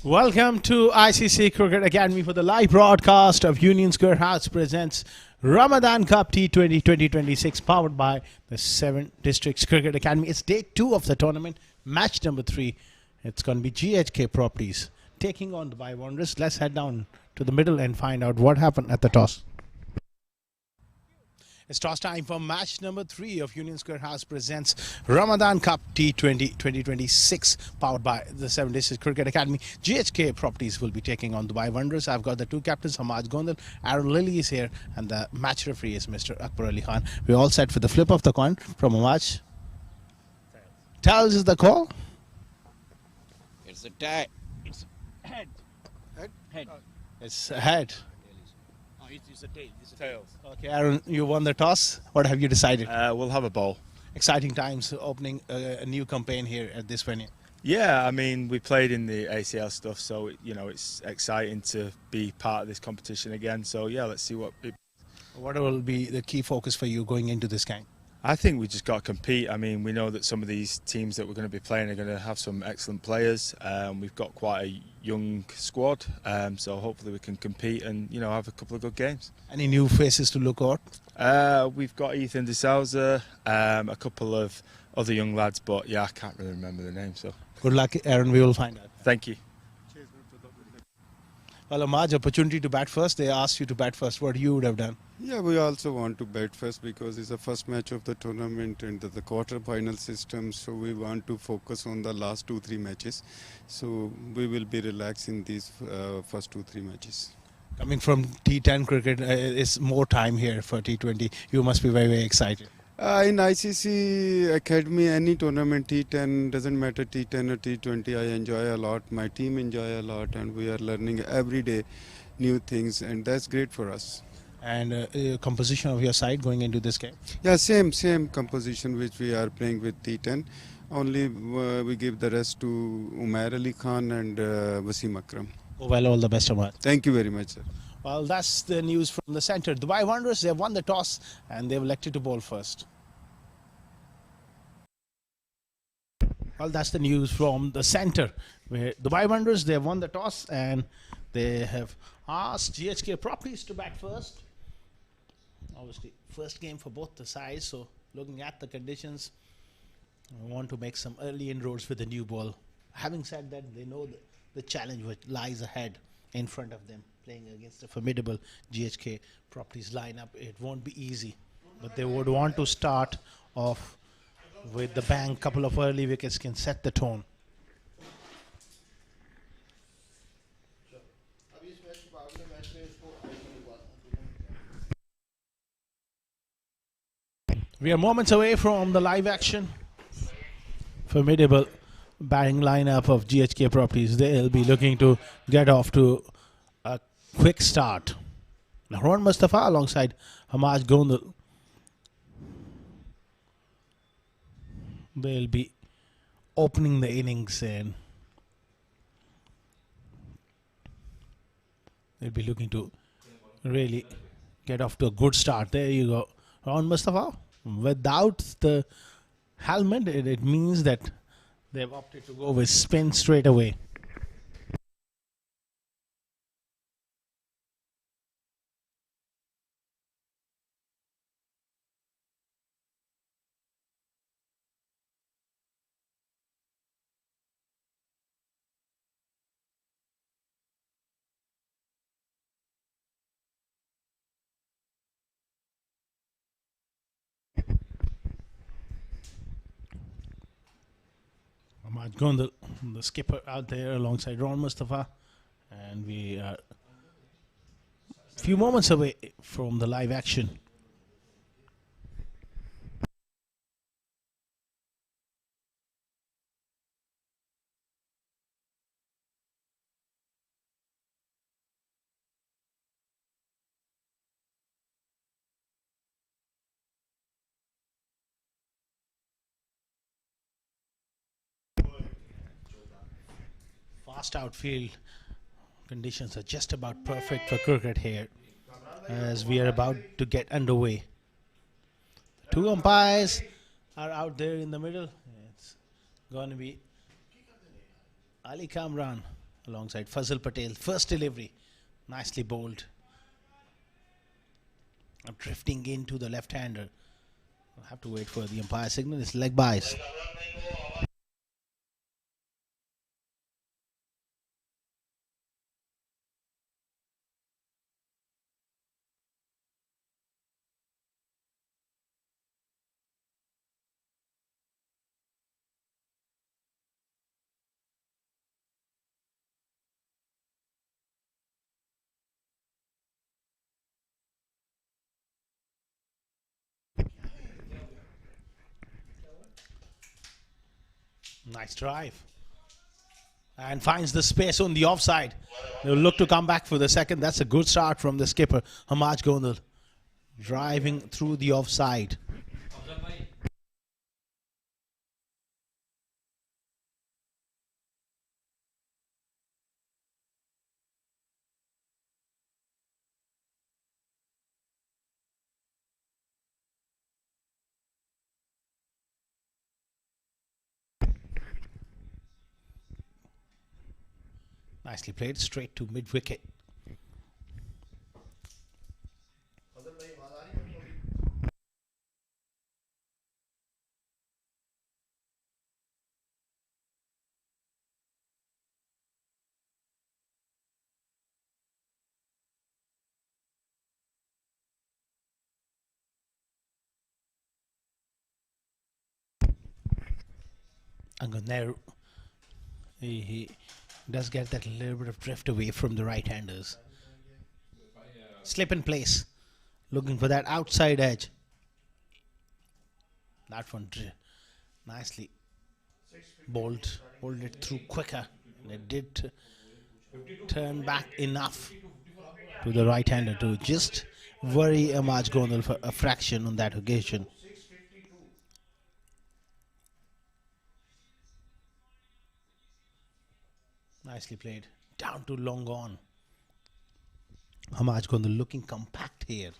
Welcome to ICCA Cricket Academy for the live broadcast of Union Square House presents Ramadan Cup T20 2026 powered by the 7 Districts Cricket Academy. It's day 2 of the tournament, match number 3. It's going to be GHK Properties taking on Dubai Wanderers. Let's head down to the middle and find out what happened at the toss. It's toss time for match number 3 of Union Square House presents Ramadan Cup T20 2026 powered by the 7 Districts Cricket Academy. GHK Properties will be taking on Dubai Wanderers. I've got the two captains, Hamad Gondal, Aaron Lilly is here, and the match referee is Mr. Akbar Ali Khan. We're all set for the flip of the coin from Hamad. Tails is the call. It's a tie. It's head. Head? Head. It's head. Oh, it's a tail. It's a Tails. Okay, Aaron, you won the toss. What have you decided? We'll have a bowl. Exciting times opening a new campaign here at this venue. Yeah, I mean, we played in the ACL stuff, so it's exciting to be part of this competition again. So yeah, let's see what. What will be the key focus for you going into this game? I think we just got to compete. I mean, we know that some of these teams that we're going to be playing are going to have some excellent players. We've got quite a young squad, so hopefully we can compete and have a couple of good games. Any new faces to look out? We've got Ethan De Souza, a couple of other young lads, but yeah, I can't really remember the name. So Good luck, Aaron. We will find out. thank you. Well, Amaj, opportunity to bat first. They asked you to bat first. What you would have done? Yeah, we also want to bat first because it's the first match of the tournament and the quarter-final system. So we want to focus on the last 2-3 matches. So we will be relaxed in these first 2-3 matches. Coming from T10 cricket, it's more time here for T20. You must be very, very excited. In ICC Academy, any tournament, T10, doesn't matter T10 or T20, I enjoy a lot. My team enjoy a lot, and we are learning every day new things, and that's great for us. And composition of your side going into this game? Yeah, same composition which we are playing with T10. Only we give the rest to Umair Ali Khan and Wasim Akram. Oh, well, all the best, Amaj. Thank you very much, sir. Well, that's the news from the centre. Dubai Wanderers, they have won the toss and they've elected to bowl first. Well, that's the news from the centre, where Dubai Wanderers, they have won the toss and they have asked GHK Properties to bat first. Obviously, first game for both the sides, so looking at the conditions, I want to make some early inroads with the new ball. Having said that, they know the challenge which lies ahead in front of them, playing against a formidable GHK Properties lineup. It won't be easy, but they would want to start off with the bang. Couple of early wickets can set the tone. We are moments away from the live action. Formidable batting lineup of GHK Properties. They'll be looking to get off to a quick start. Nahron Mustafa alongside Hamad Gondal. They'll be opening the innings and they'll be looking to really get off to a good start. There you go. Nahron Mustafa. Without the helmet, it means that they've opted to go with spin straight away. Ahmad Gondal, the skipper, out there alongside Ron Mustafa, and we are a few moments away from the live action. Fast outfield conditions are just about perfect for cricket here as we are about to get underway. The two umpires are out there in the middle. It's going to be Ali Kamran alongside Fazal Patel. First delivery, nicely bowled. Drifting into the left-hander. We'll have to wait for the umpire signal. It's leg bias. Nice drive. And finds the space on the offside. They'll look to come back for the second. That's a good start from the skipper, Hamaj Gondal. Driving through the offside. Nicely played, straight to mid-wicket. Angan he does get that little bit of drift away from the right-handers. Slip in place, looking for that outside edge. That one nicely bowled it through quicker. And it did turn back enough to the right-hander to just worry Hamaj Gondal for a fraction on that occasion. Nicely played. Down to long on. Hamaj Gondal looking compact here.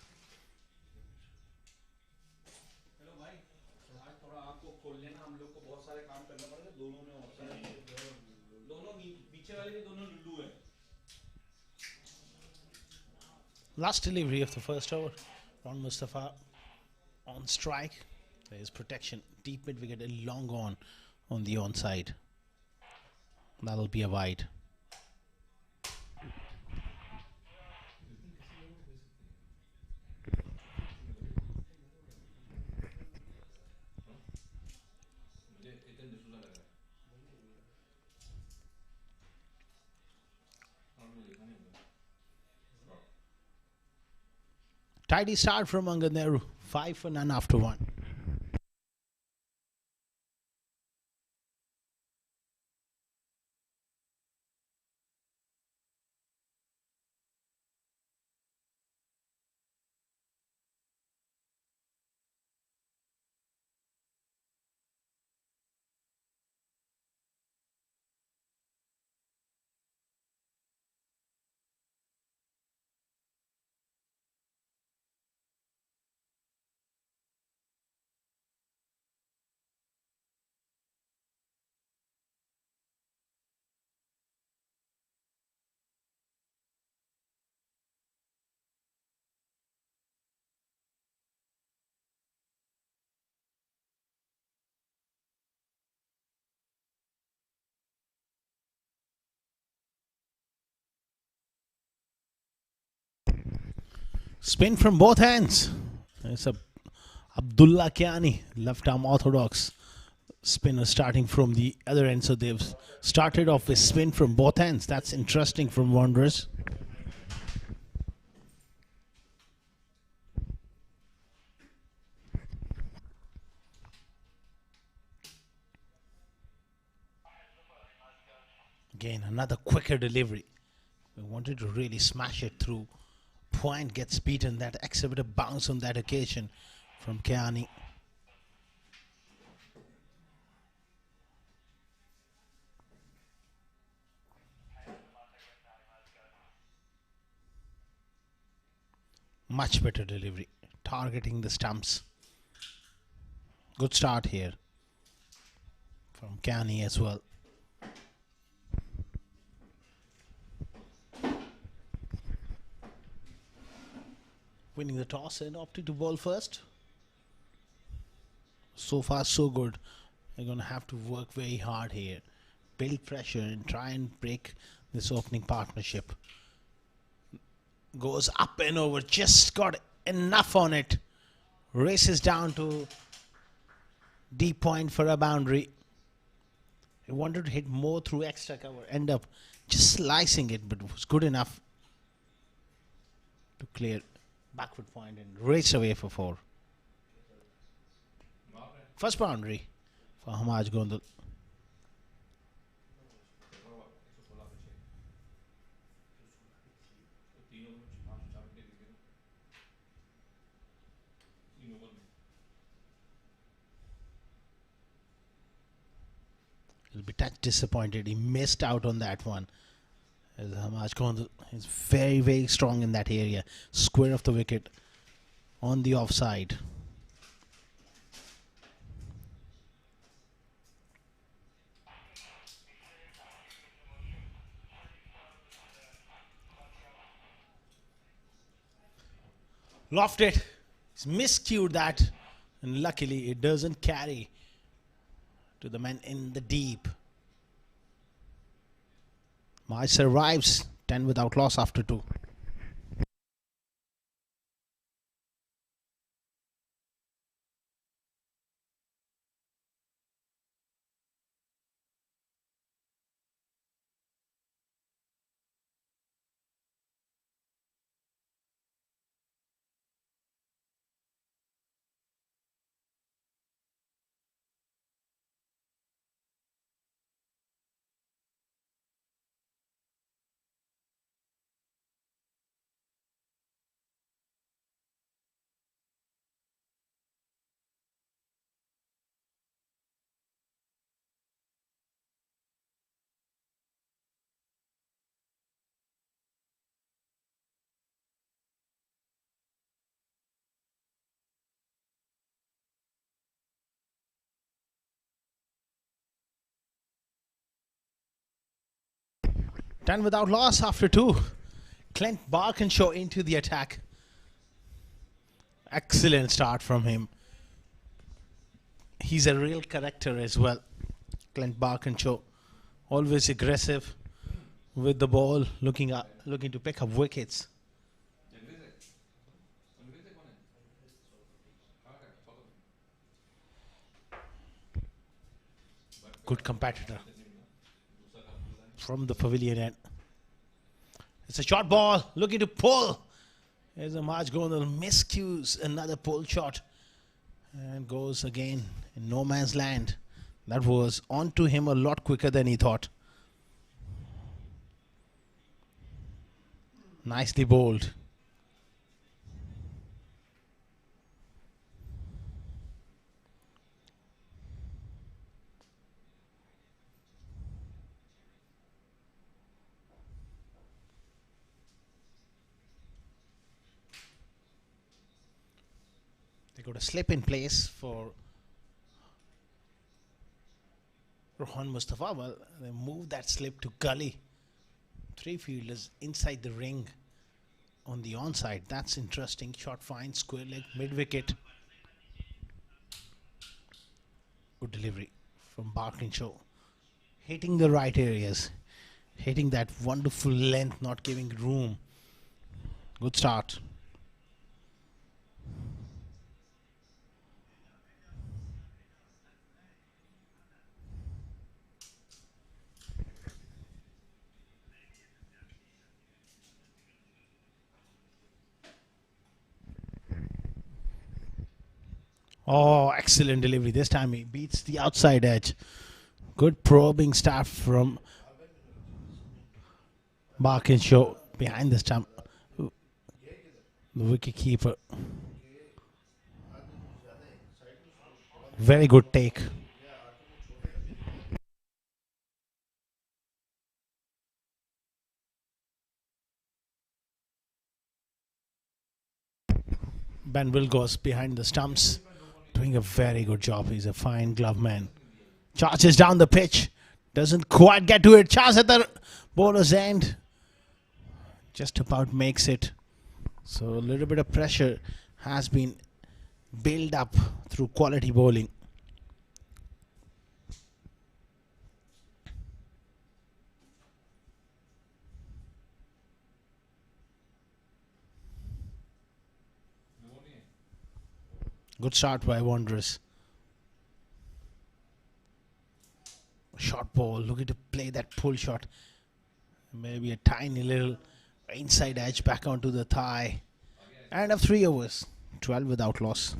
Last delivery of the first over. Ron Mustafa on strike. There is protection. Deep mid wicket, a long on the onside. That'll be a wide. Tidy start from Angan Nehru. 5 for none after 1. Spin from both hands. It's a Abdullah Kiani, left arm orthodox spinner starting from the other end. So they've started off with spin from both hands. That's interesting from Wanderers. Again, another quicker delivery. We wanted to really smash it through. Point gets beaten. That exhibited bounce on that occasion from Kiani. Much better delivery. Targeting the stumps. Good start here from Kiani as well. winning the toss and opting to bowl first. So far, so good. They're going to have to work very hard here, build pressure and try and break this opening partnership. Goes up and over, just got enough on it. Races down to deep point for a boundary. He wanted to hit more through extra cover, end up just slicing it, but it was good enough to clear backward point and race away for 4. First boundary for Hamaj Gondal. He'll be touch disappointed. He missed out on that one. As Hamaj Gondal is very, very strong in that area. Square of the wicket on the offside. Lofted. He's miscued that, and luckily it doesn't carry to the man in the deep. Maj survives 10 without loss after 2. Done without loss after 2. Clint Barkinshaw into the attack. Excellent start from him. He's a real character as well. Clint Barkinshaw, always aggressive with the ball, looking to pick up wickets. Good competitor from the pavilion end. It's a short ball, looking to pull. There's a Maj Gondal, miscues another pull shot and goes again in no man's land. That was onto him a lot quicker than he thought. Nicely bowled. They got a slip in place for Rohan Mustafa. Well, they moved that slip to gully. 3 fielders inside the ring on the onside. That's interesting. Short fine, square leg, mid wicket. Good delivery from Barkinshaw. Hitting the right areas. Hitting that wonderful length, not giving room. Good start. Oh, excellent delivery. This time he beats the outside edge. Good probing start from Barkinshaw behind the stump. The wicket keeper. Very good take. Ben Will goes behind the stumps. Doing a very good job. He's a fine glove man. Charges down the pitch. Doesn't quite get to it. Chance at the bowler's end. Just about makes it. So a little bit of pressure has been built up through quality bowling. Good start by Wanderers. Short ball, looking to play that pull shot. Maybe a tiny little inside edge back onto the thigh. End of 3 overs, 12 without loss.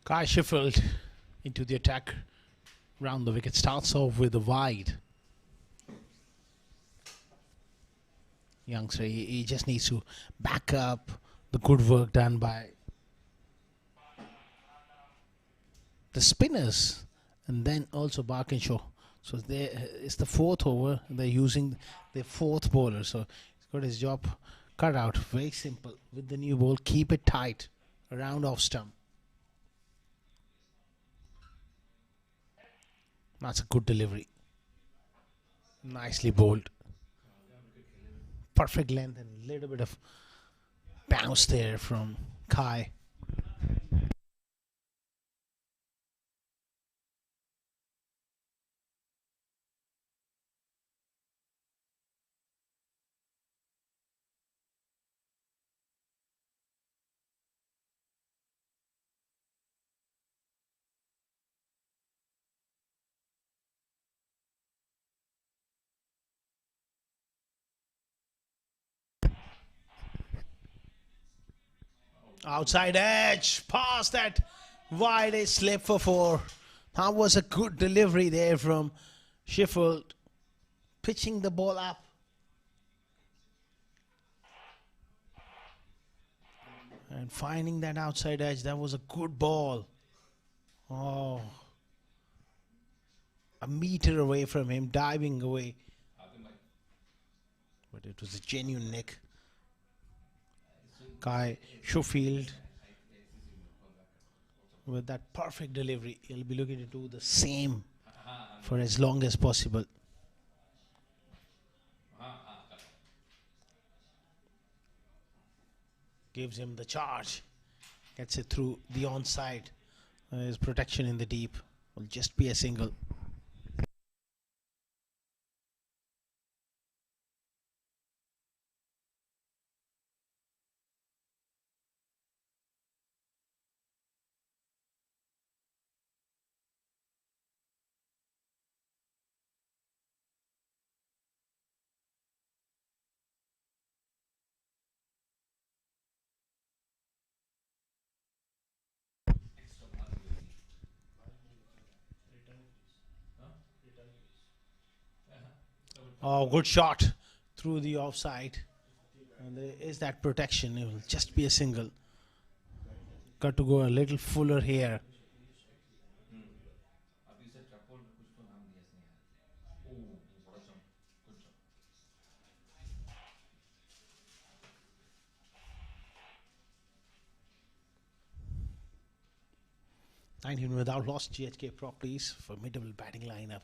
Kai Sheffield into the attack round the wicket. Starts off with a wide. Youngster, he just needs to back up the good work done by the spinners and then also Barkinshaw. So it's the 4th over. They're using the 4th bowler. So he's got his job cut out. Very simple. With the new ball, keep it tight around off stump. That's a good delivery. Nicely bowled. Perfect length and a little bit of bounce there from Kai. Outside edge, past that wide, a slip for 4. That was a good delivery there from Sheffield, pitching the ball up. And finding that outside edge, that was a good ball. Oh, a meter away from him, diving away. But it was a genuine nick. Kai Sheffield with that perfect delivery. He'll be looking to do the same for as long as possible. Gives him the charge. Gets it through the onside. His protection in the deep. Will just be a single. Oh, good shot through the offside. And there is that protection. It will just be a single. Got to go a little fuller here. Even without lost GHK properties, formidable batting lineup.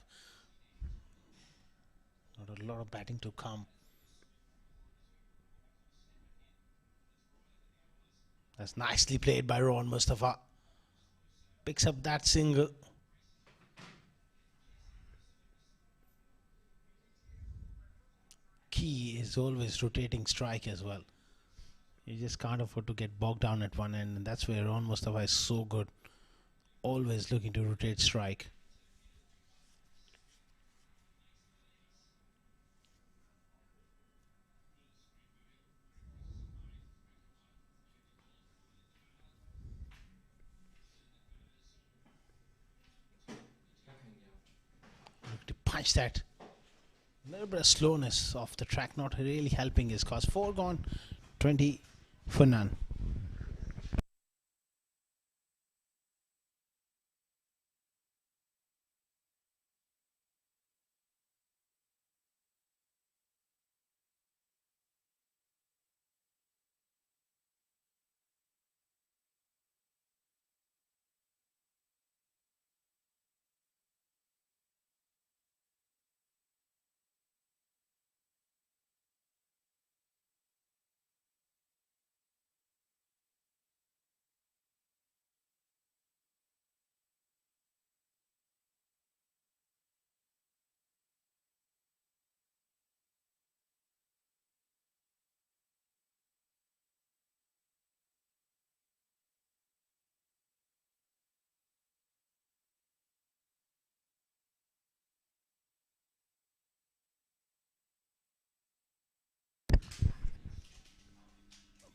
Not a lot of batting to come. That's nicely played by Ron Mustafa. Picks up that single. key is always rotating strike as well. You just can't afford to get bogged down at one end, and that's where Ron Mustafa is so good. Always looking to rotate strike. Look to punch that. A little bit of slowness off the track, not really helping his cause. 4 gone, 20 for none.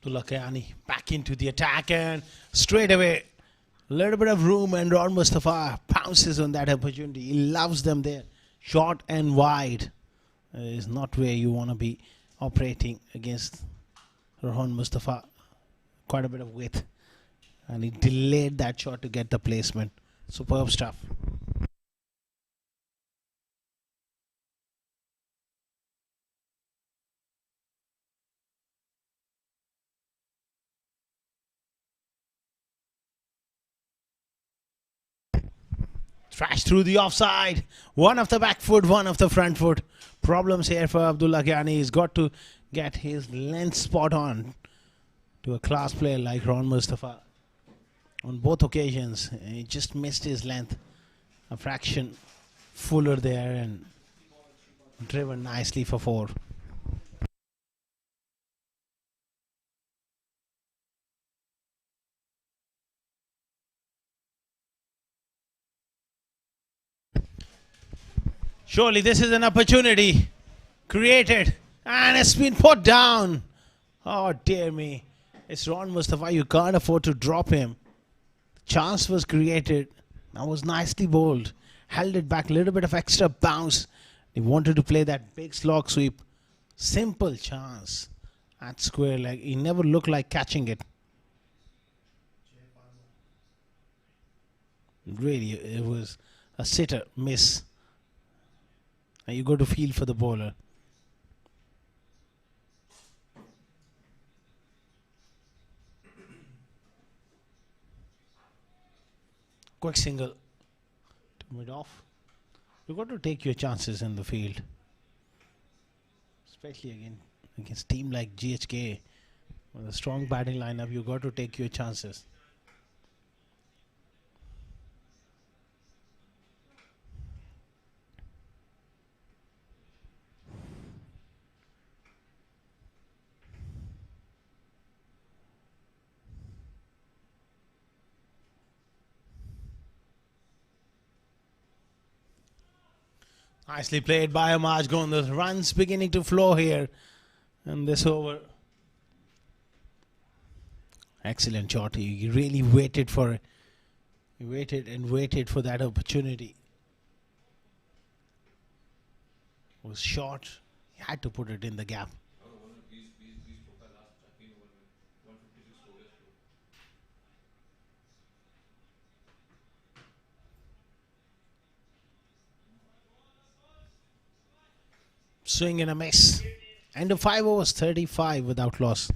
Abdullah Kayani back into the attack and straight away. A little bit of room and Ron Mustafa pounces on that opportunity. He loves them there. Short and wide is not where you want to be operating against Ron Mustafa. Quite a bit of width. And he delayed that shot to get the placement. Superb stuff. Trash through the offside. One of the back foot, one of the front foot. Problems here for Abdullah Kiani. He's got to get his length spot on to a class player like Ron Mustafa. On both occasions, he just missed his length. A fraction fuller there and driven nicely for 4. Surely this is an opportunity created and it's been put down. Oh dear me. It's Ron Mustafa. You can't afford to drop him. The chance was created. That was nicely bowled. Held it back. A little bit of extra bounce. He wanted to play that big slog sweep. Simple chance. At square leg. He never looked like catching it. Really, it was a sitter miss. And you got to feel for the bowler. Quick single to mid off. You got to take your chances in the field, especially against team like GHK with a strong batting lineup. You got to take your chances. Nicely played by Amaj Gond. The runs beginning to flow here in this over. Excellent shot. He really waited for it. He waited and waited for that opportunity. It was short. He had to put it in the gap. Swing and a miss. End of 5 overs, 35 without loss.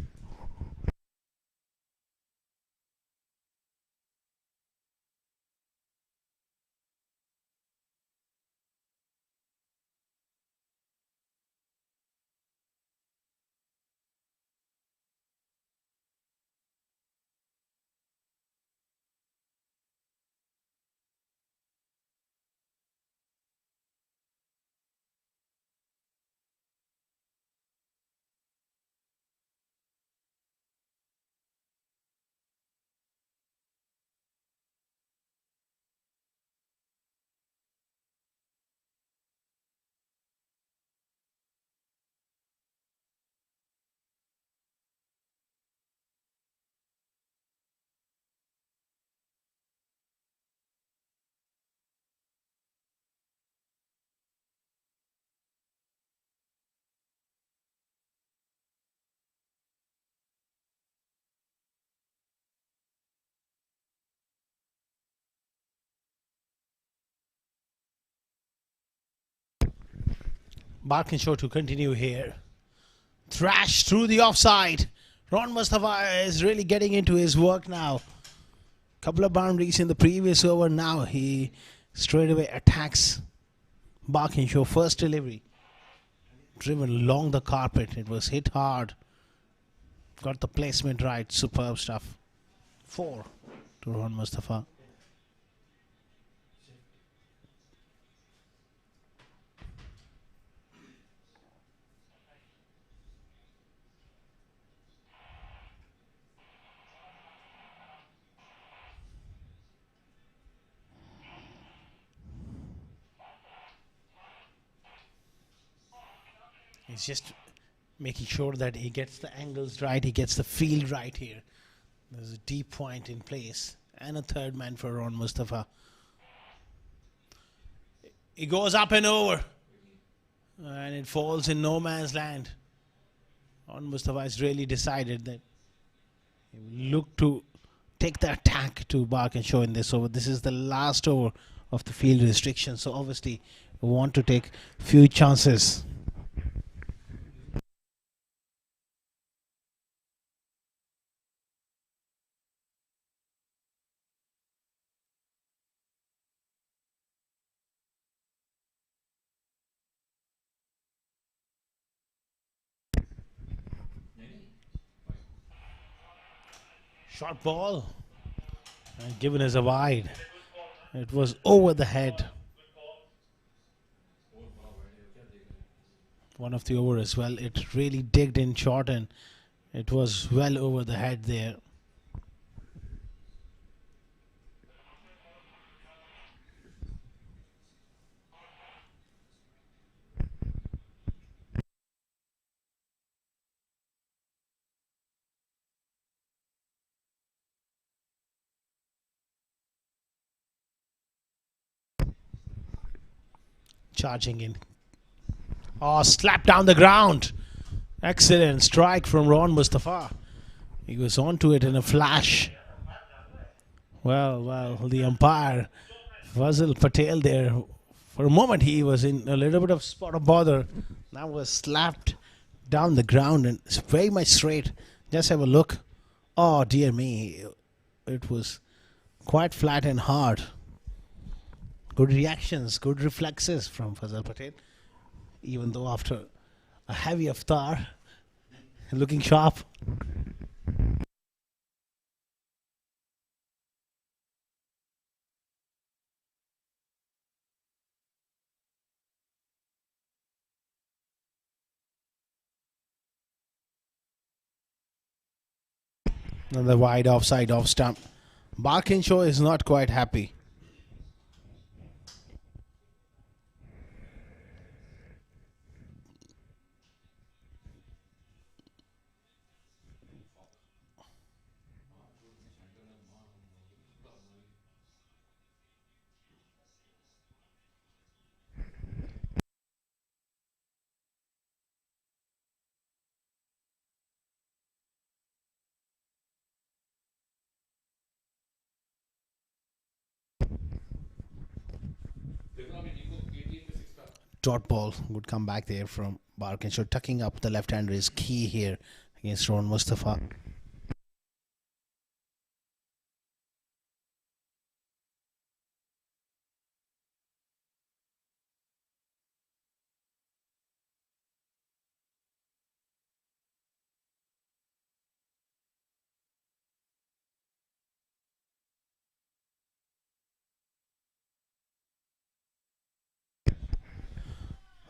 Barkinshaw to continue here. Thrash through the offside. Ron Mustafa is really getting into his work now. Couple of boundaries in the previous over. Now he straight away attacks Barkinshaw. First delivery. Driven along the carpet. It was hit hard. Got the placement right. Superb stuff. 4 to Ron Mustafa. He's just making sure that he gets the angles right, he gets the field right here. There's a deep point in place and a third man for Ron Mustafa. He goes up and over and it falls in no man's land. Ron Mustafa has really decided that he will look to take the attack to Barkinshaw in this over. This is the last over of the field restriction, so obviously we want to take few chances. Short ball and given as a wide. It was over the head. One of the over as well. It really digged in short and it was well over the head there. Charging in. Oh, slap down the ground. Excellent strike from Ron Mustafa. He was onto it in a flash. Well, the umpire, Fazil Patel there, for a moment he was in a little bit of spot of bother. Now was slapped down the ground and it's very much straight. Just have a look. Oh, dear me. It was quite flat and hard. Good reactions, good reflexes from Fazal Patel. Even though after a heavy iftar, looking sharp. Another wide offside off stump. Barkinshaw is not quite happy. Dot ball would come back there from Barkinshaw. Tucking up the left-hander is key here against Ron Mustafa.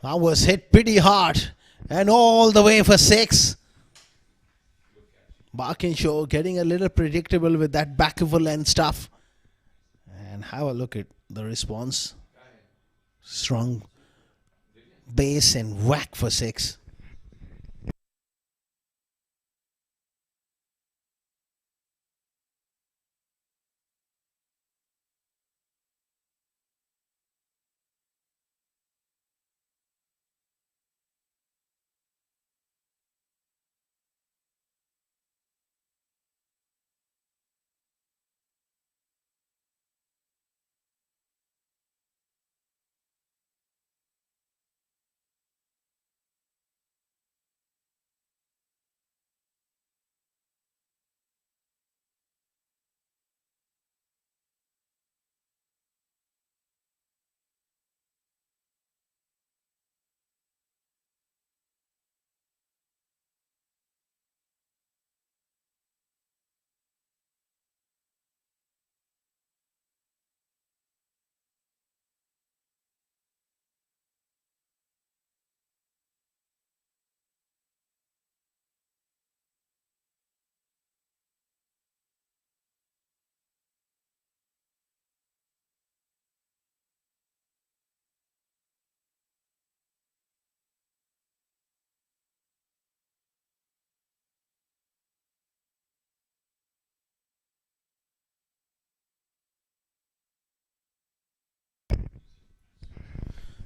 That was hit pretty hard and all the way for 6. Barkinshaw getting a little predictable with that back of a length stuff. And have a look at the response. Strong base and whack for 6.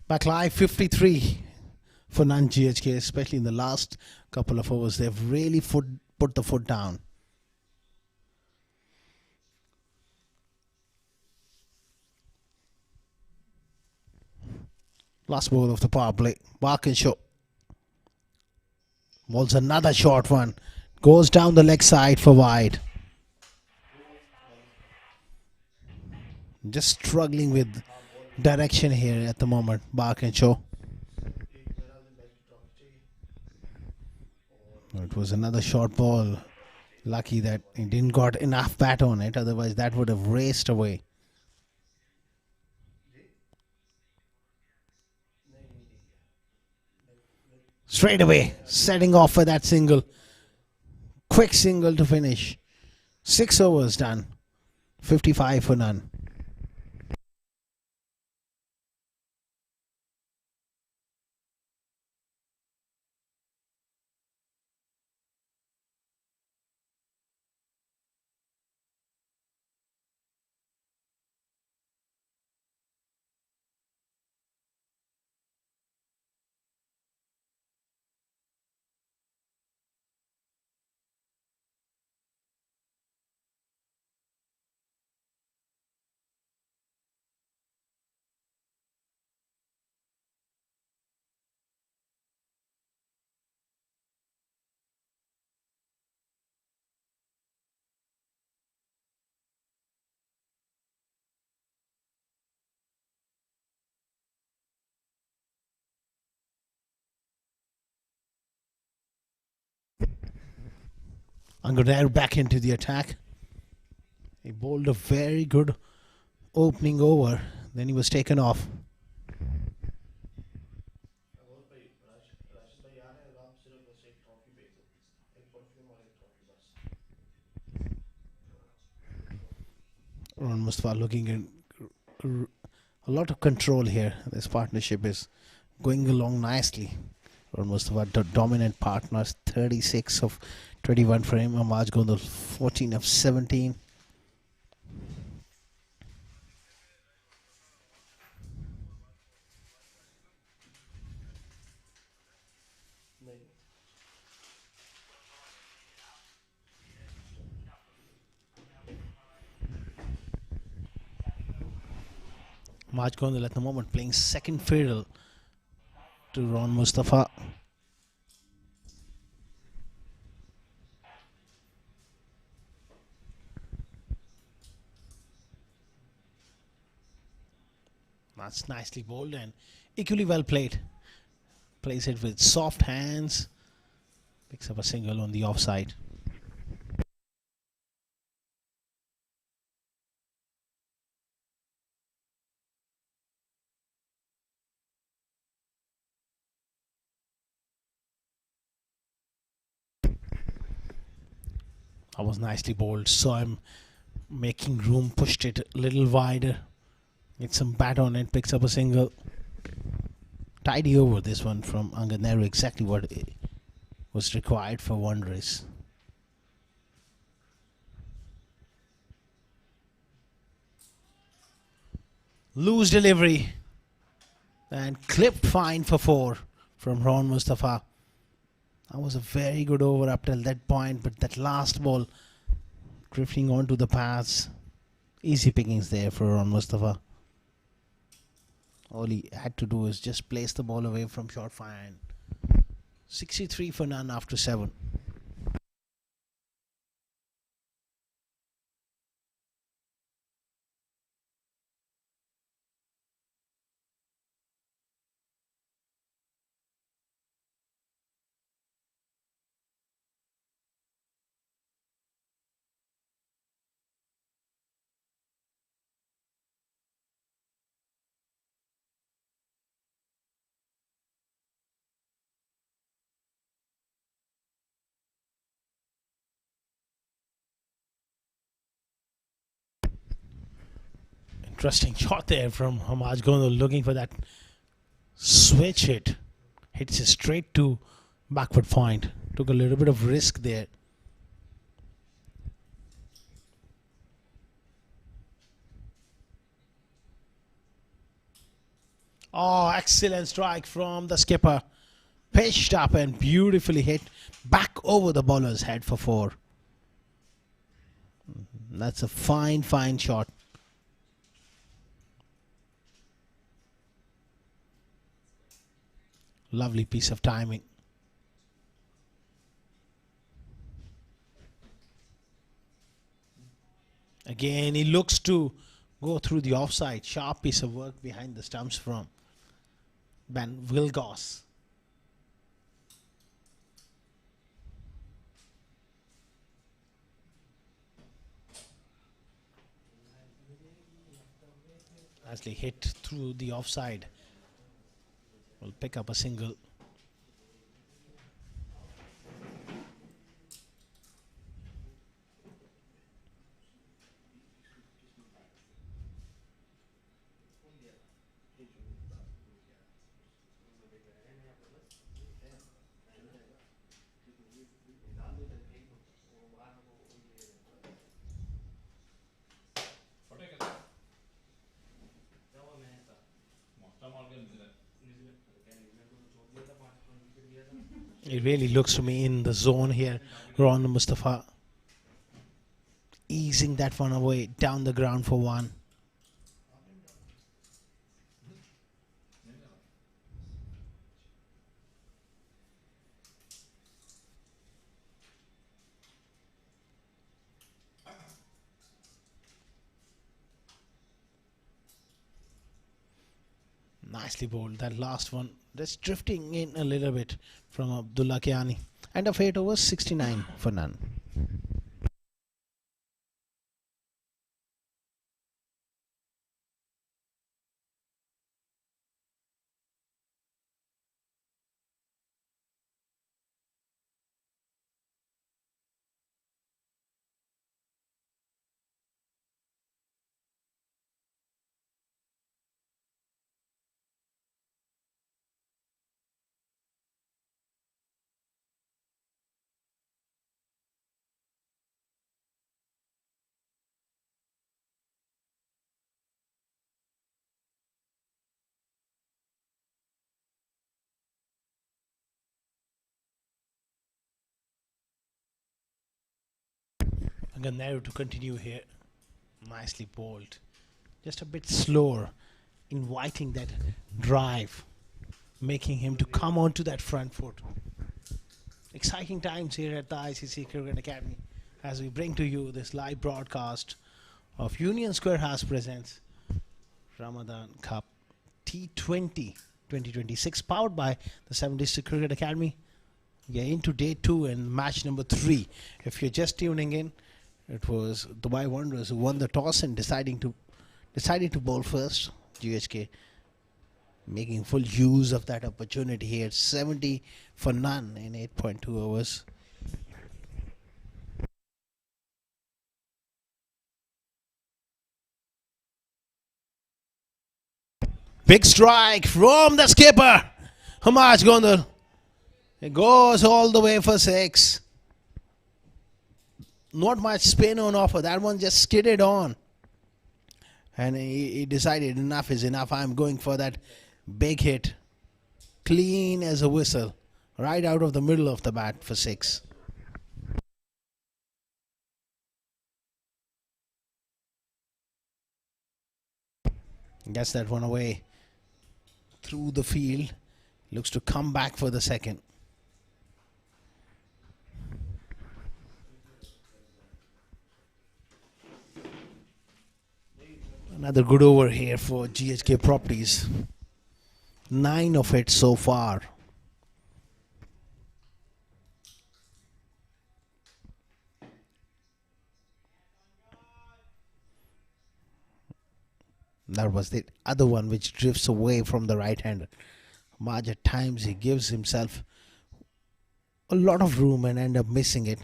Back live 53 for none GHK, especially in the last couple of overs. They've really put the foot down. Last ball of the power play. Barkinshaw. Bowls another short one. Goes down the leg side for wide. Just struggling with direction here at the moment, Barkinshaw. It was another short ball. Lucky that he didn't got enough bat on it, otherwise that would have raced away. Straight away, setting off for that single. Quick single to finish. 6 overs done. 55 for none. Angadair back into the attack. He bowled a very good opening over. Then he was taken off. Ron Mustafa looking at a lot of control here. This partnership is going along nicely. Ron Mustafa, the dominant partners, 36 of 21 for him. Amaj Gondal, 14 of 17. Amaj Gondal at the moment playing second fiddle to Ron Mustafa. That's nicely bowled and equally well played. Plays it with soft hands. Picks up a single on the offside. That was nicely bowled. Saw him making room, pushed it a little wider. Get some bat on it, picks up a single. Tidy over this one from Angad Nehru, exactly what was required for Wanderers. Loose delivery and clipped fine for 4 from Ron Mustafa. That was a very good over up till that point, but that last ball drifting onto the paths. Easy pickings there for Ron Mustafa. All he had to do is just place the ball away from short fire. And 63 for none after 7. Interesting shot there from Amaj Gondal, looking for that switch hit. Hits it straight to backward point. Took a little bit of risk there. Oh, excellent strike from the skipper. Pitched up and beautifully hit back over the bowler's head for 4. That's a fine, fine shot. Lovely piece of timing. Again, he looks to go through the offside. Sharp piece of work behind the stumps from Ben Wilgoss. Nicely hit through the offside. Will pick up a single. It really looks to me in the zone here. Ron Mustafa easing that one away down the ground for 1. Nicely bowled. That last one just drifting in a little bit from Abdullah Kiani. And of 8 overs, 69 for none. Ganero to continue here. Nicely bowled. Just a bit slower, inviting that drive, making him to come onto that front foot. Exciting times here at the ICC Cricket Academy as we bring to you this live broadcast of Union Square House presents Ramadan Cup T20 2026, powered by the 7th District Cricket Academy. We are into day 2 and match number 3. If you're just tuning in, it was the Dubai Wanderers who won the toss and decided to bowl first. GHK making full use of that opportunity here. 70 for none in 8.2 overs. Big strike from the skipper. Hamaj Gondal. It goes all the way for 6. Not much spin on offer. That one just skidded on. And he decided enough is enough. I'm going for that big hit. Clean as a whistle. Right out of the middle of the bat for 6. Gets that one away through the field. Looks to come back for the second. Another good over here for GHK Properties. 9 of it so far. That was the other one which drifts away from the right hander. Maj at times he gives himself a lot of room and end up missing it.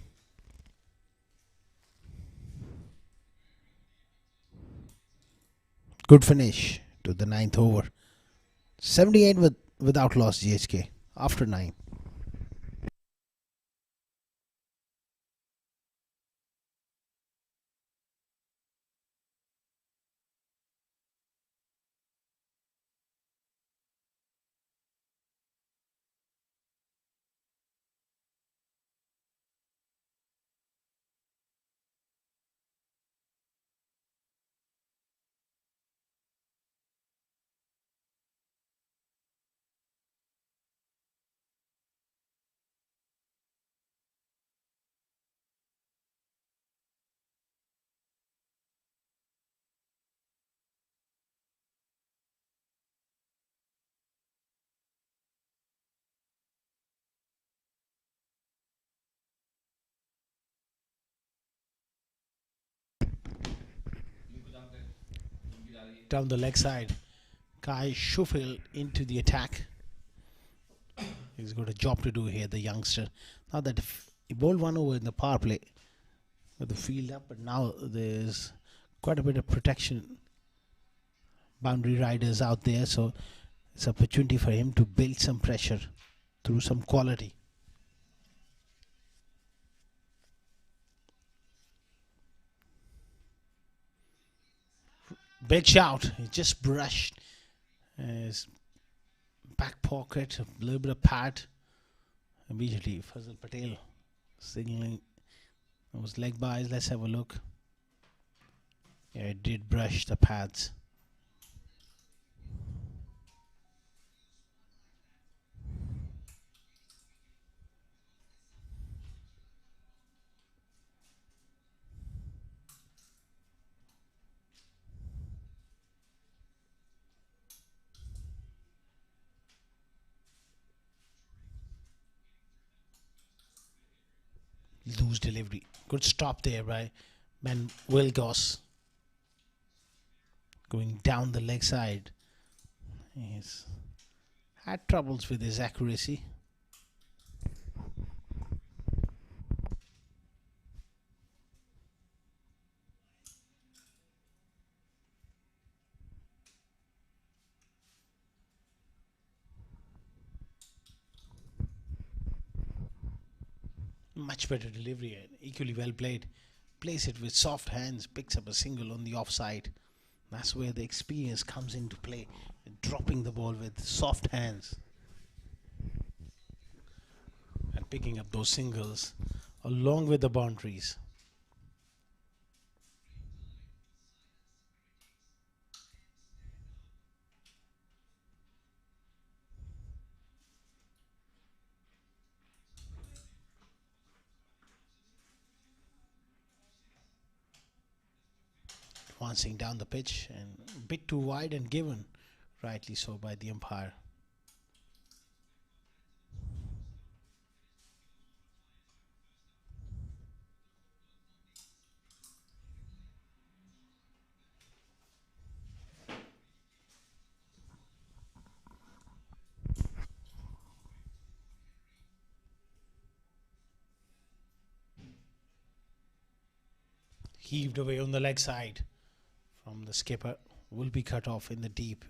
Good finish to the 9th over. 78 without loss GHK after 9. down the leg side. Kai Shuffield into the attack. He's got a job to do here, the youngster. Now that he bowled one over in the power play with the field up, but now there's quite a bit of protection. Boundary riders out there, so it's an opportunity for him to build some pressure through some quality. Big shout. He just brushed his back pocket, a little bit of pad. Immediately, Fazal Patel signaling those leg buys. Let's have a look. Yeah, it did brush the pads. Loose delivery. Good stop there by Ben Wilgos. Going down the leg side. He's had troubles with his accuracy. Much better delivery and equally well played. Plays it with soft hands, picks up a single on the offside. That's where the experience comes into play. Dropping the ball with soft hands and picking up those singles along with the boundaries. Advancing down the pitch and a bit too wide and given, rightly so, by the umpire. Heaved away on the leg side from the skipper. Will be cut off in the deep.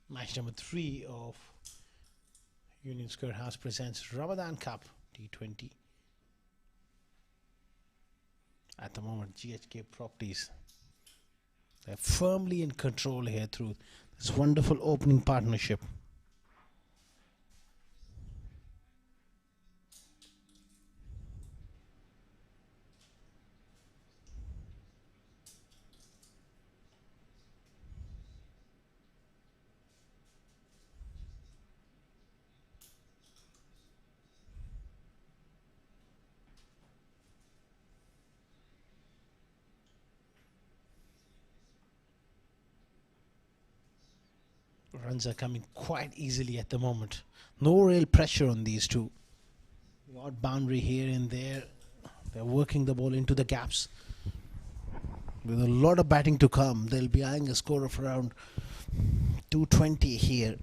Match number 3 of Union Square House presents Ramadan Cup T20. At the moment, GHK Properties, they're firmly in control here through this wonderful opening partnership. Runs are coming quite easily at the moment. No real pressure on these two. Odd boundary here and there. They're working the ball into the gaps. With a lot of batting to come, they'll be eyeing a score of around 220 here.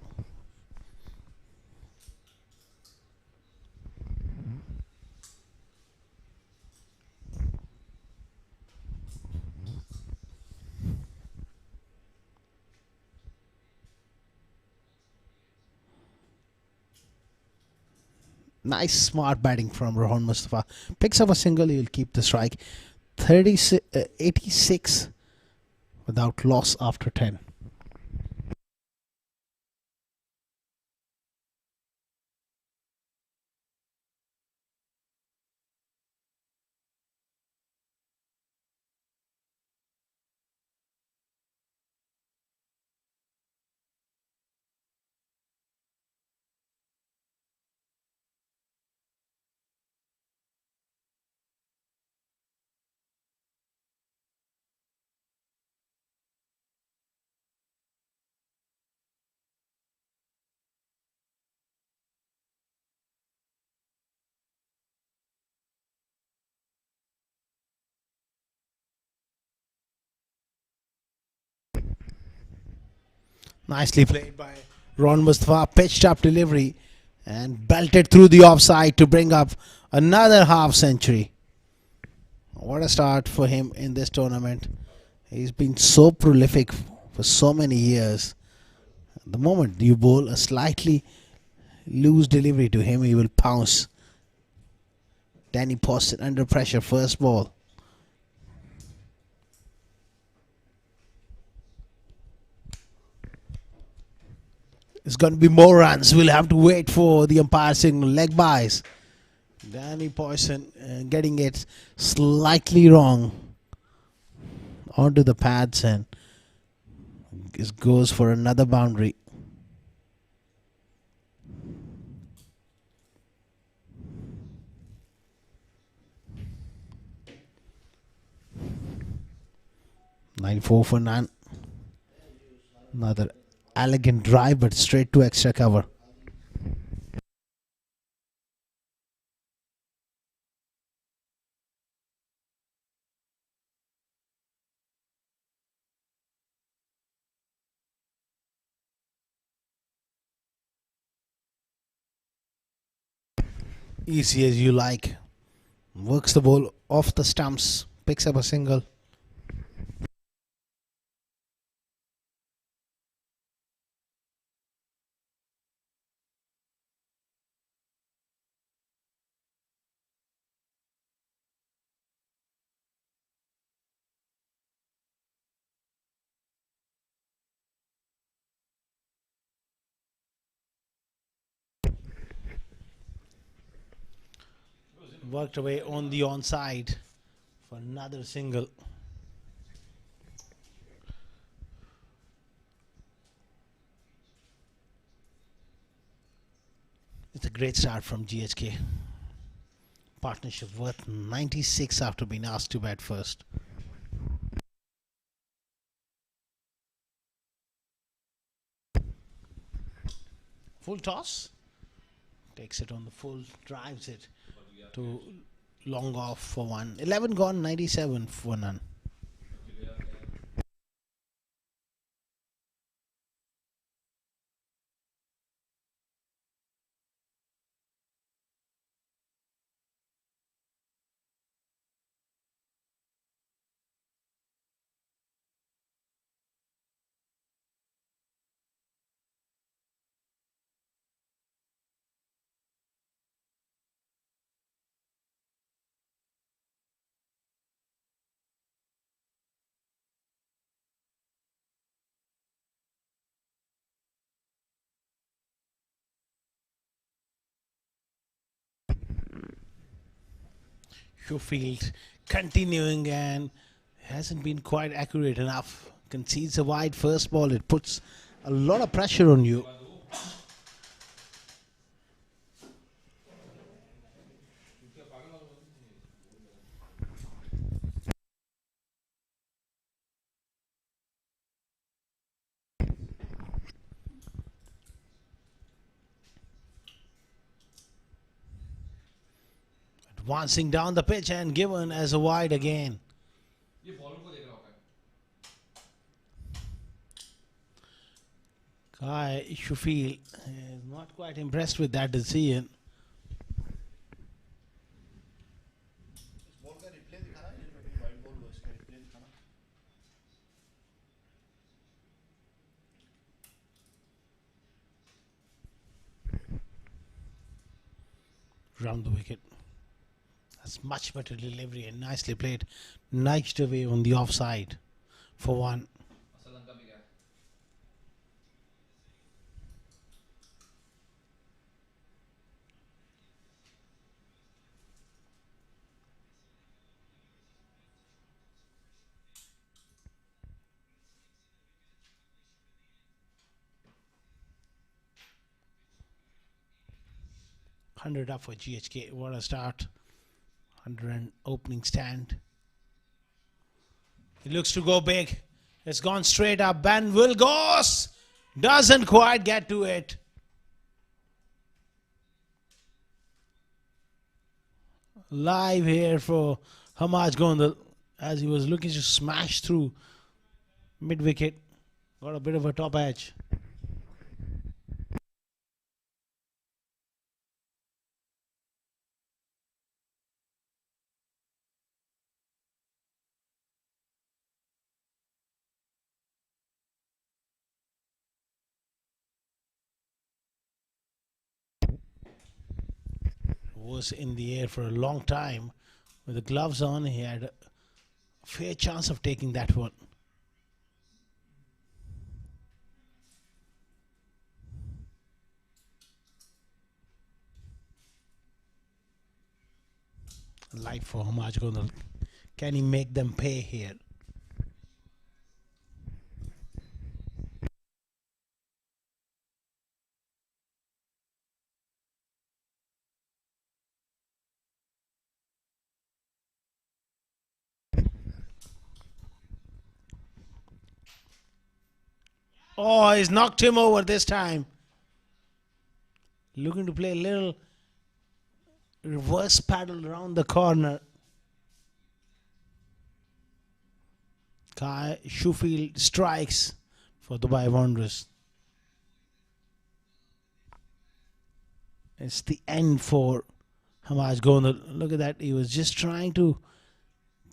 Nice smart batting from Rohan Mustafa. Picks up a single, he'll keep the strike. 86 without loss after 10. Nicely played by Ron Mustafa. Pitched up delivery and belted through the offside to bring up another half century. What a start for him in this tournament. He's been so prolific for so many years. The moment you bowl a slightly loose delivery to him, he will pounce. Danny Poston under pressure, first ball. It's going to be more runs. We'll have to wait for the umpire signal. Leg byes. Danny Poisson getting it slightly wrong onto the pads and it goes for another boundary. Nine-4 for none. Another elegant drive, but straight to extra cover. Easy as you like. Works the ball off the stumps. Picks up a single. Worked away on the onside for another single. It's a great start from GHK. Partnership worth 96 after being asked to bat first. Full toss. Takes it on the full, drives it to long off for one. 11 gone, 97 for none. Schofield continuing and hasn't been quite accurate enough. Concedes a wide first ball. It puts a lot of pressure on you. Advancing down the pitch and given as a wide again. Guy Schofield is not quite impressed with that decision. Round the wicket. That's much better delivery and nicely played. Nudged away on the offside for one. 100 up for GHK. What a start. 100 opening stand. It looks to go big. It's gone straight up. Banville goes. Doesn't quite get to it. Live here for Hamaj Gondal as he was looking to smash through mid-wicket. Got a bit of a top edge. Was in the air for a long time. With the gloves on, he had a fair chance of taking that one. Light for Hamaj Gondal. Can he make them pay here? Oh, he's knocked him over this time. Looking to play a little reverse paddle around the corner. Kai Shufield strikes for Dubai Wanderers. It's the end for Hamaj Gondal. Look at that. He was just trying to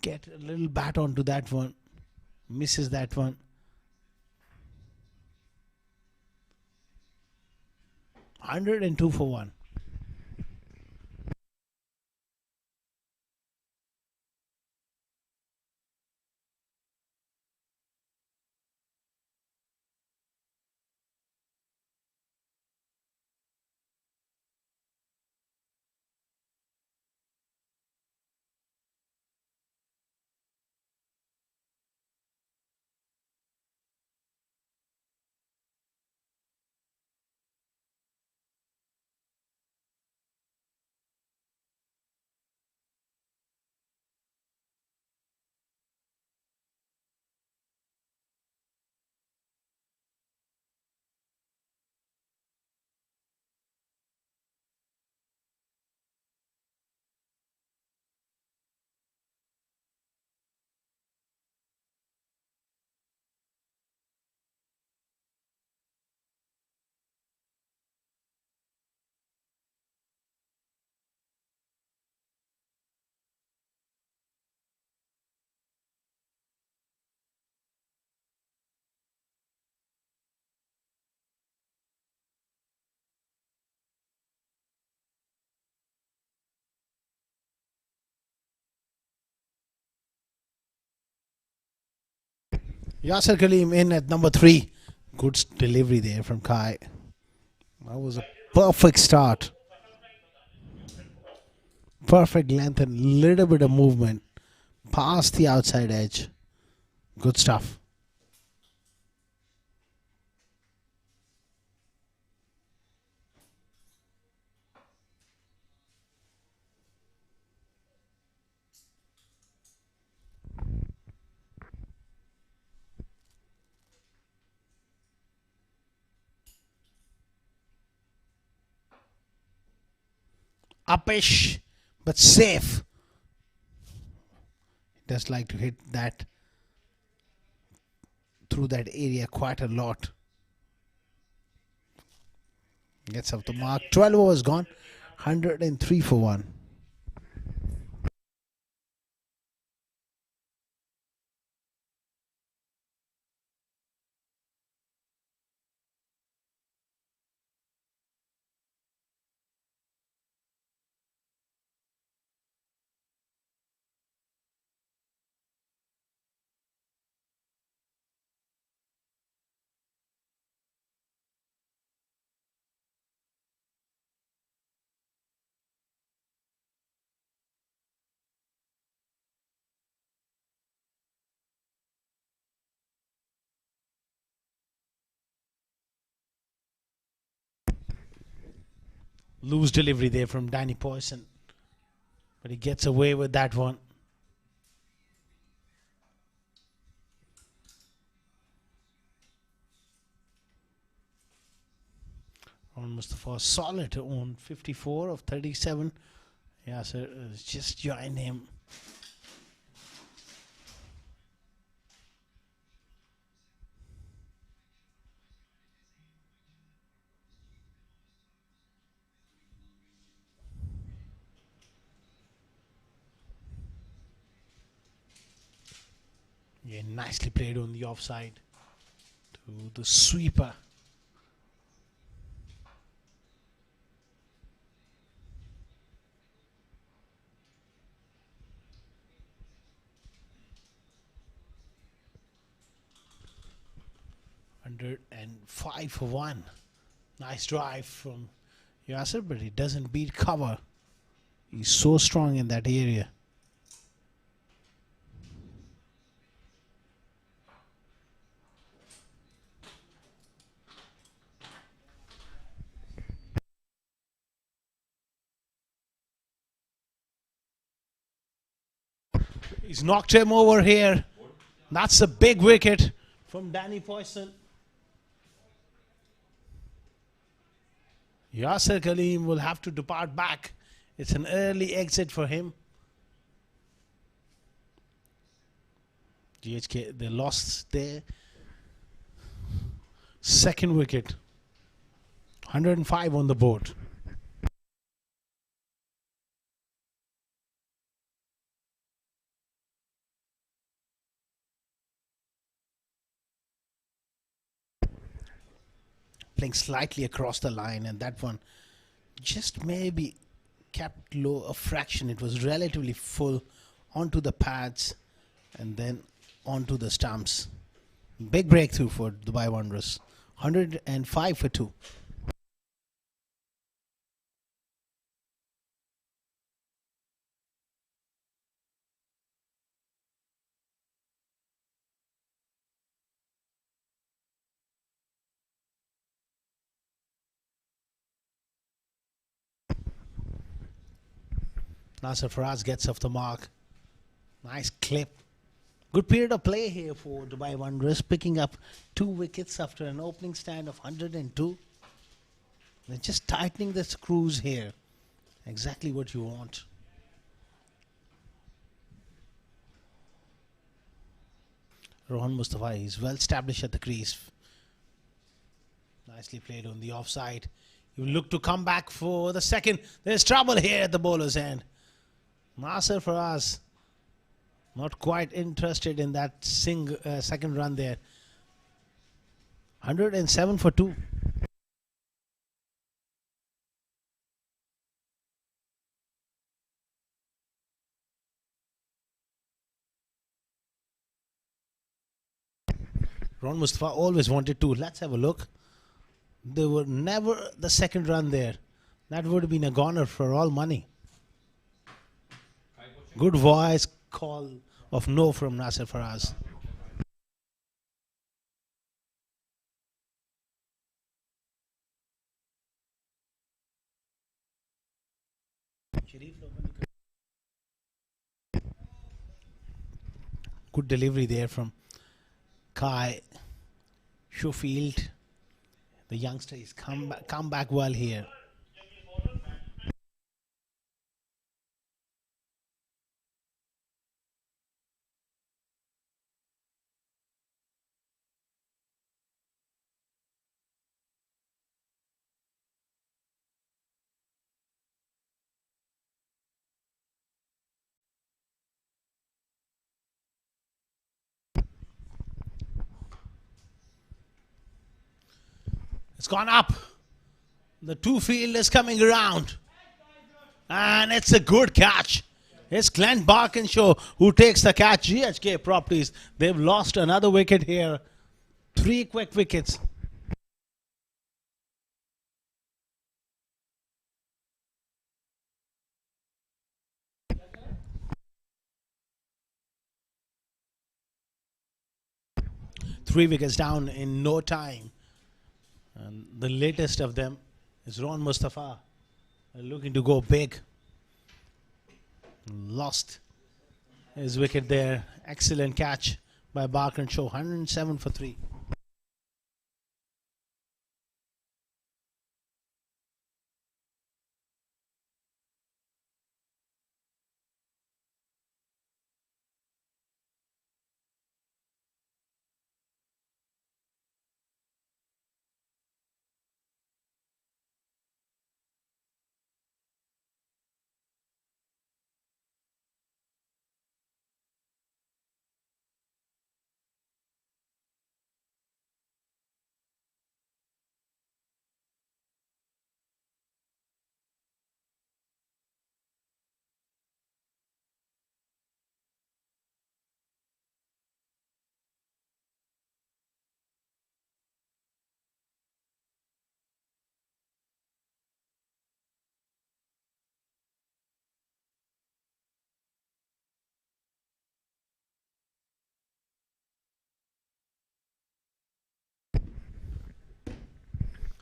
get a little bat onto that one. Misses that one. 102 for 1. Yasser Kaleem in at number 3. Good delivery there from Kai. That was a perfect start. Perfect length and little bit of movement past the outside edge. Good stuff. Uppish, but safe. Does like to hit that through that area quite a lot. Gets up the mark. 12 overs gone. 103 for 1. Loose delivery there from Danny Poisson. But he gets away with that one. On Mustafa solid on 54 of 37. Yeah, sir, just join him. Yeah, nicely played on the offside to the sweeper. Hundred and 5 for 1. Nice drive from Yasser, but he doesn't beat cover. He's so strong in that area. He's knocked him over here. That's a big wicket from Danny Poisson. Yasser Kaleem will have to depart back. It's an early exit for him. GHK, they lost their second wicket. 105 on the board. Playing slightly across the line, and that one just maybe kept low a fraction. It was relatively full onto the pads and then onto the stumps. Big breakthrough for Dubai Wanderers. 105 for 2. Nasser Faraz gets off the mark. Nice clip. Good period of play here for Dubai Wanderers, picking up 2 wickets after an opening stand of 102. They're just tightening the screws here. Exactly what you want. Rohan Mustafa is well established at the crease. Nicely played on the offside. You look to come back for the second. There's trouble here at the bowler's end. Nasser Faraz not quite interested in that second run there. 107 for 2. Ron Mustafa always wanted to. Let's have a look. There were never the second run there. That would have been a goner for all money. Good voice call of no from Nasser Faraz. Good delivery there from Kai Schofield. The youngster is come back well here. It's gone up. The 2 field is coming around. And it's a good catch. It's Glenn Barkinshaw who takes the catch. GHK Properties, they've lost another wicket here. 3 quick wickets. Three wickets down in no time. And the latest of them is Ron Mustafa, looking to go big. Lost his wicket there. Excellent catch by Barkinshaw. 107 for 3.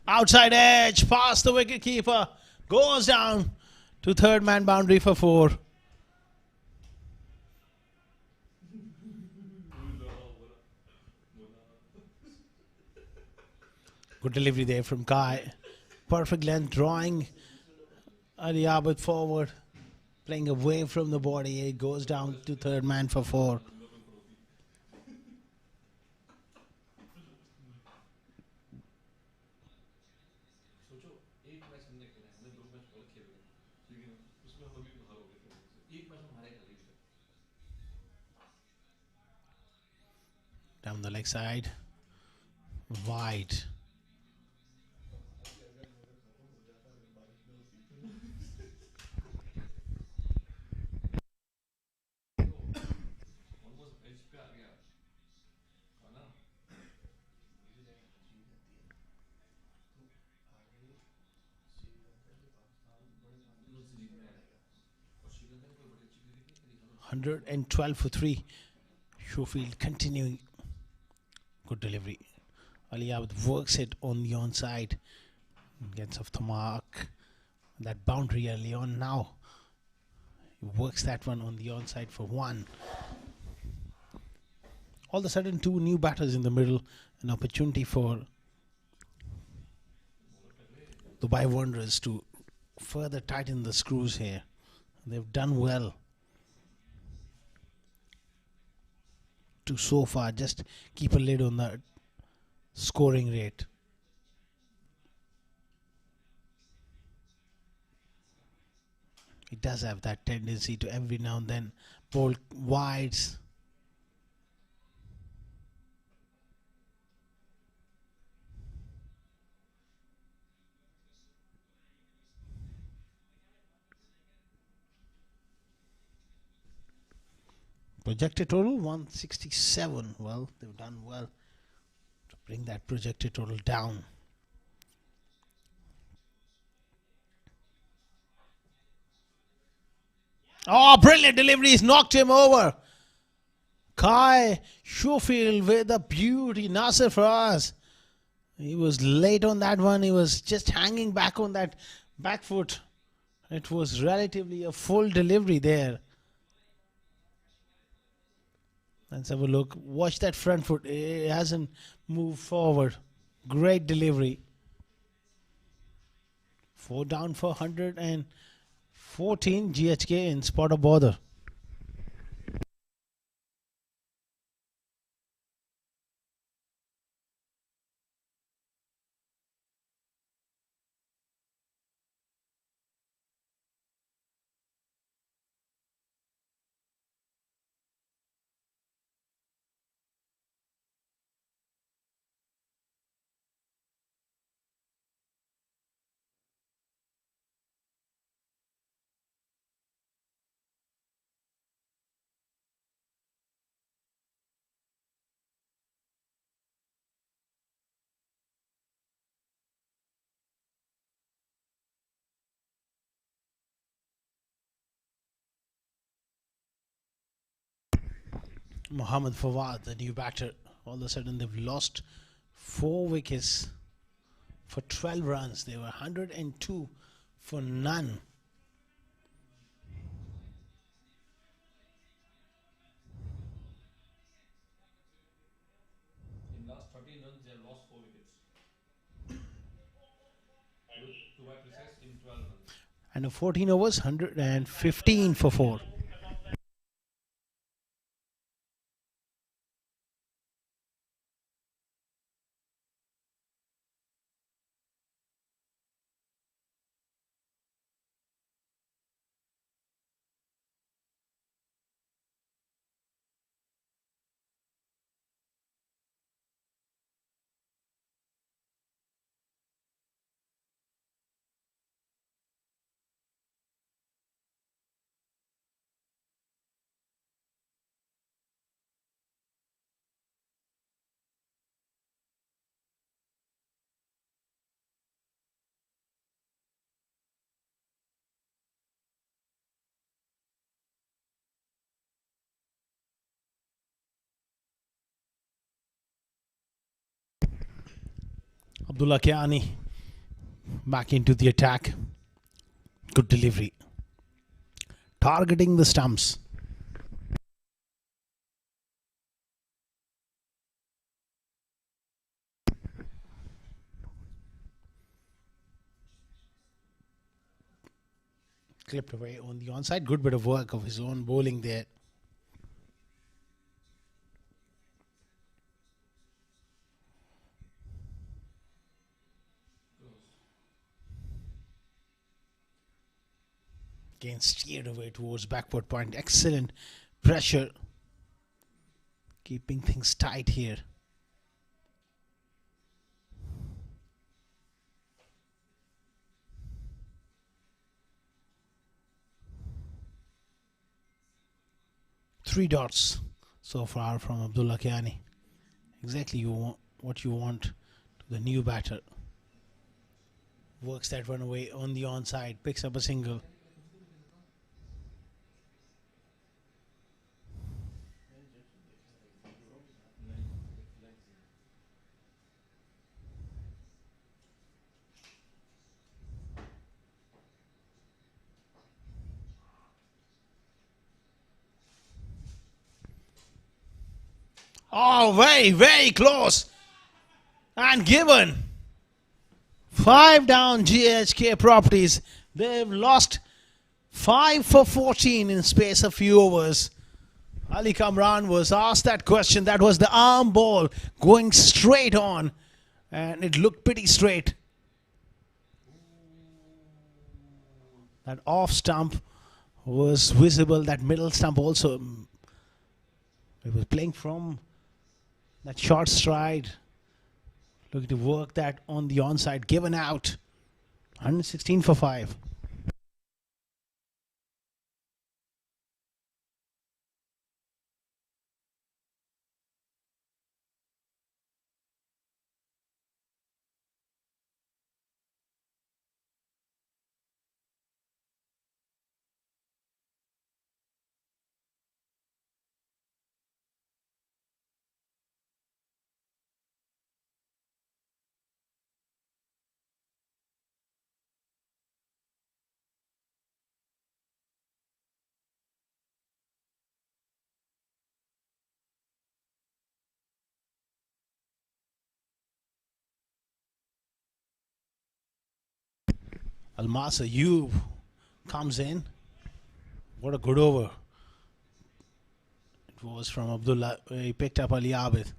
Outside edge, past the wicket keeper, goes down to third man boundary for 4. Good delivery there from Kai. Perfect length, drawing Ali Abid forward, playing away from the body. It goes down to third man for 4. Down the leg side, wide. $112 for 3. Schofield continuing. Good delivery. Ali Abid works it on the onside. Gets off the mark. That boundary early on now. He works that one on the onside for 1. All of a sudden, 2 new batters in the middle. An opportunity for Dubai Wanderers to further tighten the screws here. They've done well to so far just keep a lid on the scoring rate. It does have that tendency to every now and then bowl wides. Projected total 167. Well, they've done well to bring that projected total down. Oh, brilliant delivery. He's knocked him over. Kai Schofield with a beauty. Nasser Faraz. He was late on that one. He was just hanging back on that back foot. It was relatively a full delivery there. Let's have a look. Watch that front foot. It hasn't moved forward. Great delivery. 4 down for 114. GHK in spot of bother. Mohammad Fawad, the new batter. All of a sudden they've lost 4 wickets for 12 runs. They were 102 for none. In last 13 runs, they have lost 4 wickets. To be precise, in 12 runs. And a 14 overs, 115 for 4. Abdullah Kiani Back into the attack. Good delivery. Targeting the stumps. Clipped away on the onside. Good bit of work of his own bowling there. Again steered away towards backward point. Excellent pressure. Keeping things tight here. Three dots so far from Abdullah Kiani. Exactly what you want to the new batter. Works that one away on the onside. Picks up a single. Oh, very, very close. And given. 5 down GHK Properties. They've lost 5 for 14 in space of few overs. Ali Kamran was asked that question. That was the arm ball going straight on. And it looked pretty straight. That off stump was visible. That middle stump also. It was playing from that short stride. Looking to work that on the onside. Given out. 116 for 5. Almasa Ayub comes in. What a good over. It was from Abdullah. He picked up Ali Abid.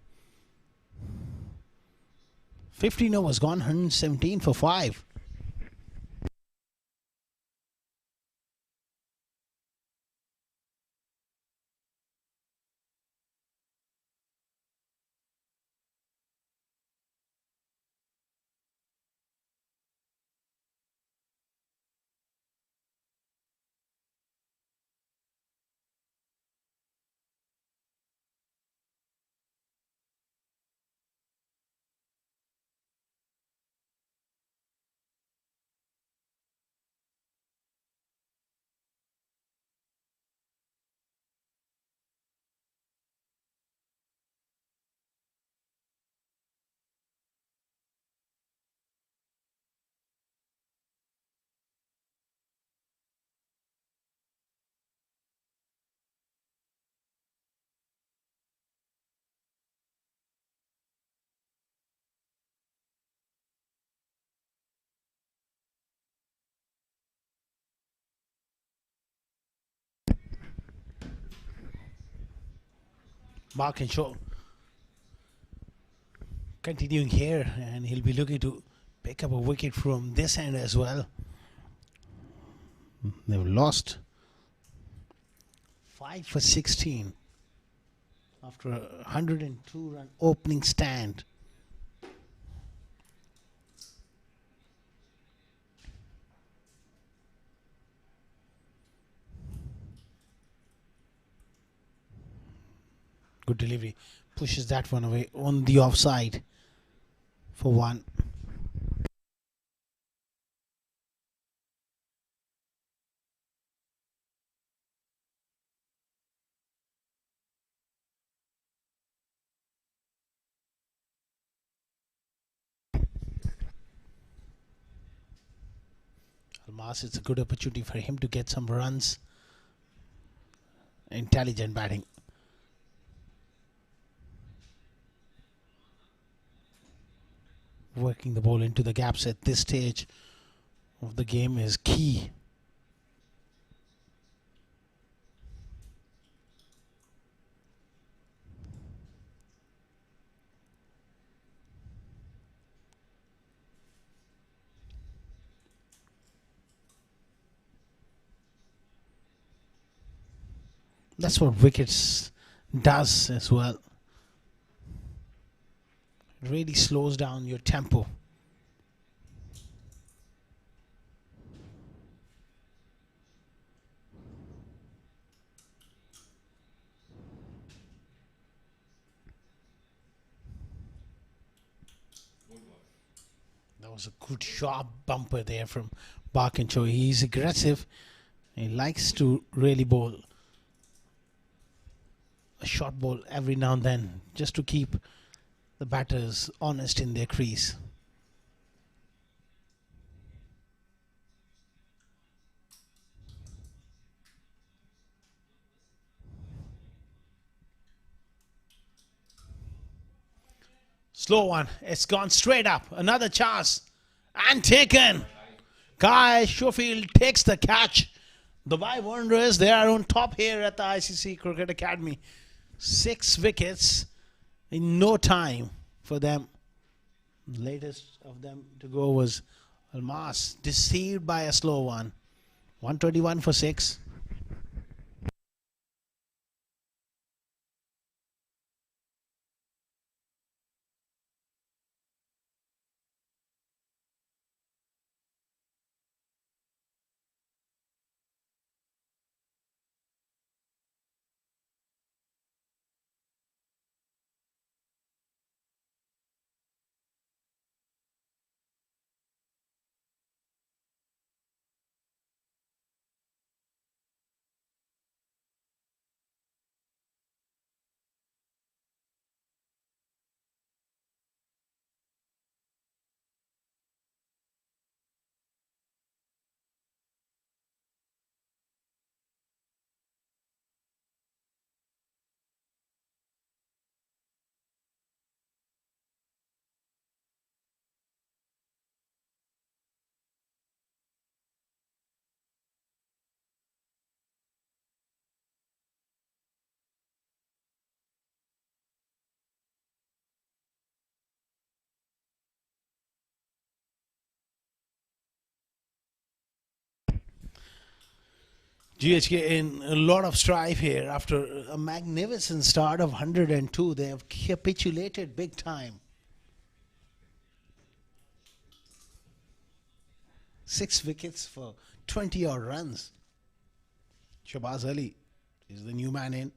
15 overs gone. 117 for 5. Mark and Shaw continuing here, and he'll be looking to pick up a wicket from this end as well. They've lost 5 for 16 after a 102 run opening stand. Good delivery. Pushes that one away on the offside for 1. Almas, it's a good opportunity for him to get some runs. Intelligent batting. Working the ball into the gaps at this stage of the game is key. That's what Wickets does as well. It really slows down your tempo. That was a good sharp bumper there from Barkincho. He's aggressive. He likes to really bowl a short ball every now and then just to keep the batters honest in their crease. Slow one. It's gone straight up. Another chance. And taken. Guy Schofield takes the catch. The Dubai Wanderers, they are on top here at the ICC Cricket Academy. 6 wickets in no time for them. The latest of them to go was Almas, deceived by a slow one. 121 for 6. GHK in a lot of strife here after a magnificent start of 102. They have capitulated big time. 6 wickets for 20 odd runs. Shabaz Ali is the new man in.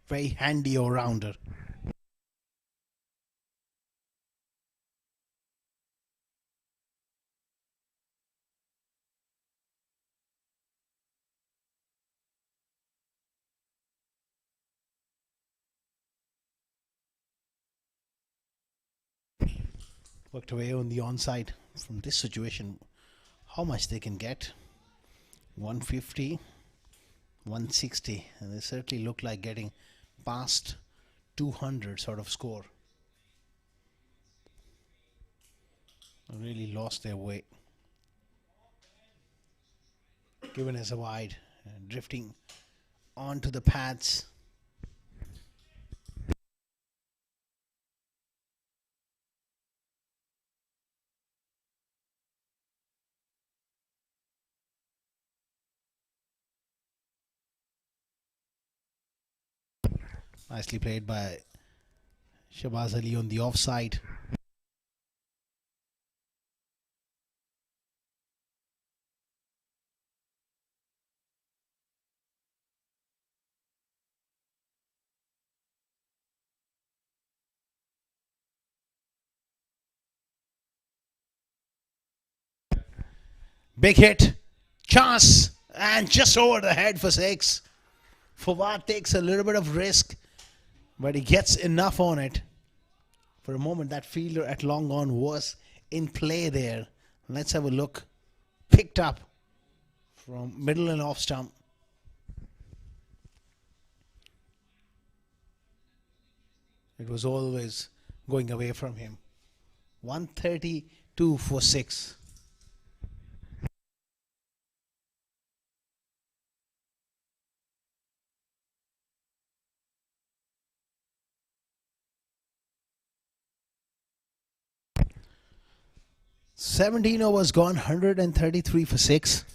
Very handy all-rounder. Worked away on the onside from this situation. How much they can get? 150, 160, and they certainly look like getting past 200 sort of score. Really lost their way. Given as a wide, drifting onto the pads. Nicely played by Shabaz Ali on the offside. Big hit, chance, and just over the head for 6. Fawad takes a little bit of risk, but he gets enough on it. For a moment, that fielder at long on was in play there. Let's have a look. Picked up from middle and off stump. It was always going away from him. 132 for 6. "17 overs gone, 133 for 6.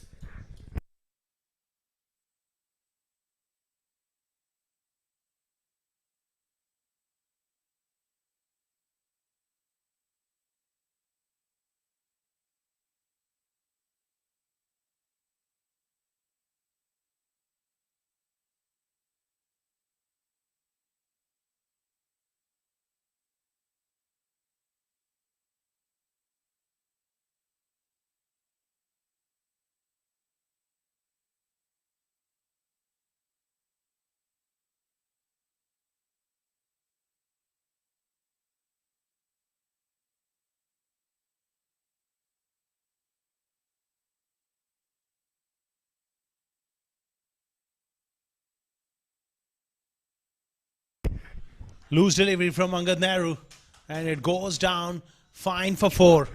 Loose delivery from Angad Nehru, and it goes down fine for 4.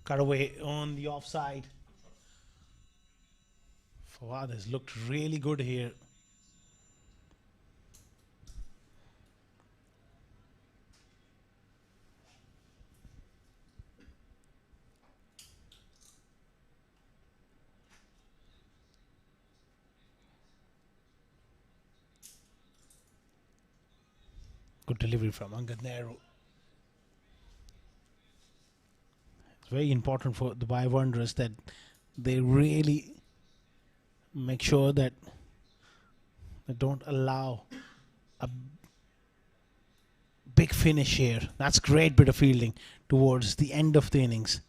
Cut away on the offside. Fawad has looked really good here. Good delivery from Angad Nehru. It's very important for the Dubai Wanderers that they really make sure that they don't allow a big finish here. That's great bit of fielding towards the end of the innings.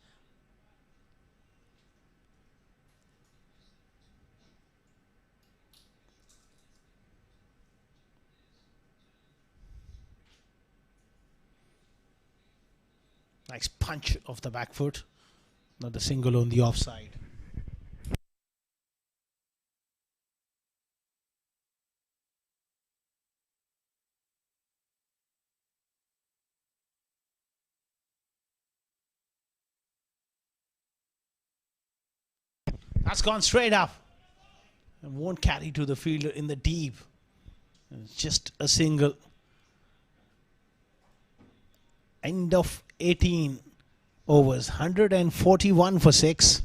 Nice punch off the back foot. Not the single on the offside. That's gone straight up and won't carry to the fielder in the deep. It's just a single. End of 18 overs, 141 for 6.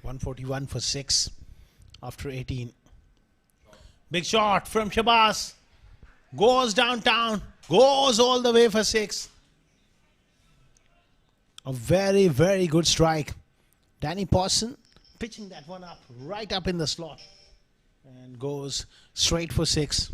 $141 for 6 after 18. Big shot from Shabazz. Goes downtown. Goes all the way for 6. A very, very good strike. Danny Pawson pitching that one up, right up in the slot. And goes straight for 6.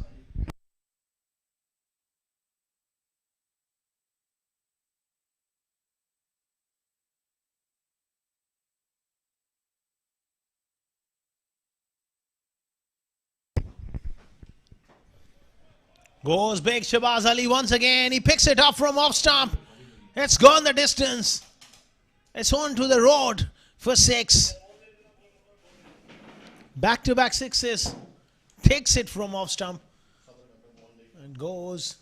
Goes big Shabazz Ali once again. He picks it up from off stump. It's gone the distance. It's on to the road for 6. Back-to-back 6s. Takes it from off stump. And goes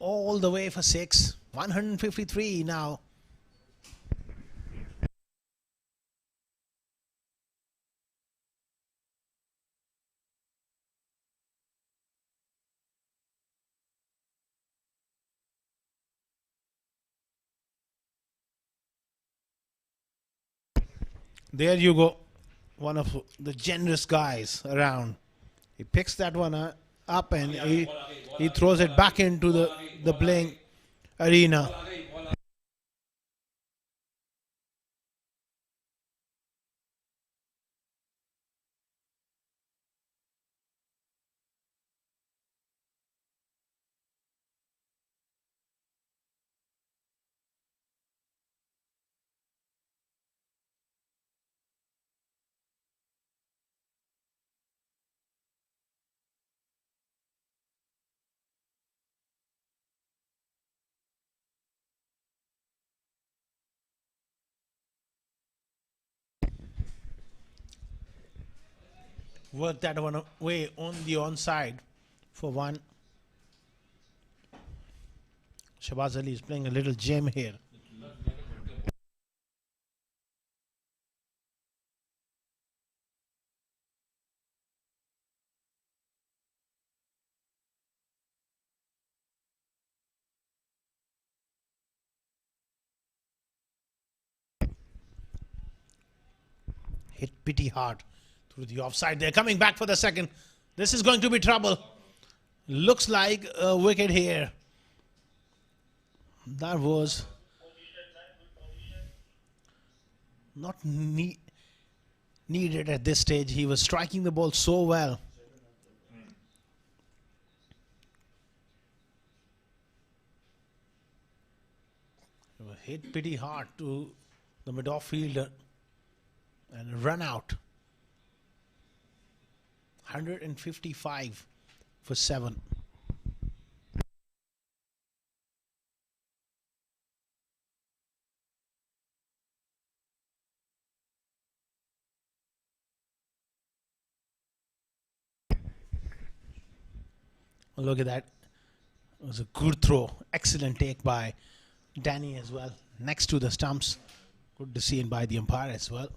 all the way for 6. 153 now. There you go. One of the generous guys around. He picks that one up and he throws it back into the playing arena. Work that one away on the onside for 1. Shabaz Ali is playing a little gem here. Hit pretty hard through the offside. They're coming back for the second. This is going to be trouble. Looks like a wicket here. That was not needed at this stage. He was striking the ball so well. It was hit pretty hard to the mid-off fielder and a run out. 155 for 7. Look at that. It was a good throw. Excellent take by Danny as well. Next to the stumps. Good to see it by the umpire as well.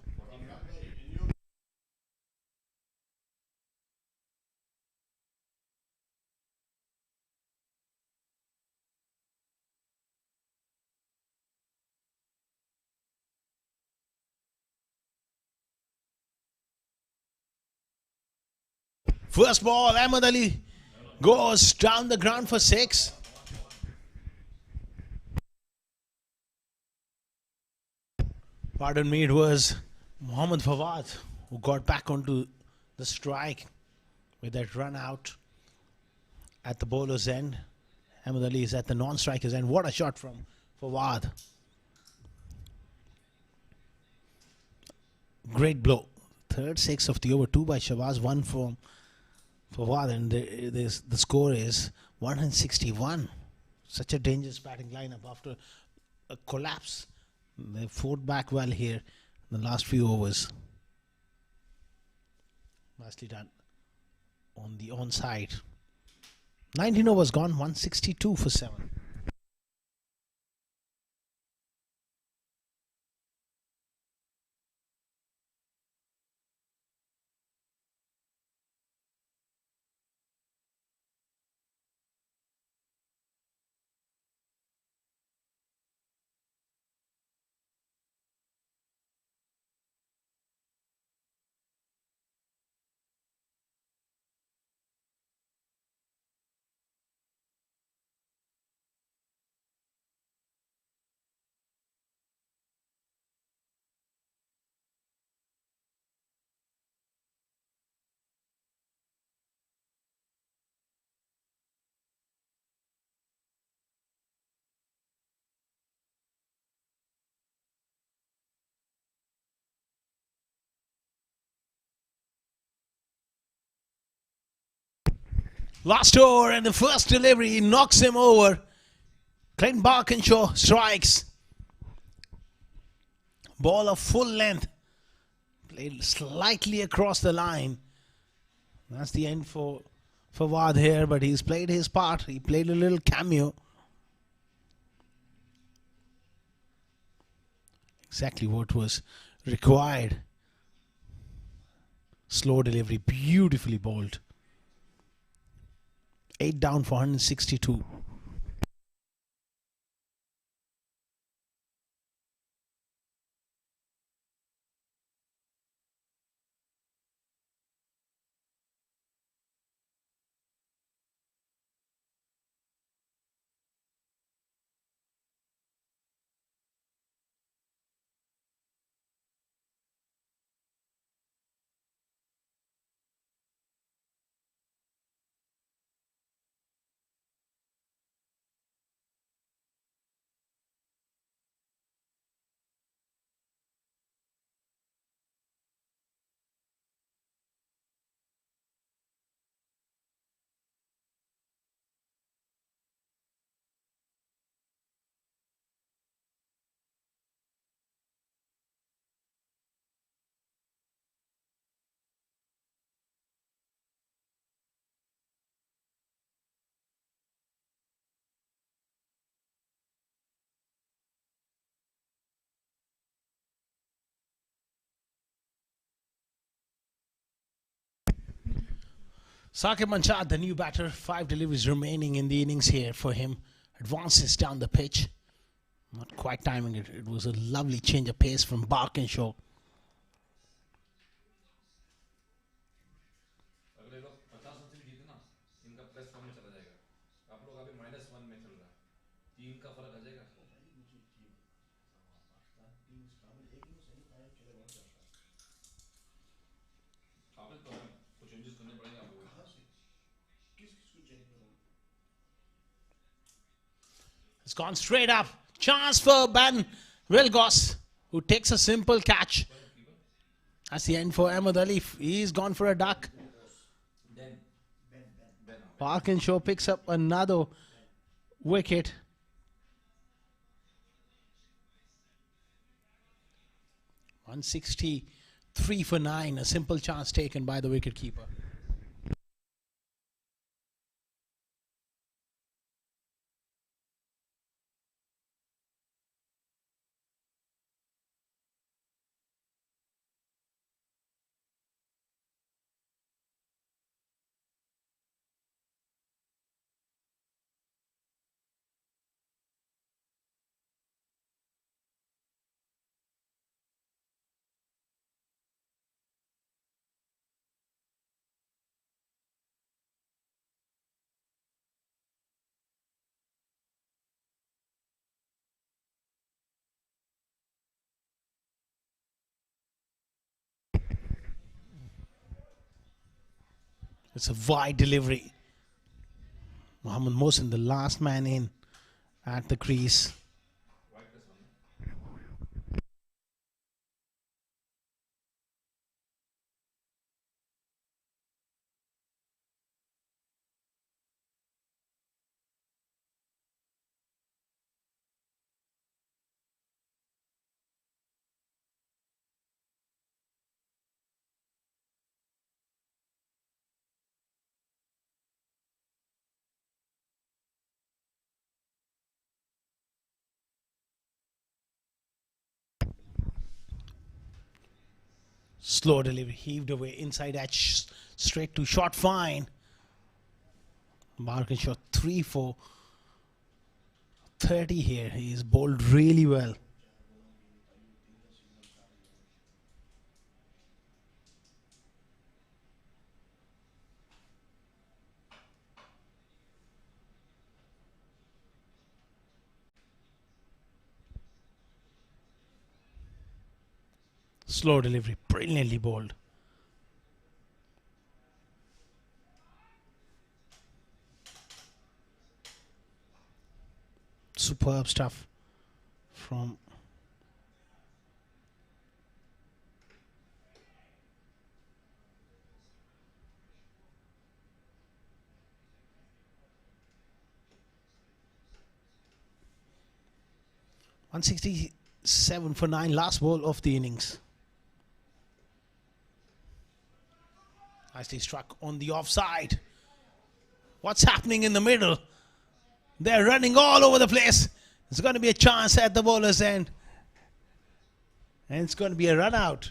First ball, Ahmed Ali goes down the ground for 6. Pardon me, it was Mohammad Fawad who got back onto the strike with that run out at the bowler's end. Ahmed Ali is at the non-striker's end. What a shot from Fawad. Great blow. Third 6 of the over, 2 by Shabaz, 1 from Fawad, and the score is 161. Such a dangerous batting lineup after a collapse. They fought back well here in the last few overs. Nicely done on the onside. 19 overs gone, 162 for 7. Last over and the first delivery knocks him over. Clint Barkinshaw strikes. Ball of full length. Played slightly across the line. That's the end for Fawad here, but he's played his part. He played a little cameo Exactly what was required. Slow delivery, beautifully bowled. 8 down for 162. Saqib Manchad, the new batter, 5 deliveries remaining in the innings here for him. Advances down the pitch. Not quite timing it. It was a lovely change of pace from Barkinshaw. अगले लोग 50 run से भी जीते ना, इनका plus 1 में चला जाएगा. आप लोग अभी -1 में चल रहा है. 3 का फर्क आ जाएगा. काबिल तो है, कुछ चेंजेस करने पड़ेंगे आप लोगों को. It's gone straight up. Chance for Ben Wilgoss, who takes a simple catch. That's the end for Ahmed Ali. He's gone for a duck. Barkinshaw picks up another wicket. $163 for 9. A simple chance taken by the wicketkeeper. It's a wide delivery. Mohammad Mohsin, the last man in at the crease. Slow delivery, heaved away, inside edge, straight to short fine. Barkinshaw 3 for 30 here. He's bowled really well. Slow delivery, brilliantly bowled. Superb stuff from $167 for 9, last ball of the innings. Nicely struck on the offside. What's happening in the middle? They're running all over the place. There's going to be a chance at the bowler's end. And it's going to be a run out.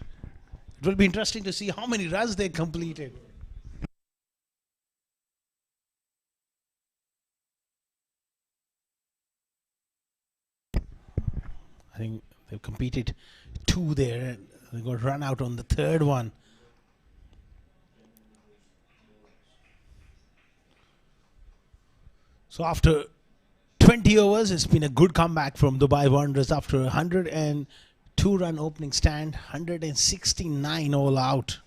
It will be interesting to see how many runs they completed. I think they've completed 2 there. And they got run out on the 3rd one. So after 20 overs, it's been a good comeback from Dubai Wanderers after a 102-run opening stand, 169 all out.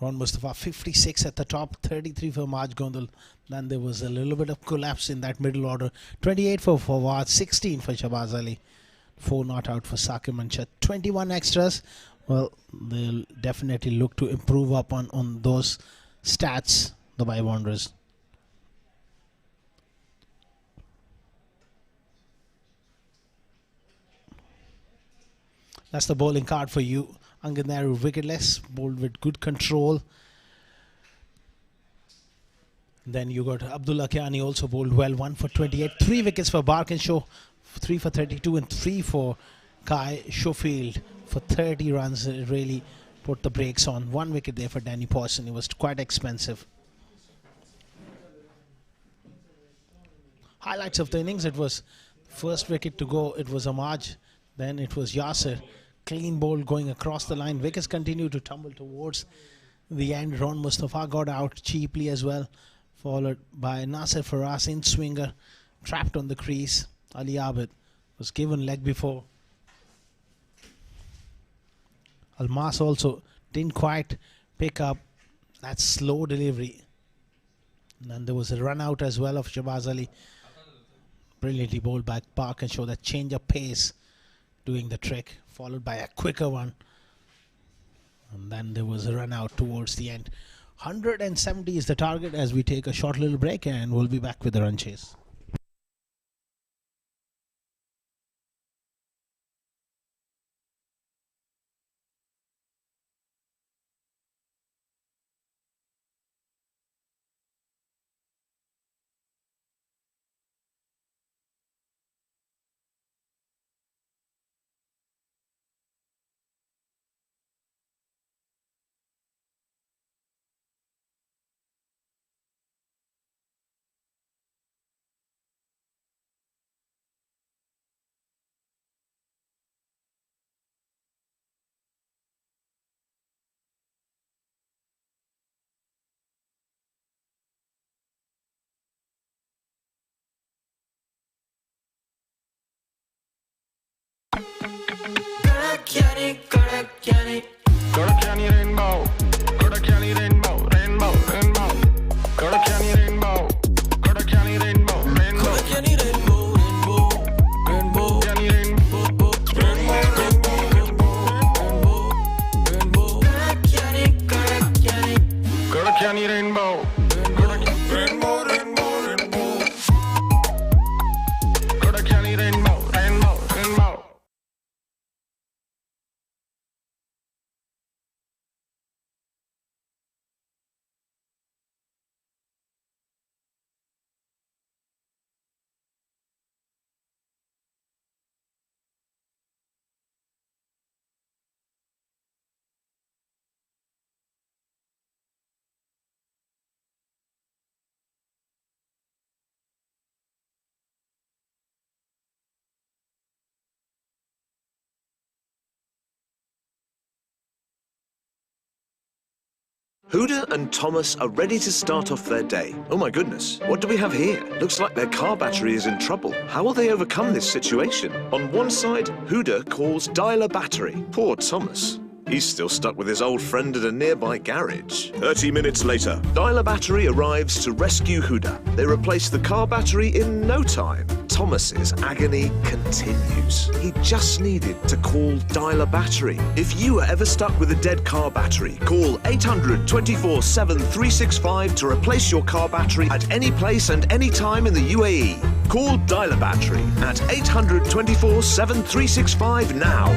Ron Mustafa 56 at the top, 33 for Maj Gondal. Then there was a little bit of collapse in that middle order. 28 for Fawad, 16 for Shabaz Ali, 4 not out for Saqib Manshat. 21 extras. Well, they'll definitely look to improve up on those stats, Dubai Wanderers. That's the bowling card for you. Angad Nehru wicketless, bowled with good control. Then you got Abdullah Kiani also bowled well, 1 for 28. 3 wickets for Barkinshaw, 3 for 32 and 3 for Kai Schofield for 30 runs. It really put the brakes on. 1 wicket there for Danny Pawson. It was quite expensive. Highlights of the innings, it was first wicket to go, it was Amaj. Then it was Yasir. Clean bowl going across the line. Wickets continue to tumble towards the end. Ron Mustafa got out cheaply as well, followed by Nasir Faraz in swinger, trapped on the crease. Ali Abid was given leg before. Almas also didn't quite pick up that slow delivery. And then there was a run out as well of Shabaz Ali. Brilliantly bowled by Park and show that change of pace doing the trick, followed by a quicker one. And then there was a run out towards the end. 170 is the target as we take a short little break, and we'll be back with the run chase. Kodakani rainbow, Kodakani rainbow, rainbow, rainbow. Kodakani rainbow, Kodakani rainbow, rainbow. Kodakani rainbow, rainbow, rainbow. Kodakani rainbow, rainbow, rainbow, rainbow. Kodakani rainbow, rainbow, rainbow, rainbow. Kodakani rainbow, rainbow, rainbow. Huda and Thomas are ready to start off their day. Oh my goodness, what do we have here? Looks like their car battery is in trouble. How will they overcome this situation? On one side, Huda calls dialer battery. Poor Thomas. He's still stuck with his old friend at a nearby garage. 30 minutes later, dialer battery arrives to rescue Huda. They replace the car battery in no time. Thomas's agony continues. He just needed to call dialer battery. If you are ever stuck with a dead car battery, call 800 24/7 365 to replace your car battery at any place and any time in the UAE. Call dialer battery at 800 24/7 365 now.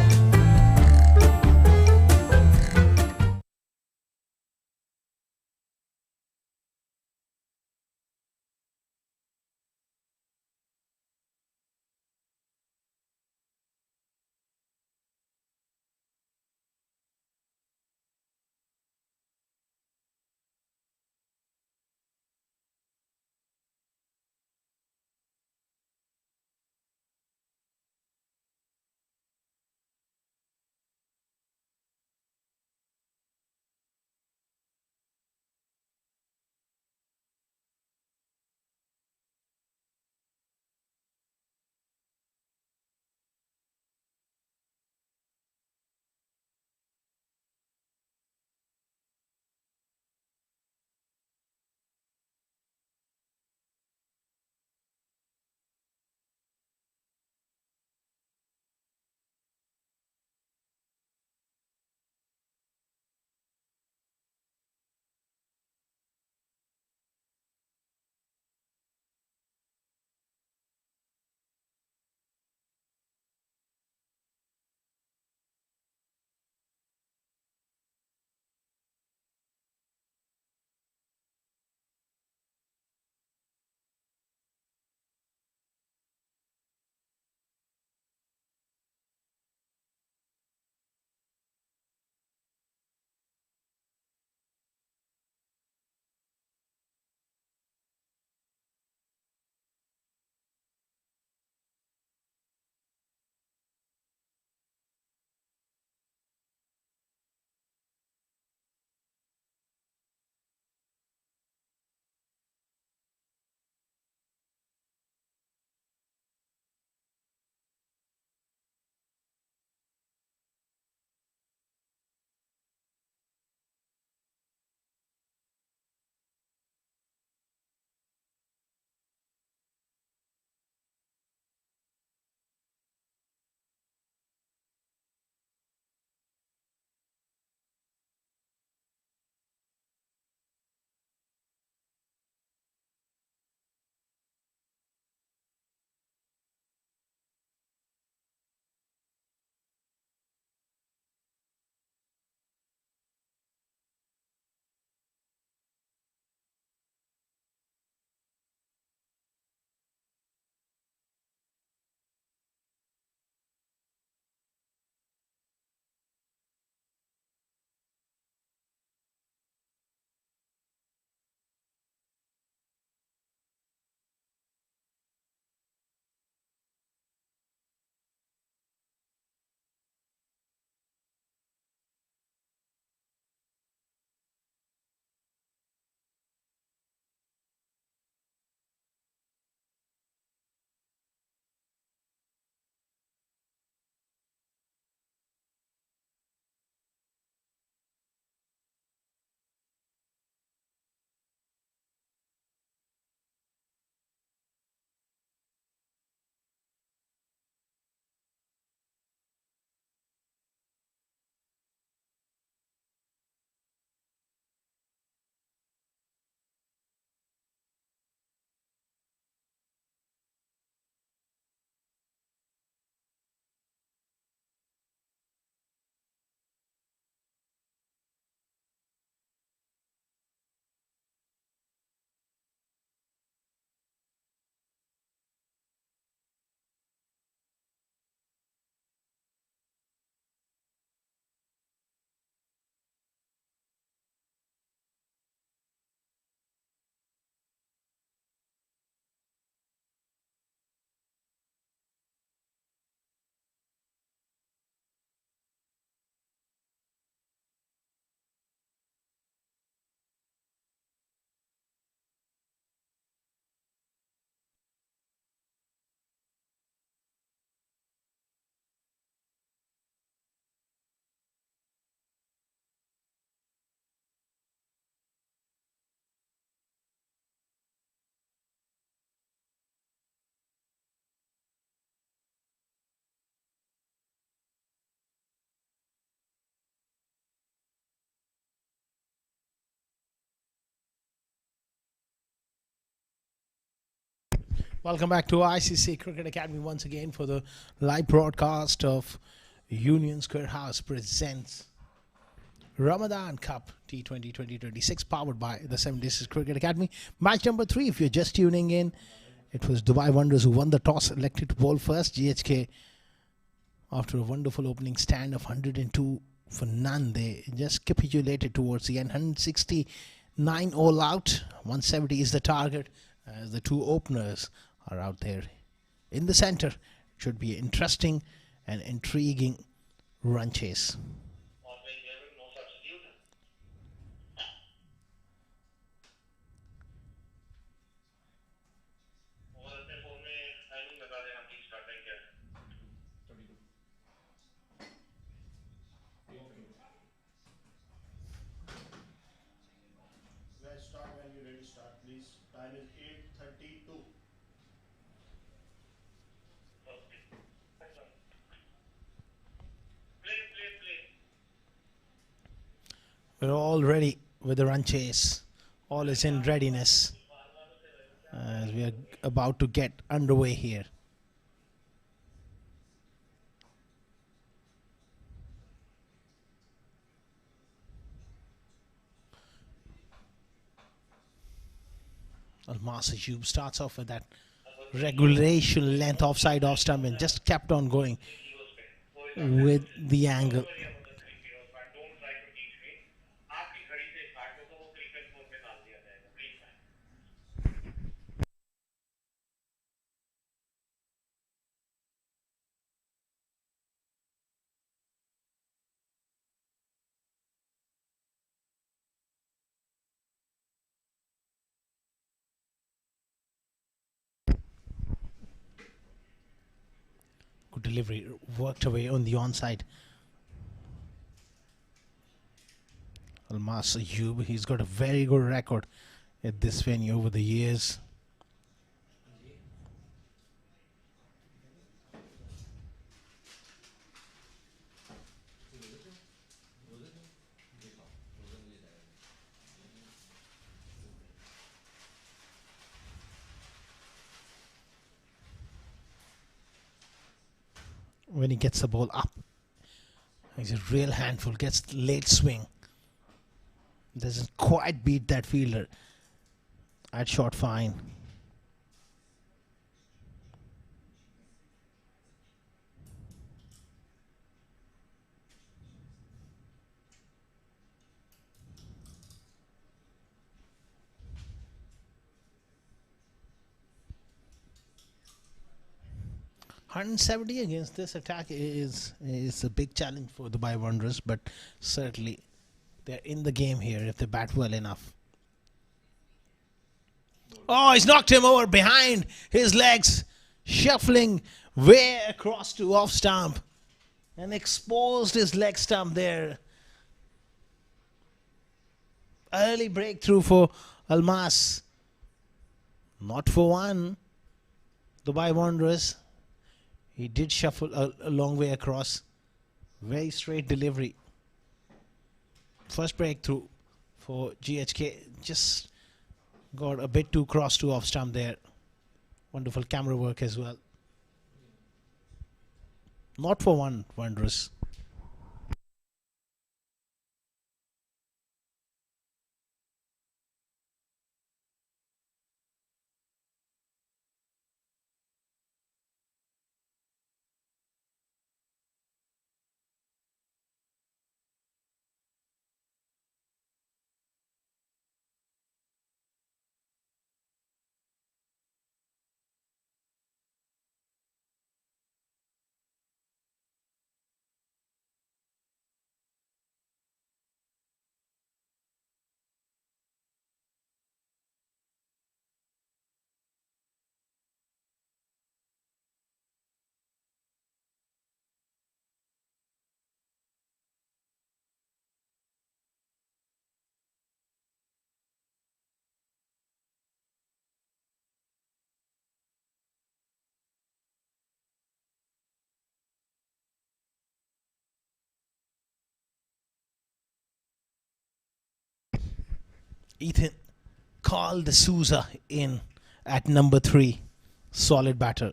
Welcome back to ICCA Cricket Academy once again for the live broadcast of Union Square House presents Ramadan Cup T20 2026 powered by the 76 Cricket Academy. Match number 3, if you're just tuning in, it was Dubai Wonders who won the toss, elected to bowl first. GHK, after a wonderful opening stand of 102 for none, they just capitulated towards the end. 169 all out, 170 is the target as the two openers are out there in the center. It should be an interesting and intriguing run chase. Let's start when you're ready to start, please. Time is 8:32. We're all ready with the run chase. All is in readiness as we are about to get underway here. Almas Ayub starts off with that regulation length offside off stump and just kept on going with the angle. Good delivery, worked away on the onside. Almas Ayub, he's got a very good record at this venue over the years. When he gets the ball up, he's a real handful, gets late swing. Doesn't quite beat that fielder at short fine. $170 against this attack is a big challenge for the Dubai Wanderers, but certainly they're in the game here if they bat well enough. Oh, he's knocked him over behind his legs, shuffling way across to off stump and exposed his leg stump there. Early breakthrough for Almas. Not for one. Dubai Wanderers. He did shuffle a long way across. Very straight delivery. First breakthrough for GHK. Just got a bit too cross to off stump there. Wonderful camera work as well. Not for one, Wanderers. Ethan called D'Souza in at number 3. solid batter.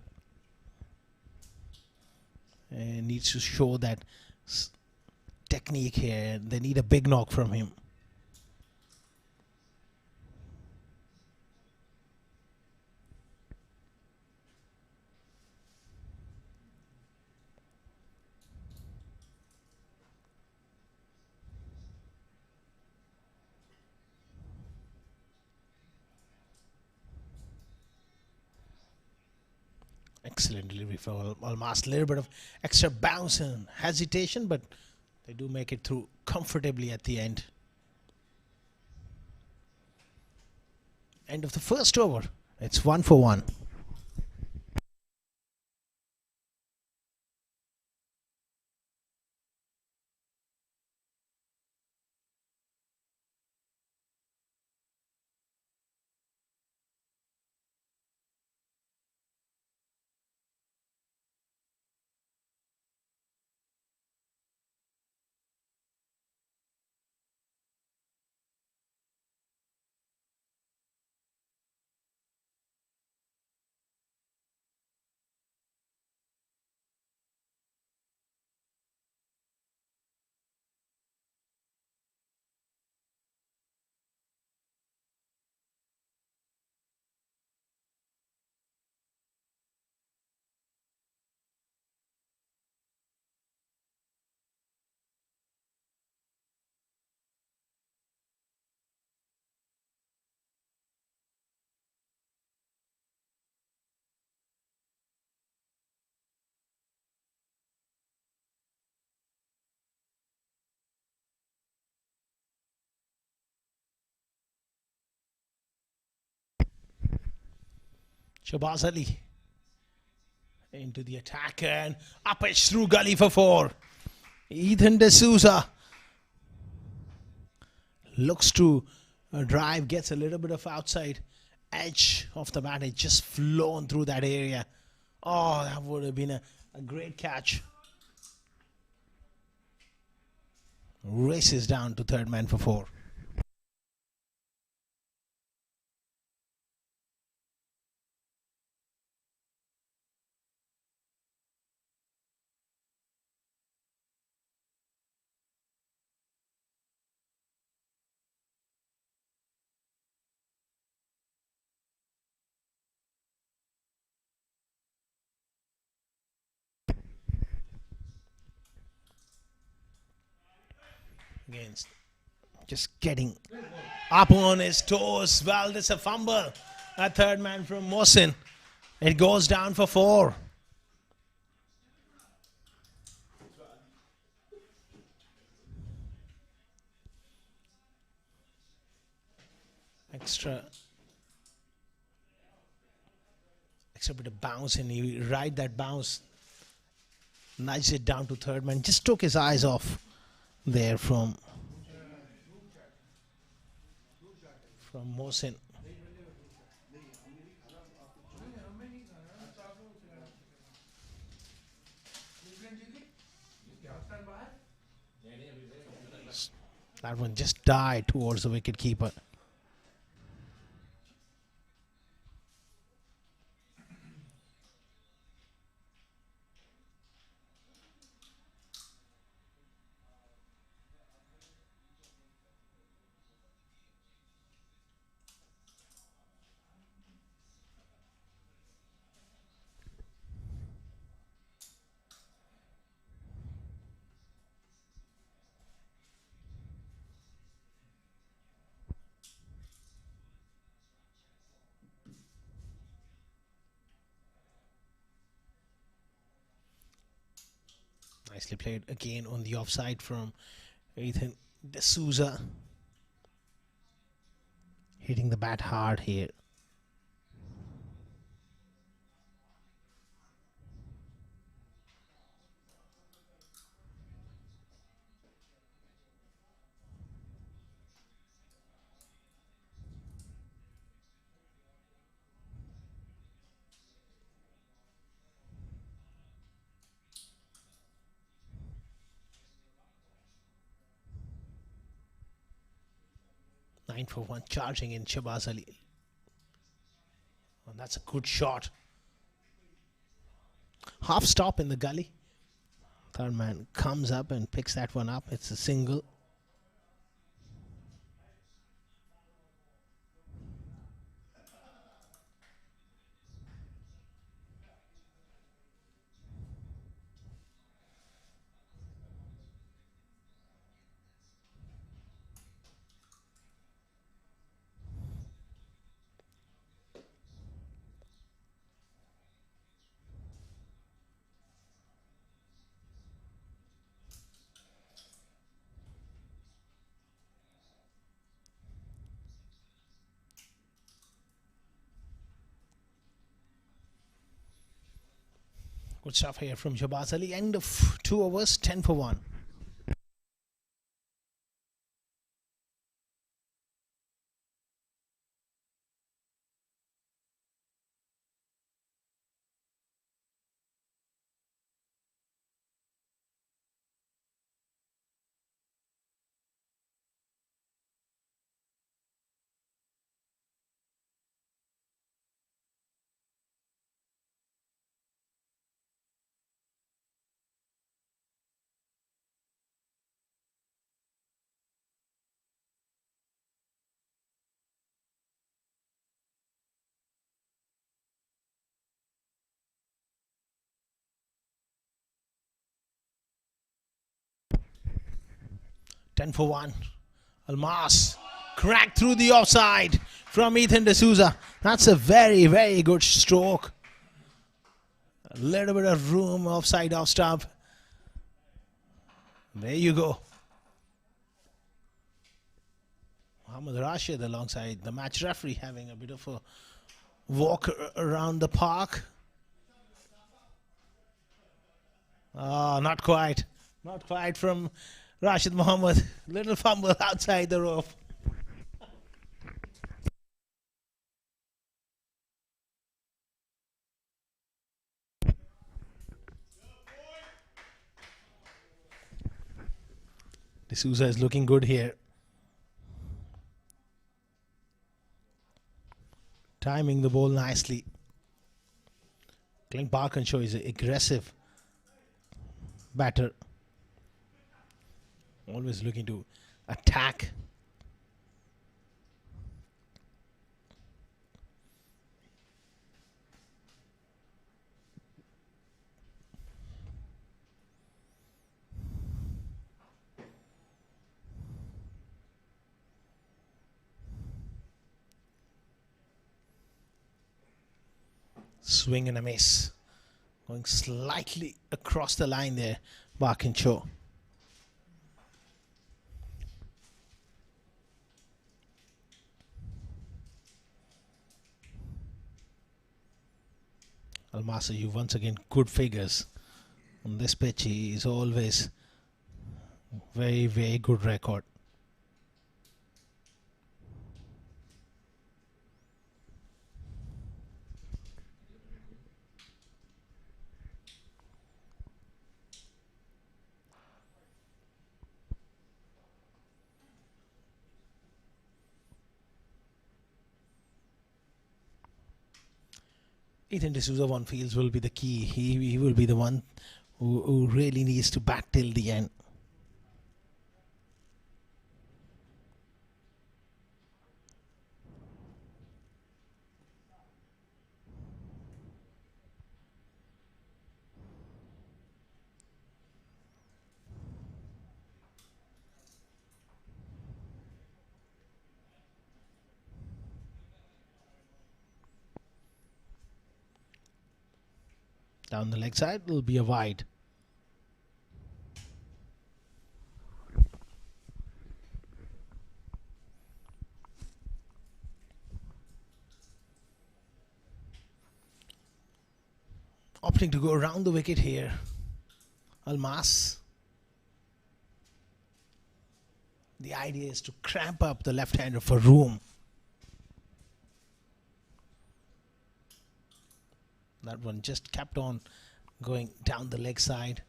And needs to show that technique here. They need a big knock from him. Excellent delivery for almost a little bit of extra bounce and hesitation, but they do make it through comfortably at the end. End of the first over. It's 1 for 1. Shabazz Ali into the attack and up edge through gully for 4. Ethan D'Souza looks to drive, gets a little bit of outside edge of the bat. It just flown through that area. Oh, that would have been a great catch. Races down to third man for 4. Against just getting up on his toes. Well, there's a fumble. A third man from Mohsin. It goes down for 4. Extra bit of bounce, and he ride that bounce, nudged it down to third man. Just took his eyes off there from Mohsin. That one just died towards the wicket keeper. Nicely played again on the offside from Ethan D'Souza. Hitting the bat hard here. For 1 charging in Shabazz Ali. And that's a good shot half stop in the gully. Third man comes up and picks that one up. It's a single. Good stuff here from Shabazz Ali. End of 2 overs, 10 for 1. Ten for 1. Almas cracked through the offside from Ethan D'Souza. That's a very, very good stroke. A little bit of room offside off stump. There you go. Mohammad Rashid alongside the match referee having a bit of a walk around the park. Not quite. Not quite from Rashid Mohammed. Little fumble outside the rope. D'Souza is looking good here. Timing the ball nicely. Clint Barkenshaw is an aggressive batter. Always looking to attack. Swing and a miss. Going slightly across the line there, Barkenshaw. Almasa, you once again good figures. On this pitch, he is always very, very good record. Ethan D'Souza, one feels, will be the key. He will be the one who really needs to bat till the end. Down the leg side will be a wide. Opting to go around the wicket here. Almas. The idea is to cramp up the left-hander for room. That one just kept on going down the leg side.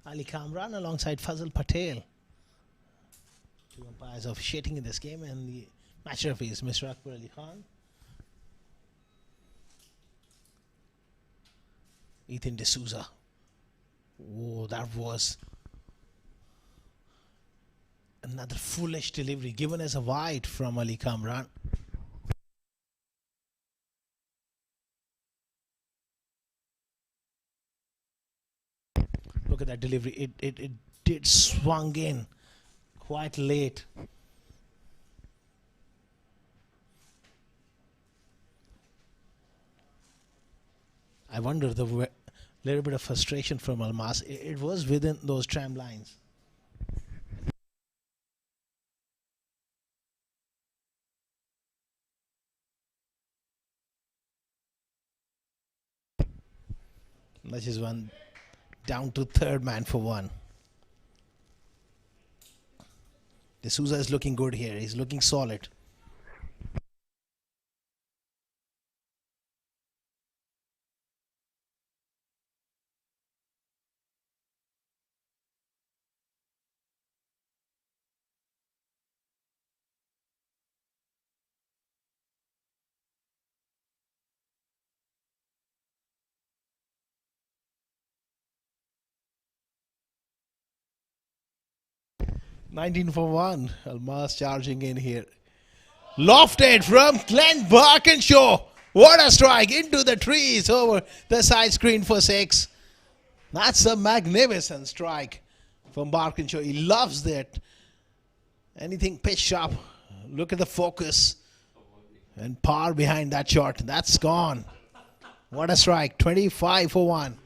Ali Kamran alongside Fazal Patel. Two umpires officiating in this game, and the match referee is Mr. Akbar Ali Khan. Ethan D'Souza. Oh, that was another foolish delivery given as a wide from Ali Kamran. Look at that delivery. It did swung in quite late. I wonder the little bit of frustration from Almas. It was within those tram lines. That is one down to third man for one. D'Souza is looking good here. He's looking solid. Nineteen for one. Almas charging in here. Lofted from Glenn Barkinshaw. What a strike into the trees over the side screen for six. That's a magnificent strike from Barkinshaw. He loves that. Anything pitch sharp. Look at the focus. And power behind that shot. That's gone. What a strike. 25 for one.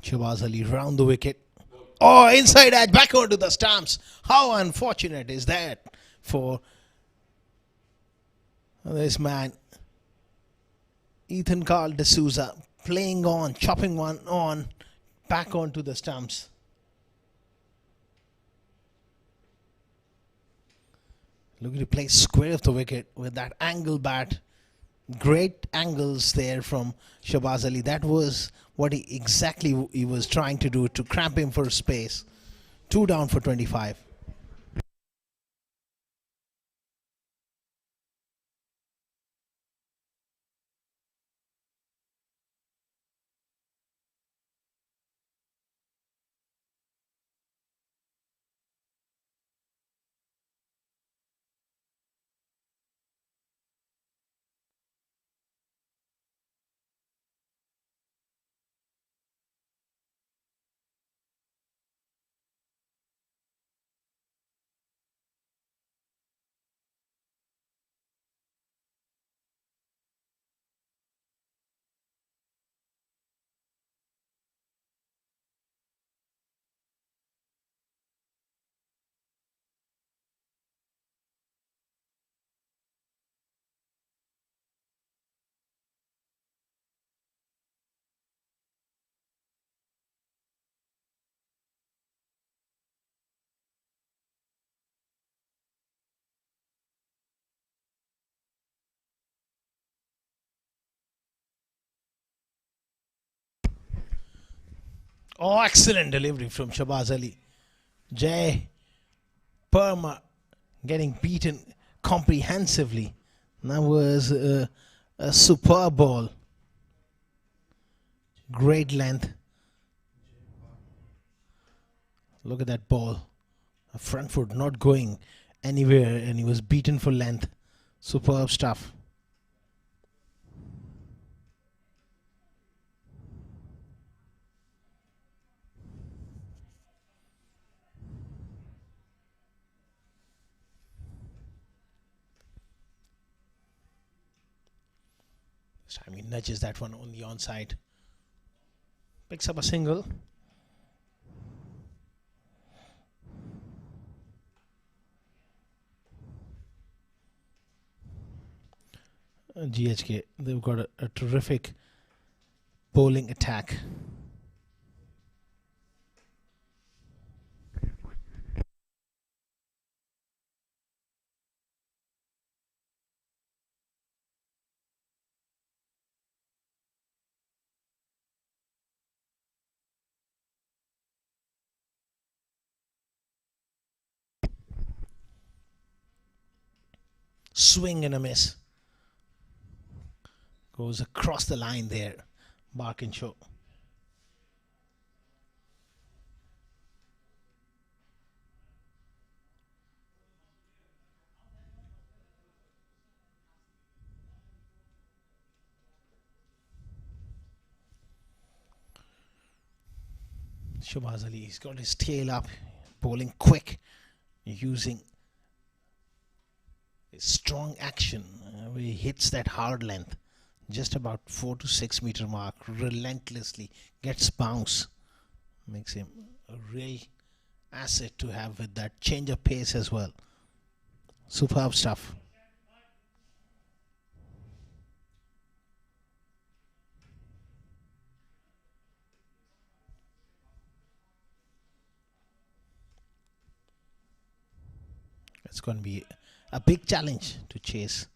Shahbaz Ali round the wicket. Oh, inside edge, back onto the stumps. How unfortunate is that for this man, Ethan Carl D'Souza, playing on, chopping one on, back onto the stumps. Look at he plays square of the wicket with that angle bat. Great angles there from Shahbaz Ali. That was what he was trying to do, to cramp him for space. 2 down for 25. Oh, excellent delivery from Shahbaz Ali. Jay Perma getting beaten comprehensively. That was a superb ball. Great length. Look at that ball. A front foot not going anywhere, and he was beaten for length. Superb stuff. Time he nudges that one on the onside. Picks up a single. GHK, they've got a terrific bowling attack. Swing and a miss. Goes across the line there. Barkinshaw. Shahbaz Ali, he's got his tail up, bowling quick, using his strong action where he hits that hard length, just about 4 to 6 meter mark, relentlessly gets bounce, makes him a real asset to have with that change of pace as well. Superb stuff. It's going to be a big challenge to chase.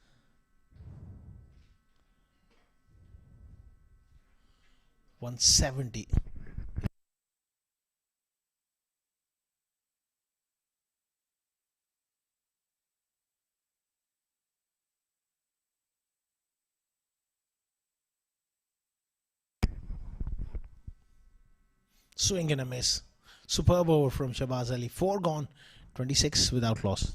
.170. Swing and a miss. Superb over from Shahbaz Ali. 4 gone, 26 without loss.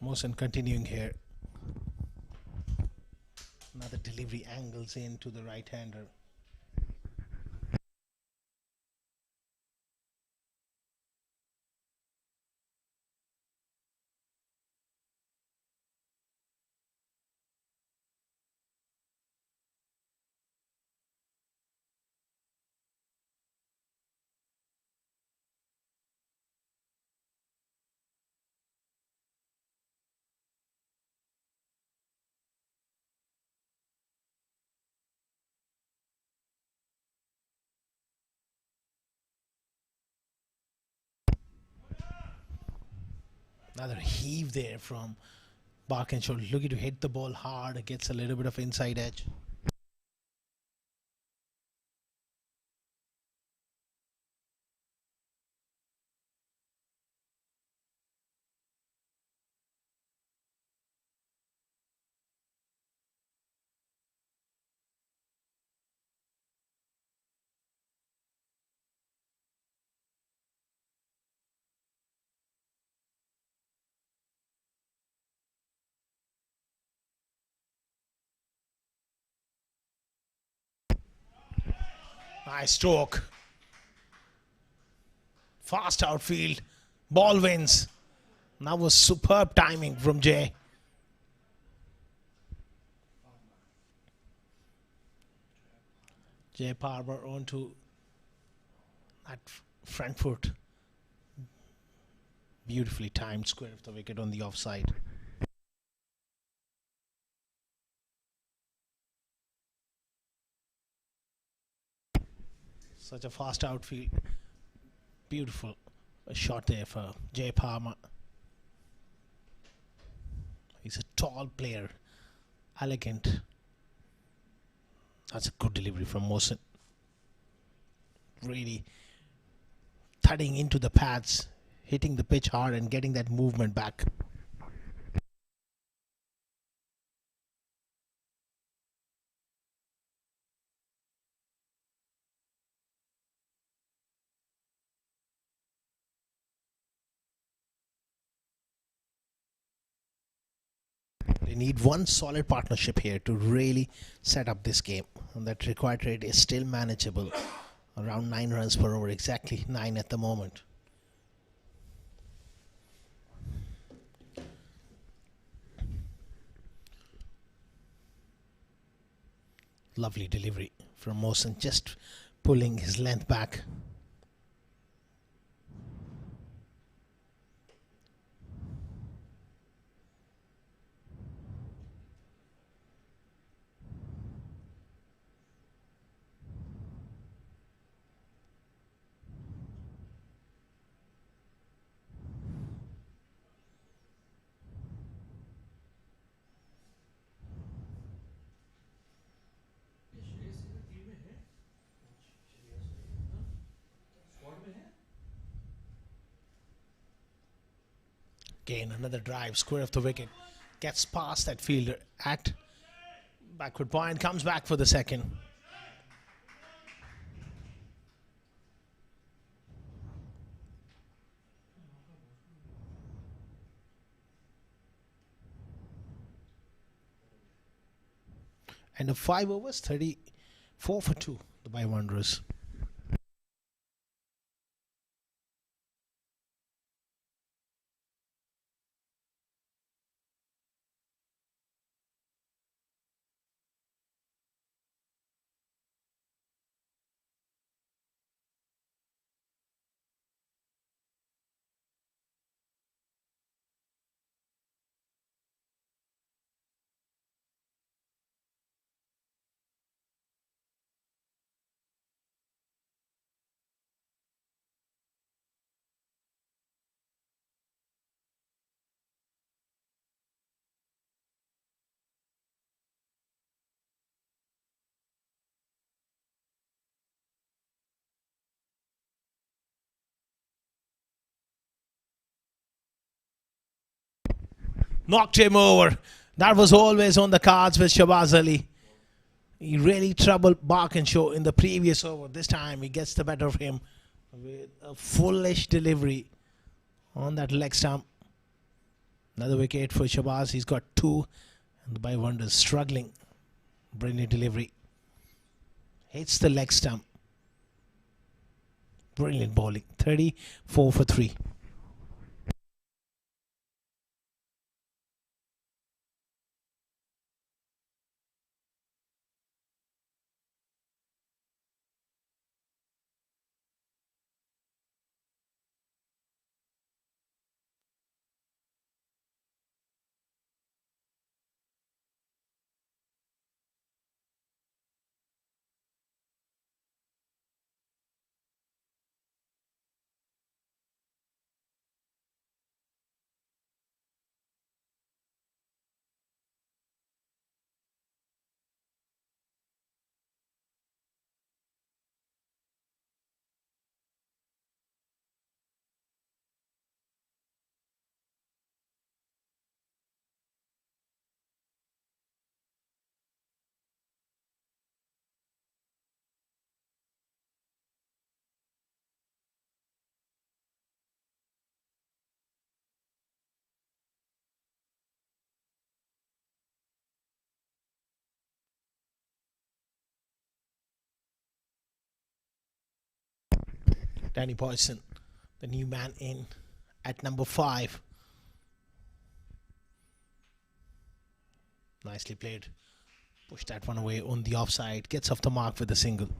Mohsen continuing here. Another delivery angles in to the right hander. Another heave there from Barkinshaw, looking to hit the ball hard, gets a little bit of inside edge. Nice stroke. Fast outfield. Ball wins. That was superb timing from Jay. Jay Palmer on to that front foot. Beautifully timed square of the wicket on the offside. Such a fast outfield. Beautiful shot there for Jay Palmer. He's a tall player. Elegant. That's a good delivery from Mohsin. Really thudding into the pads, hitting the pitch hard and getting that movement back. They need one solid partnership here to really set up this game. And that required rate is still manageable. Around 9 runs per over, exactly 9 at the moment. Lovely delivery from Mohsin, just pulling his length back. Again, another drive, square of the wicket. Gets past that fielder at backward point, comes back for the second. And the 5 overs, 34 for 2, the Dubai Wanderers. Knocked him over. That was always on the cards with Shabaz Ali. He really troubled Barkinshaw in the previous over. This time he gets the better of him with a foolish delivery on that leg stump. Another wicket for Shabaz. He's got 2. And the Dubai Wanderers struggling. Brilliant delivery. Hits the leg stump. Brilliant bowling. 34 for 3. Danny Boyson, the new man in at number 5. Nicely played. Push that one away on the offside. Gets off the mark with a single.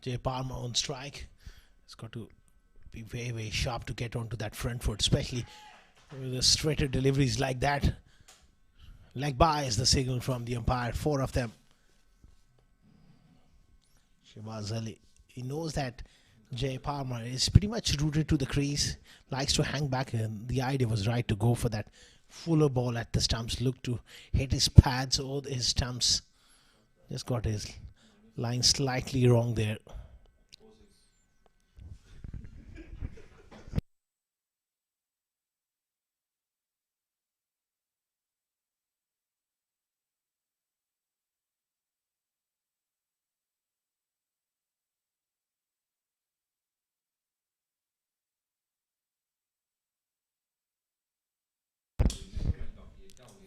Jay Palmer on strike. It's got to be very, very sharp to get onto that front foot, especially with the straighter deliveries like that. Leg by is the signal from the umpire, 4 of them. Shahbaz Ali, he knows that Jay Palmer is pretty much rooted to the crease, likes to hang back, and the idea was right to go for that fuller ball at the stumps, look to hit his pads or his stumps. Just got his line slightly wrong there.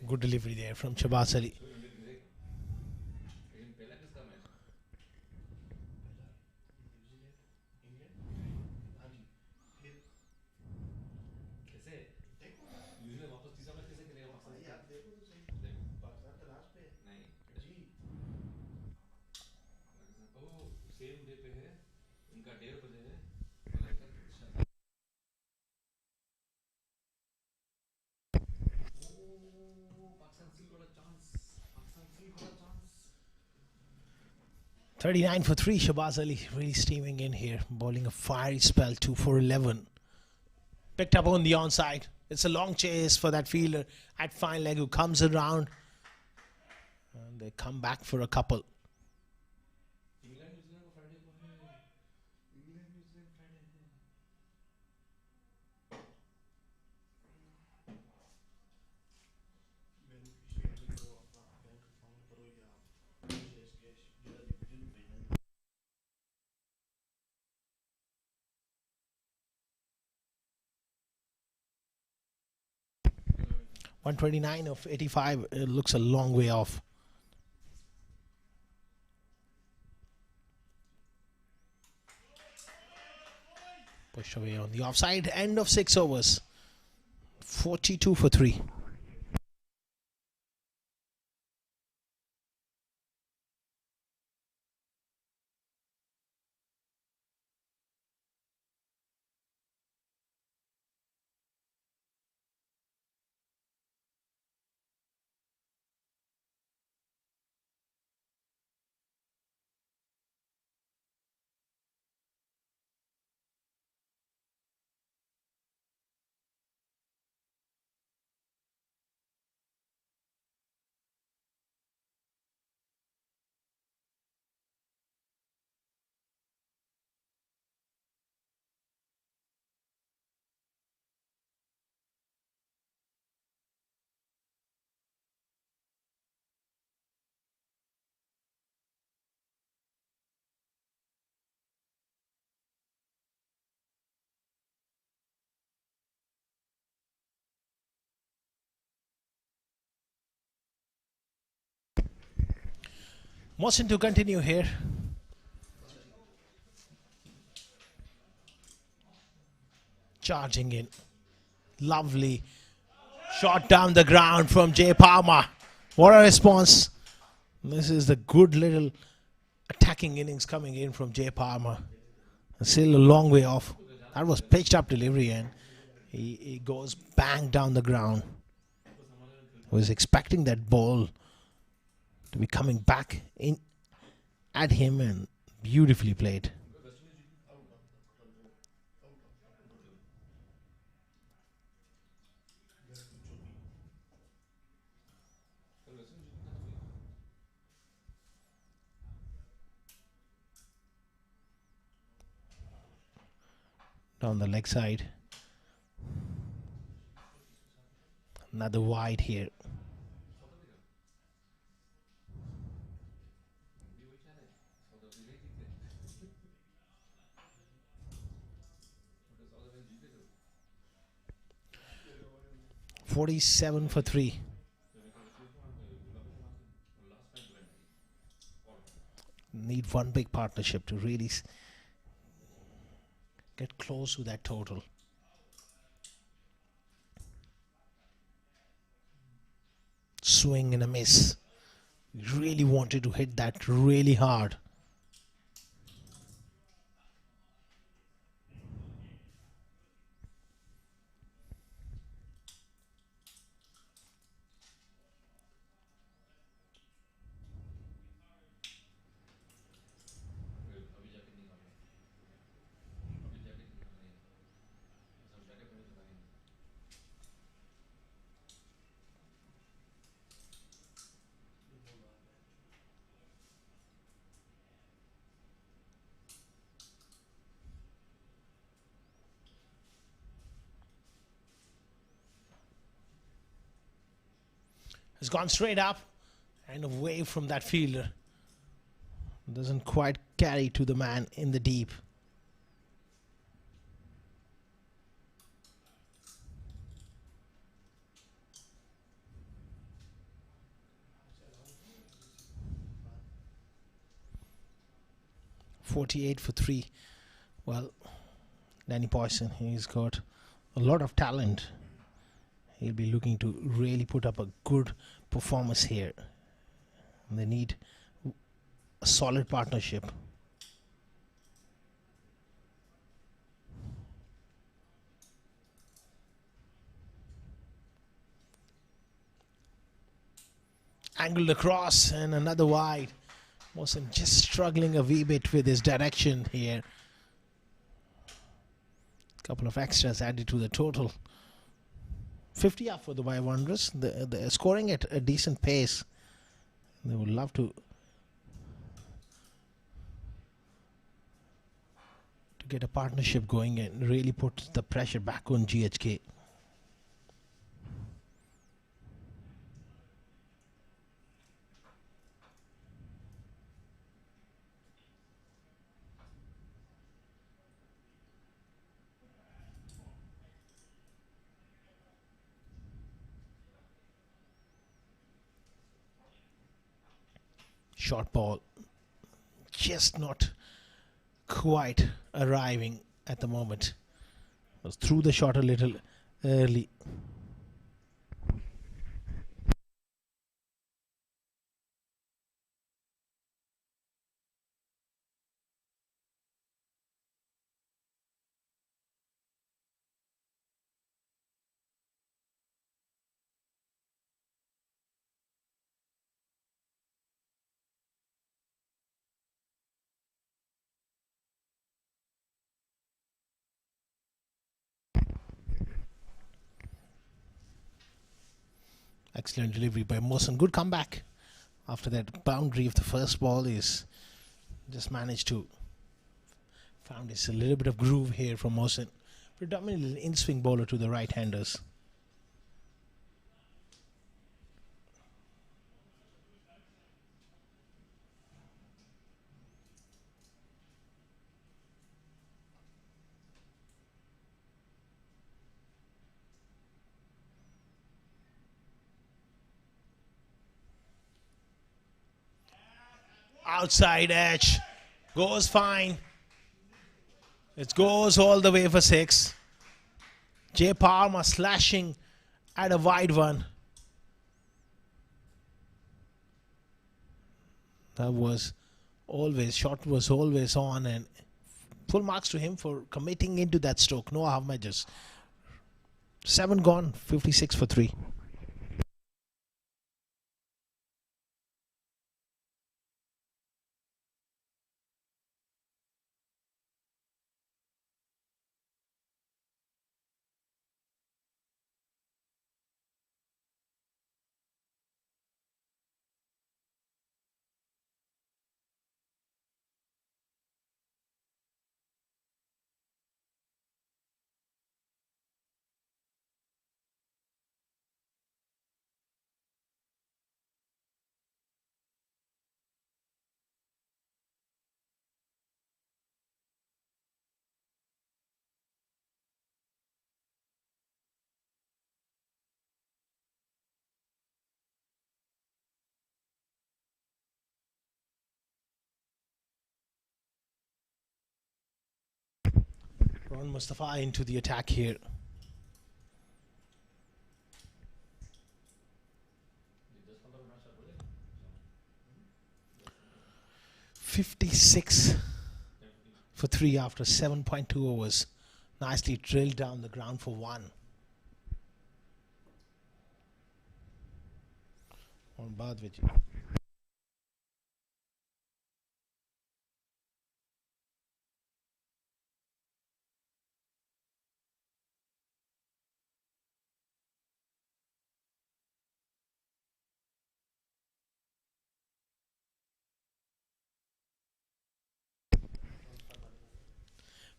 Good delivery there from Shahbaz Ali. chance. 39 for 3. Shahbaz Ali really steaming in here, bowling a fiery spell. 2 for 11. Picked up on the onside. It's a long chase for that fielder at fine leg who comes around, and they come back for a couple. .129 of 85. It looks a long way off. Pushed away on the offside. End of 6 overs. 42 for 3. Motion to continue here. Charging in. Lovely shot down the ground from Jay Palmer. What a response. This is the good little attacking innings coming in from Jay Palmer. Still a long way off. That was pitched up delivery, and he goes bang down the ground. Was expecting that ball to be coming back in at him, and beautifully played. Down the leg side. Another wide here. 47 for 3. Need one big partnership to really get close to that total. Swing and a miss. Really wanted to hit that really hard. Has gone straight up and away from that fielder. Doesn't quite carry to the man in the deep. .48 for 3. Well, Danny Poisson, he's got a lot of talent. He'll be looking to really put up a good performance here. And they need a solid partnership. Angled across and another wide. Mawson just struggling a wee bit with his direction here. Couple of extras added to the total. 50 up for the Dubai Wanderers. They're scoring at a decent pace. They would love to get a partnership going and really put the pressure back on GHK. Short ball, just not quite arriving at the moment. Was through the shot a little early. Excellent delivery by Mawson. Good comeback after that boundary of the first ball. Is just managed to found this a little bit of groove here from Mawson. Predominantly an in-swing bowler to the right-handers. Outside edge. Goes fine. It goes all the way for 6. Jay Palmer slashing at a wide one. That was always, shot was always on, and full marks to him for committing into that stroke. No half measures. 7 gone, 56 for 3. Ron Mustafa into the attack here. 56 for 3 after 7.2 overs. Nicely drilled down the ground for 1. On baad vich.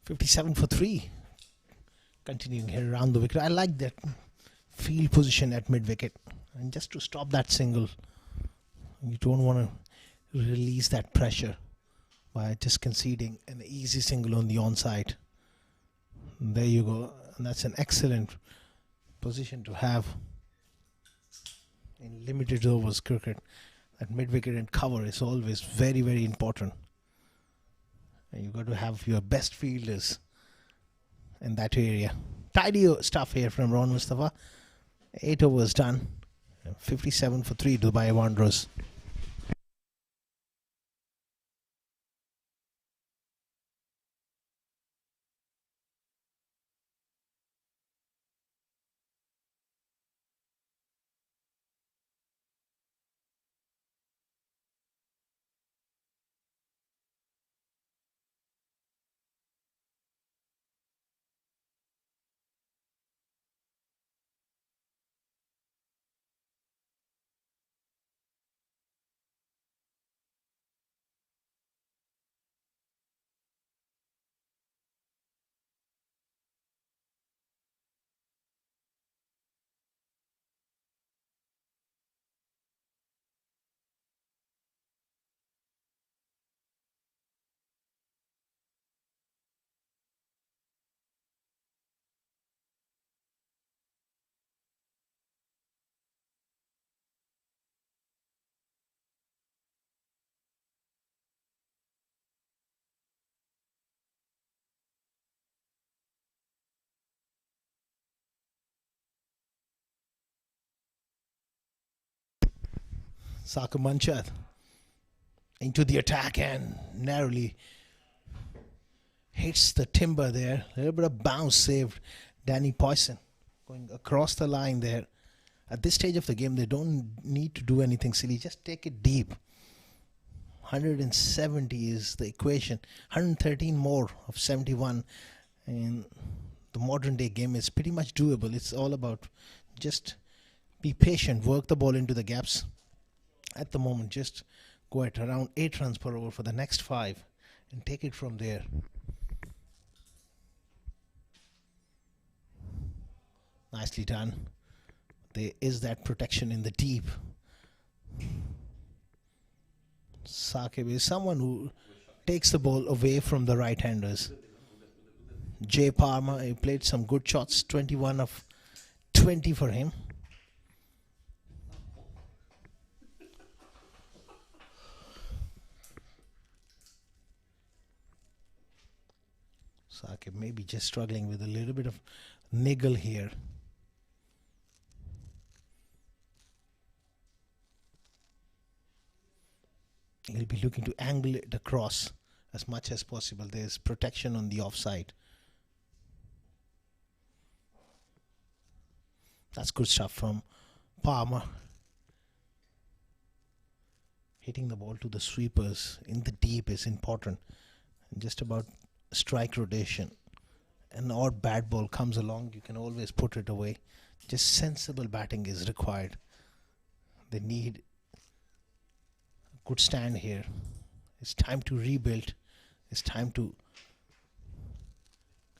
$57 for 3. Continuing here around the wicket. I like that field position at mid wicket. And just to stop that single, you don't want to release that pressure by just conceding an easy single on the onside. And there you go. And that's an excellent position to have in limited overs cricket. That mid wicket and cover is always very, very important. And you've got to have your best fielders in that area. Tidy stuff here from Ron Mustafa. 8 overs done. 57 for 3 Dubai Wanderers. Saka Manchad into the attack and narrowly hits the timber there. A little bit of bounce saved Danny Poisson going across the line there. At this stage of the game, they don't need to do anything silly. Just take it deep. 170 is the equation. 113 more of 71. And the modern day game is pretty much doable. It's all about just be patient, work the ball into the gaps. At the moment, just go at around 8 runs per over for the next 5 and take it from there. Nicely done. There is that protection in the deep. Saqib is someone who takes the ball away from the right-handers. Jay Parma, he played some good shots, 21 of 20 for him. Saqib maybe just struggling with a little bit of niggle here. He'll be looking to angle it across as much as possible. There's protection on the offside. That's good stuff from Palmer. Hitting the ball to the sweepers in the deep is important. And just about strike rotation. An odd bad ball comes along, you can always put it away. Just sensible batting is required. They need a good stand here. It's time to rebuild. It's time to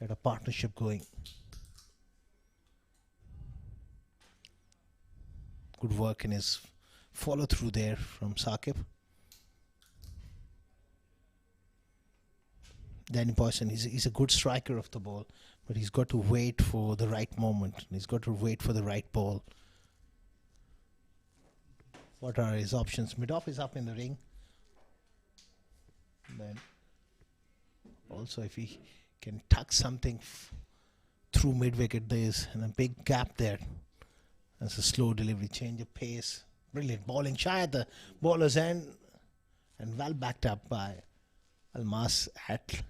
get a partnership going. Good work in his follow through there from Saqib. Danny Poisson, he's a good striker of the ball, but he's got to wait for the right moment. He's got to wait for the right ball. What are his options? Mid-off is up in the ring. Then also if he can tuck something through mid-wicket. There's a big gap there. That's a slow delivery, change of pace. Brilliant bowling, shy at the bowler's end, and well backed up by Almas at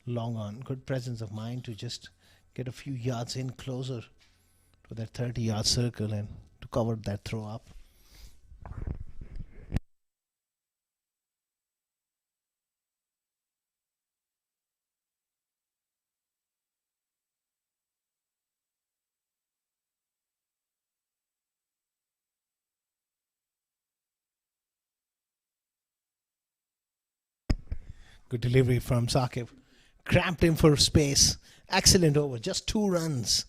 long on. Good presence of mind to just get a few yards in closer to that 30-yard circle and to cover that throw up. Good delivery from Saqib. Cramped him for space. Excellent over. Just 2 runs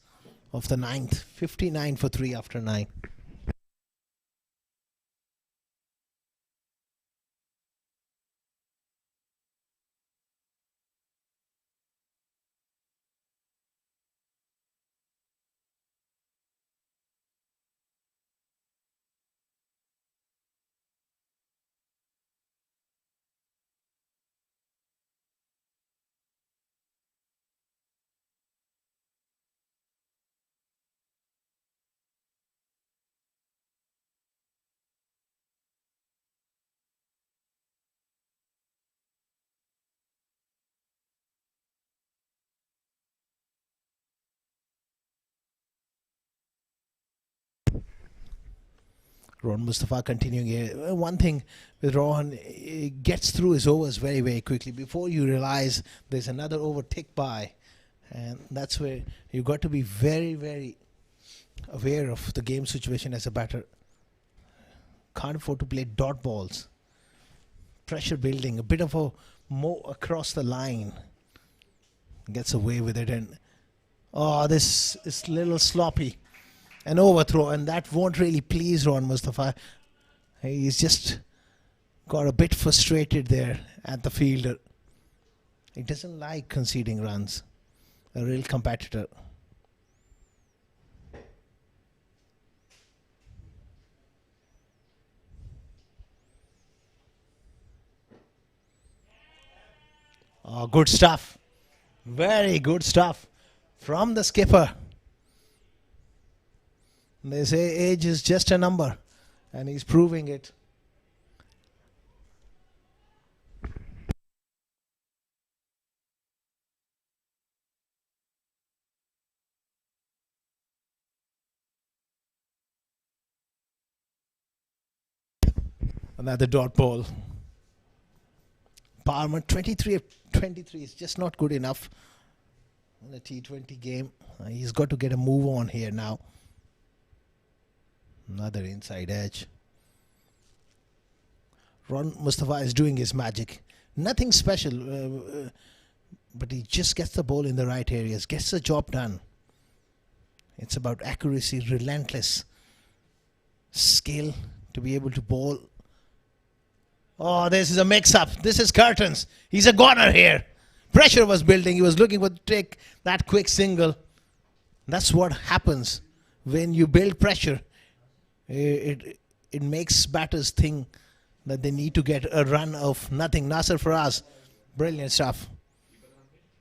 of the 9th. 59 for 3 after 9. Rohan Mustafa continuing here. One thing with Rohan, he gets through his overs very, very quickly. Before you realize there's another over tick by. And that's where you've got to be very, very aware of the game situation as a batter. Can't afford to play dot balls. Pressure building, a bit of a mo across the line. Gets away with it, and this is a little sloppy. An overthrow, and that won't really please Rohan Mustafa. He's just got a bit frustrated there at the fielder. He doesn't like conceding runs. A real competitor. Oh, good stuff. Very good stuff from the skipper. They say age is just a number, and he's proving it. Another dot ball. Palmer 23 of 23 is just not good enough in the T20 game. He's got to get a move on here now. Another inside edge. Rohan Mustafa is doing his magic. Nothing special, but he just gets the ball in the right areas, gets the job done. It's about accuracy, relentless skill to be able to bowl. Oh, this is a mix-up. This is curtains. He's a goner here. Pressure was building. He was looking to take that quick single. That's what happens when you build pressure. It makes batters think that they need to get a run of nothing. Nasser Faraz, brilliant stuff.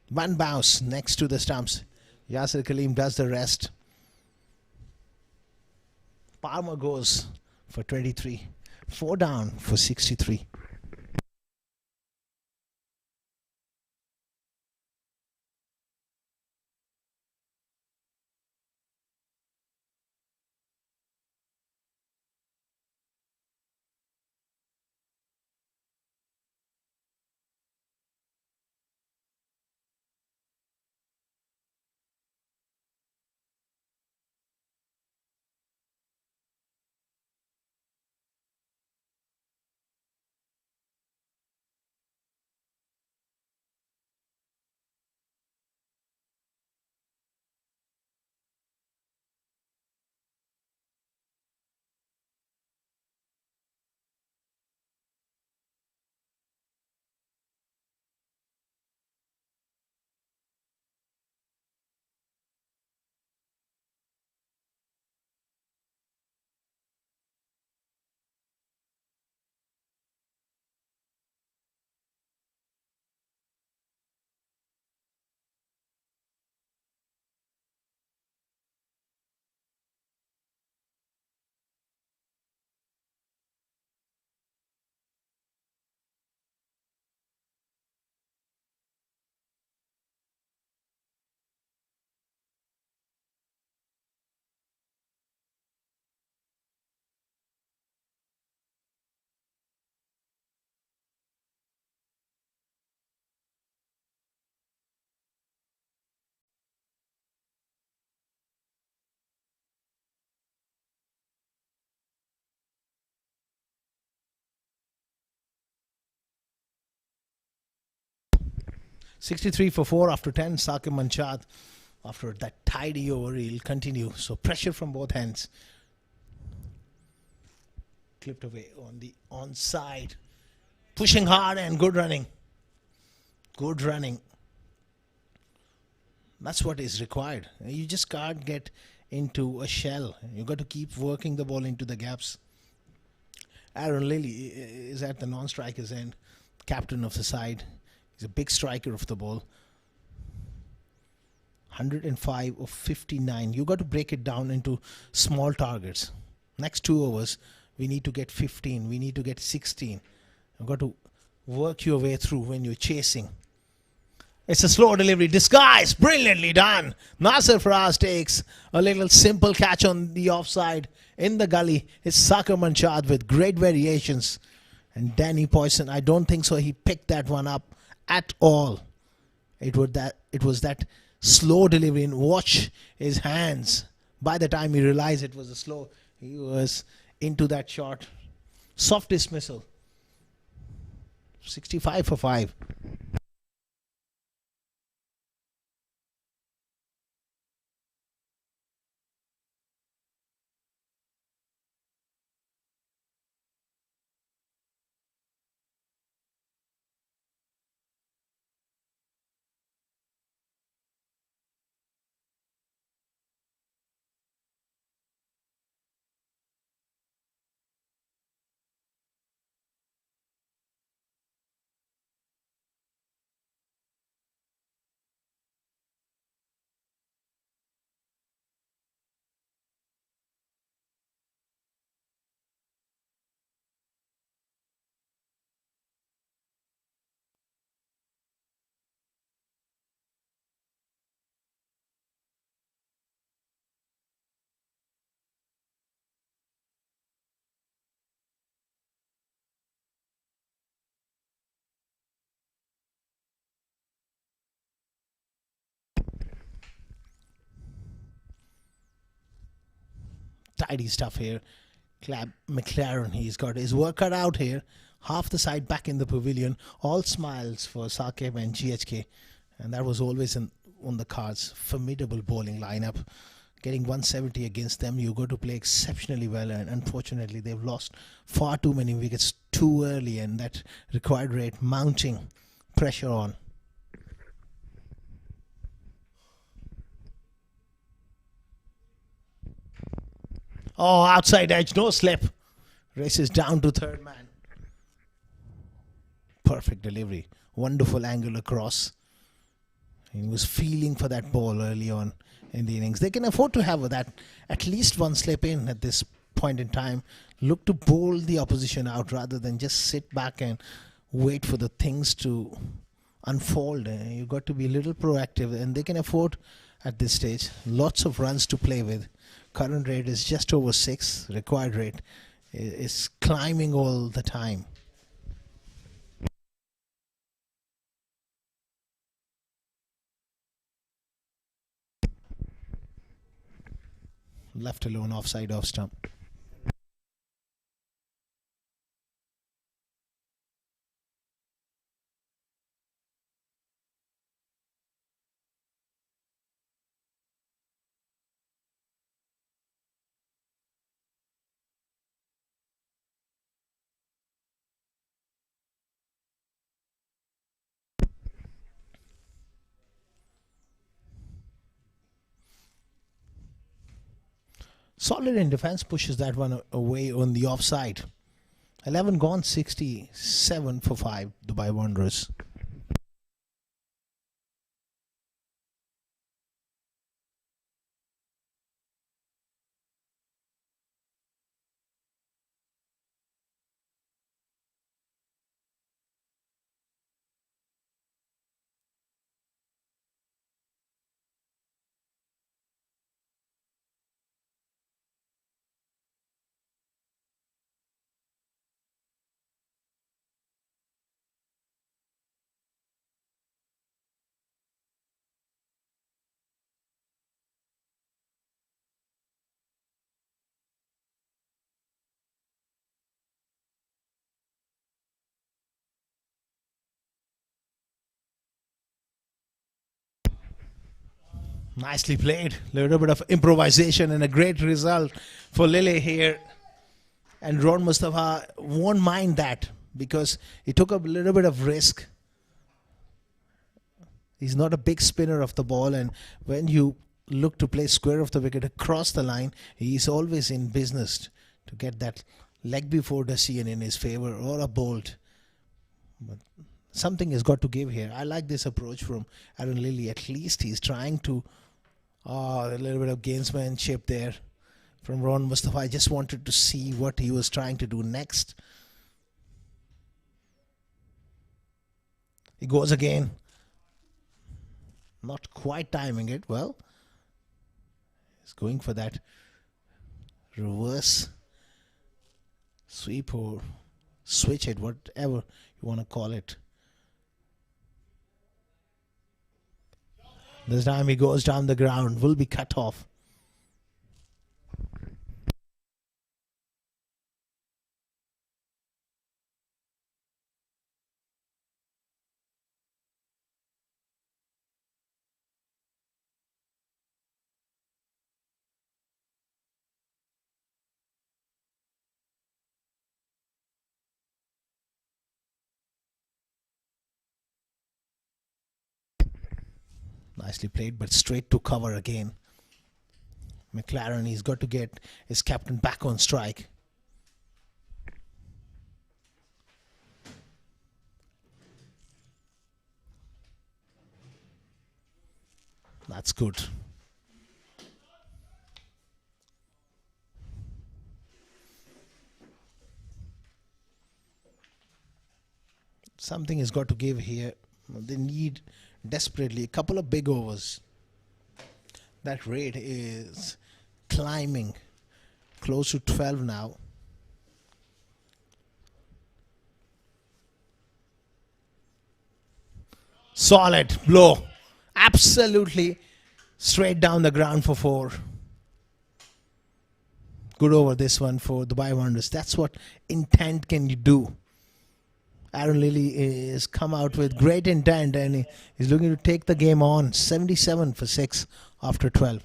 One bounce next to the stumps. Yasir Kaleem does the rest. Palmer goes for 23. 4 down for 63. 63 for 4 after 10. Sakib Manchad, after that tidy over, he'll continue. So pressure from both ends. Clipped away on the onside. Pushing hard and good running. Good running. That's what is required. You just can't get into a shell. You got to keep working the ball into the gaps. Aaron Lilly is at the non-striker's end, captain of the side. He's a big striker of the ball. 105 of 59. You got to break it down into small targets. Next 2 overs, we need to get 15. We need to get 16. You've got to work your way through when you're chasing. It's a slow delivery. Disguise. Brilliantly done. Nasser Faraz takes a little simple catch on the offside. In the gully, it's Sakib Manchad with great variations. And Danny Poisson, I don't think so. He picked that one up at all. It was that slow delivery. And watch his hands. By the time he realized it was a slow, he was into that shot. Soft dismissal. 65 for 5. Tidy stuff here. McLaren, he's got his work cut out here. Half the side back in the pavilion. All smiles for Sakib and GHK. And that was always on the cards. Formidable bowling lineup. Getting 170 against them, you got to play exceptionally well. And unfortunately, they've lost far too many wickets too early. And that required rate mounting pressure on. Oh, outside edge, no slip. Races down to third man. Perfect delivery. Wonderful angle across. He was feeling for that ball early on in the innings. They can afford to have that at least one slip in at this point in time. Look to bowl the opposition out rather than just sit back and wait for the things to unfold. You've got to be a little proactive, and they can afford at this stage lots of runs to play with. Current rate is just over 6. Required rate is climbing all the time. Left alone, offside, off stump. Solid in defense, pushes that one away on the offside. 11 gone, 67 for 5, Dubai Wanderers. Nicely played. Little bit of improvisation and a great result for Lily here. And Ron Mustafa won't mind that because he took a little bit of risk. He's not a big spinner of the ball, and when you look to play square of the wicket across the line, he's always in business to get that leg before decision in his favor or a bolt. But something has got to give here. I like this approach from Aaron Lilly. At least he's trying to a little bit of gamesmanship there from Ron Mustafa. I just wanted to see what he was trying to do next. He goes again. Not quite timing it well. He's going for that reverse sweep or switch it, whatever you want to call it. This time he goes down the ground, will be cut off. Nicely played, but straight to cover again. McLaren, he's got to get his captain back on strike. That's good. Something has got to give here. They need desperately a couple of big overs. That rate is climbing close to 12 now. Solid blow, absolutely straight down the ground for 4. Good over this one for the Dubai Wonders. That's what intent can you do. Aaron Lilly is come out with great intent and he's looking to take the game on. 77 for 6 after 12.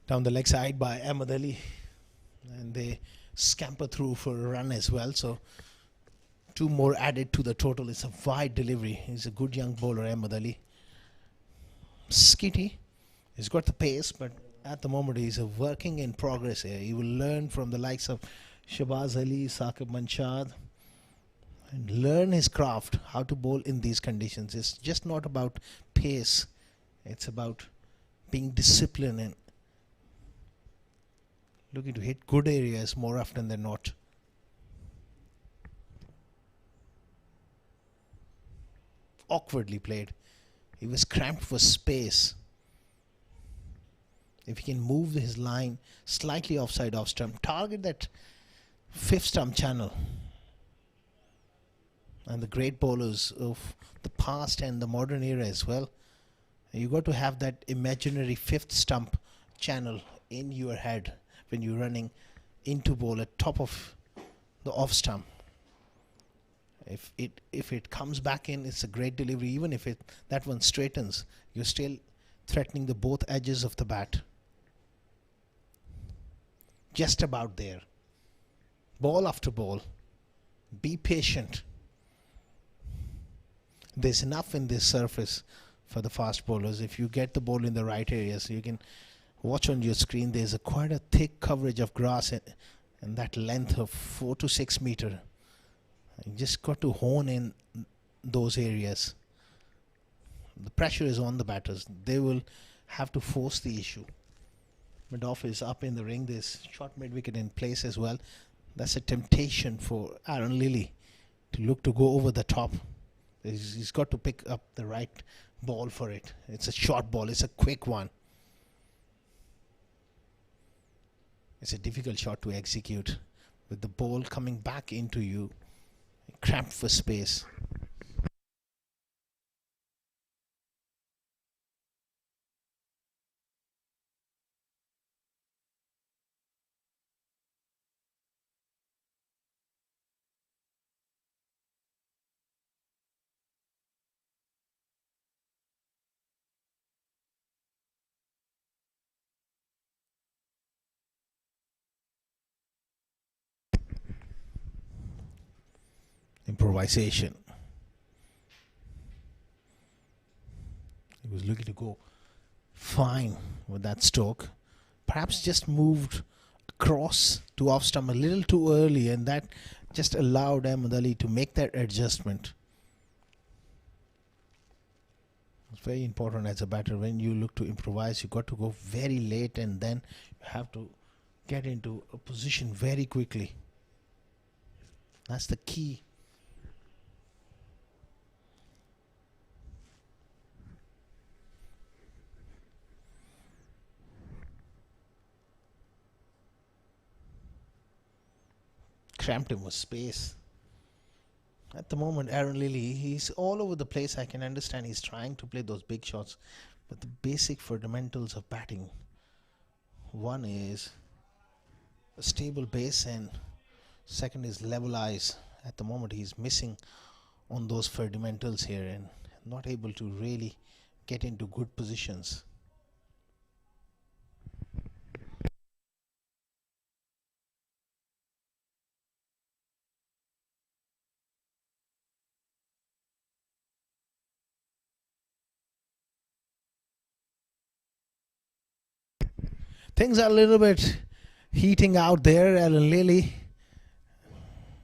Down the leg side by Ahmed Ali, and they scamper through for a run as well. So 2 more added to the total. It's a wide delivery. He's a good young bowler, Ahmed Ali. Skitty, he's got the pace, but at the moment he's a working in progress here. He will learn from the likes of Shabaz Ali, Saqib Manshad, and learn his craft, how to bowl in these conditions. It's just not about pace. It's about being disciplined and looking to hit good areas more often than not. Awkwardly played. He was cramped for space. If he can move his line slightly offside off stump, target that 5th stump channel. And the great bowlers of the past and the modern era as well, you got to have that imaginary 5th stump channel in your head when you're running into bowl at top of the off stump. If it comes back in, it's a great delivery. Even if that one straightens, you're still threatening the both edges of the bat. Just about there. Ball after ball. Be patient. There's enough in this surface for the fast bowlers. If you get the ball in the right areas, you can Watch on your screen, there's quite a thick coverage of grass and that length of 4 to 6 meter. You just got to hone in those areas. The pressure is on the batters. They will have to force the issue. Mid-off is up in the ring. There's short mid-wicket in place as well. That's a temptation for Aaron Lilly to look to go over the top. He's got to pick up the right ball for it. It's a short ball. It's a quick one. It's a difficult shot to execute with the ball coming back into you. Cramped for space. Improvisation. He was looking to go fine with that stroke. Perhaps just moved across to off stump a little too early, and that just allowed Ahmed Ali to make that adjustment. It's very important as a batter. When you look to improvise, you got to go very late, and then you have to get into a position very quickly. That's the key. Cramped him with space. At the moment, Aaron Lilly, he's all over the place. I can understand he's trying to play those big shots, but the basic fundamentals of batting, one is a stable base and second is level eyes. At the moment, he's missing on those fundamentals here and not able to really get into good positions. Things are a little bit heating out there, Aaron Lilly.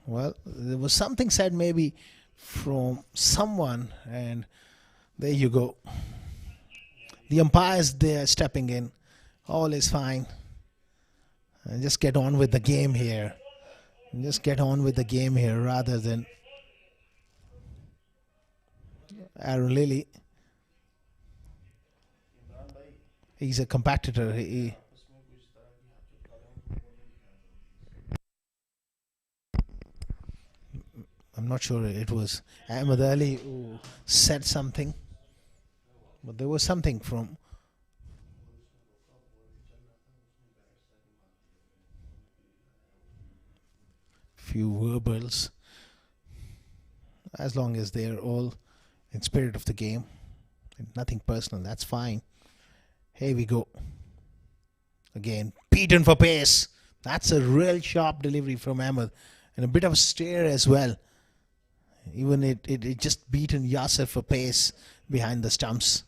Well, there was something said maybe from someone, and there you go. The umpires, they're stepping in. All is fine. And just get on with the game here. Just get on with the game here rather than Aaron Lilly. He's a competitor. I'm not sure it was Ahmed Ali who said something, but there was something from few verbals. As long as they're all in spirit of the game and nothing personal, that's fine. Here we go. Again, beaten for pace. That's a real sharp delivery from Ahmed, and a bit of a stare as well. Even it just beaten Yasser for pace behind the stumps.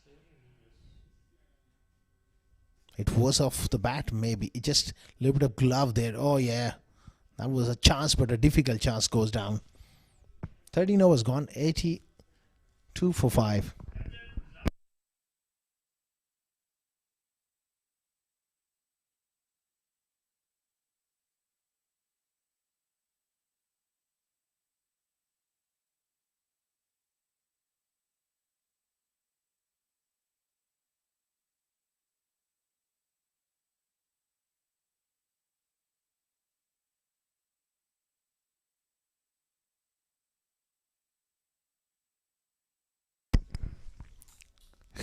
It was off the bat, maybe. It just a little bit of glove there. Oh, yeah. That was a chance, but a difficult chance goes down. 13 overs gone. 82 for 5.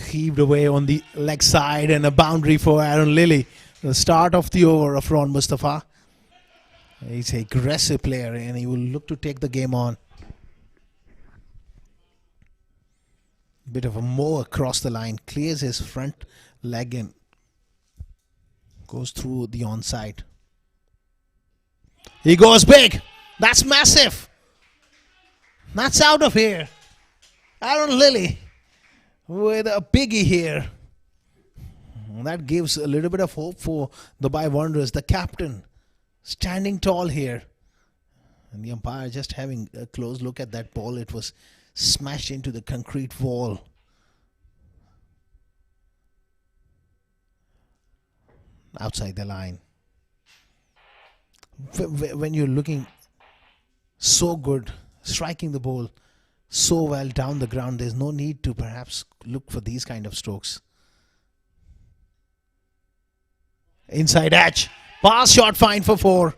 Heaved away on the leg side and a boundary for Aaron Lilly. The start of the over of Ron Mustafa. He's an aggressive player and he will look to take the game on. Bit of a mow across the line. Clears his front leg and goes through the onside. He goes big. That's massive. That's out of here. Aaron Lilly with a biggie here. That gives a little bit of hope for the Dubai Wanderers. The captain standing tall here. And the umpire just having a close look at that ball. It was smashed into the concrete wall. Outside the line. When you're looking so good, striking the ball so well down the ground, there's no need to perhaps look for these kind of strokes. Inside edge. Pass shot fine for 4.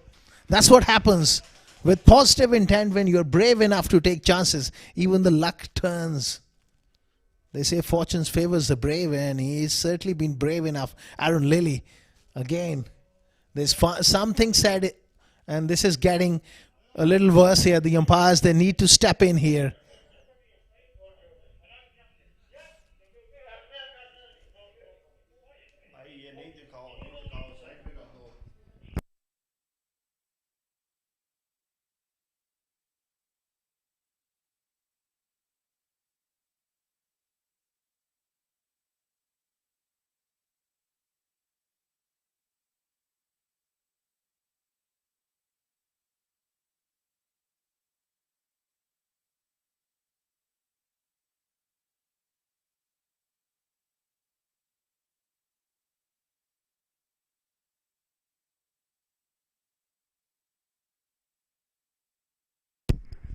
That's what happens with positive intent when you're brave enough to take chances. Even the luck turns. They say fortune favors the brave, and he's certainly been brave enough. Aaron Lilly, again, there's something said, and this is getting a little worse here. The umpires, they need to step in here.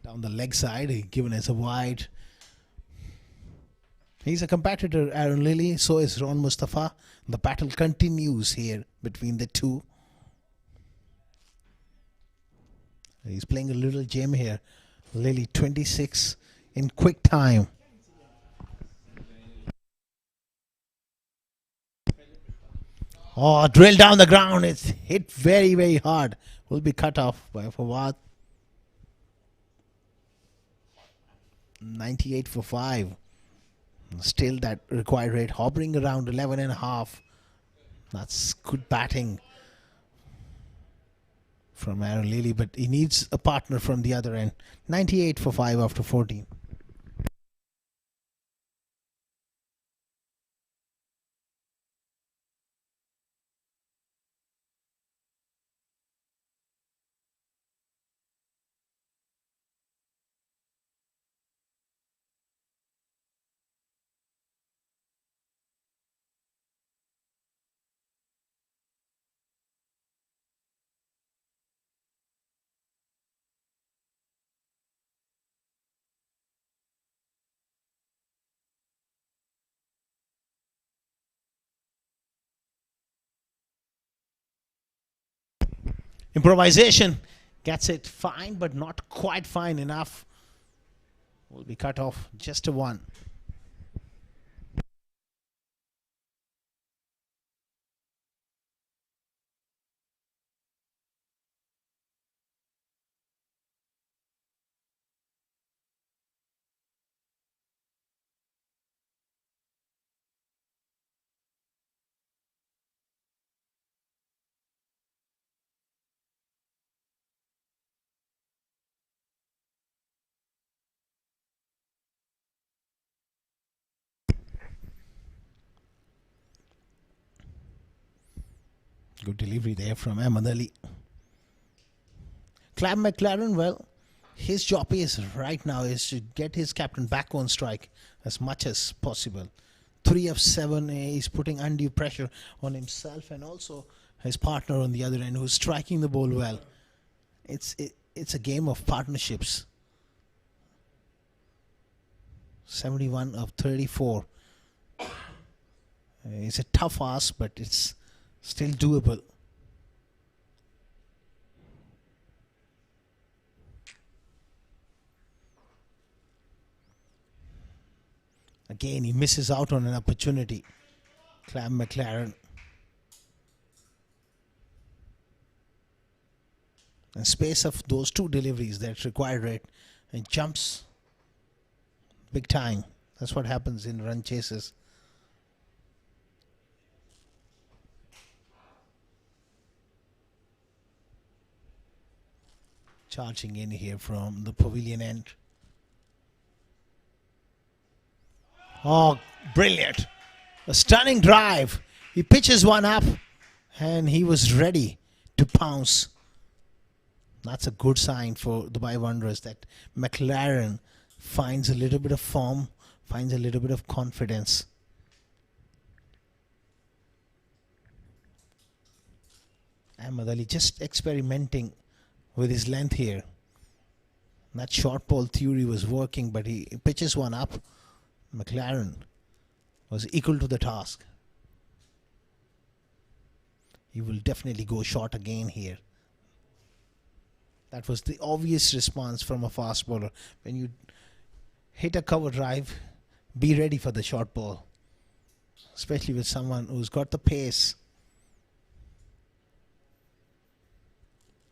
Down the leg side, given as a wide. He's a competitor, Aaron Lilly. So is Ron Mustafa. The battle continues here between the two. He's playing a little gem here. Lilly 26 in quick time. Oh, drill down the ground. It's hit very, very hard. Will be cut off by Fawad. 98 for 5. Still that required rate hovering around 11.5. That's good batting from Aaron Lilly, but he needs a partner from the other end. 98 for 5 after 14. Improvisation gets it fine, but not quite fine enough. Will be cut off. Just a 1. Good delivery there from Ahmed Ali. Clive McLaren, well, his job is right now is to get his captain back on strike as much as possible. 3 of 7, he's putting undue pressure on himself and also his partner on the other end who's striking the ball well. It's a game of partnerships. 71 of 34. It's a tough ask, but it's still doable. Again, he misses out on an opportunity. Clive McLaren. In space of those 2 deliveries that required it, and jumps big time. That's what happens in run chases. Charging in here from the pavilion end. Oh, brilliant. A stunning drive. He pitches one up and he was ready to pounce. That's a good sign for Dubai Wanderers that McLaren finds a little bit of form, finds a little bit of confidence. Ahmed Ali just experimenting with his length here. That short ball theory was working, but he pitches one up. McLaren was equal to the task. He will definitely go short again here. That was the obvious response from a fast bowler. When you hit a cover drive, be ready for the short ball, especially with someone who's got the pace.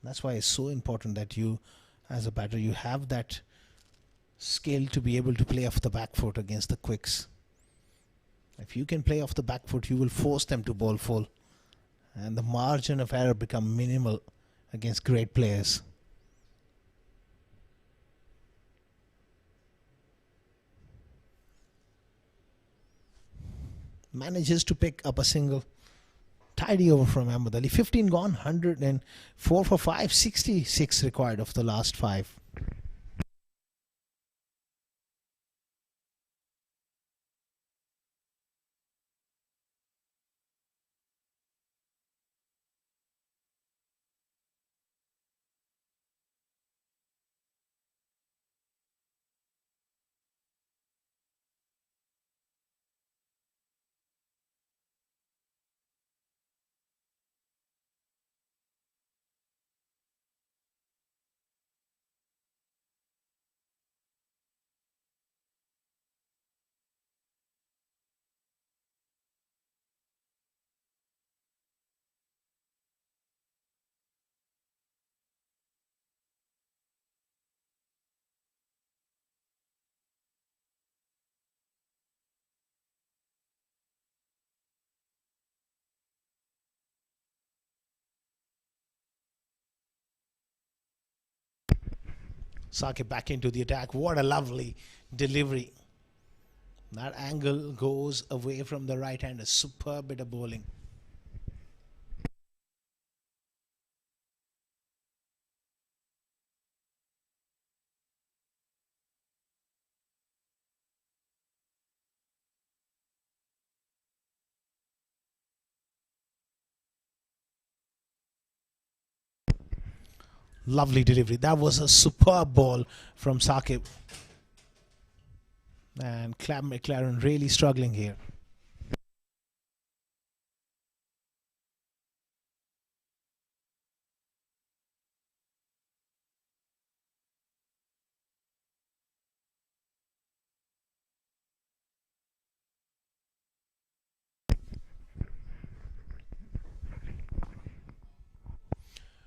That's why it's so important that you, as a batter, you have that skill to be able to play off the back foot against the quicks. If you can play off the back foot, you will force them to bowl full, and the margin of error become minimal against great players. Manages to pick up a single. Tidy over from Ahmed Ali. 15 gone, 104 for 5, 66 required of the last 5. Saqib back into the attack. What a lovely delivery. That angle goes away from the right hand. A superb bit of bowling. Lovely delivery. That was a superb ball from Saqib. And McLaren really struggling here.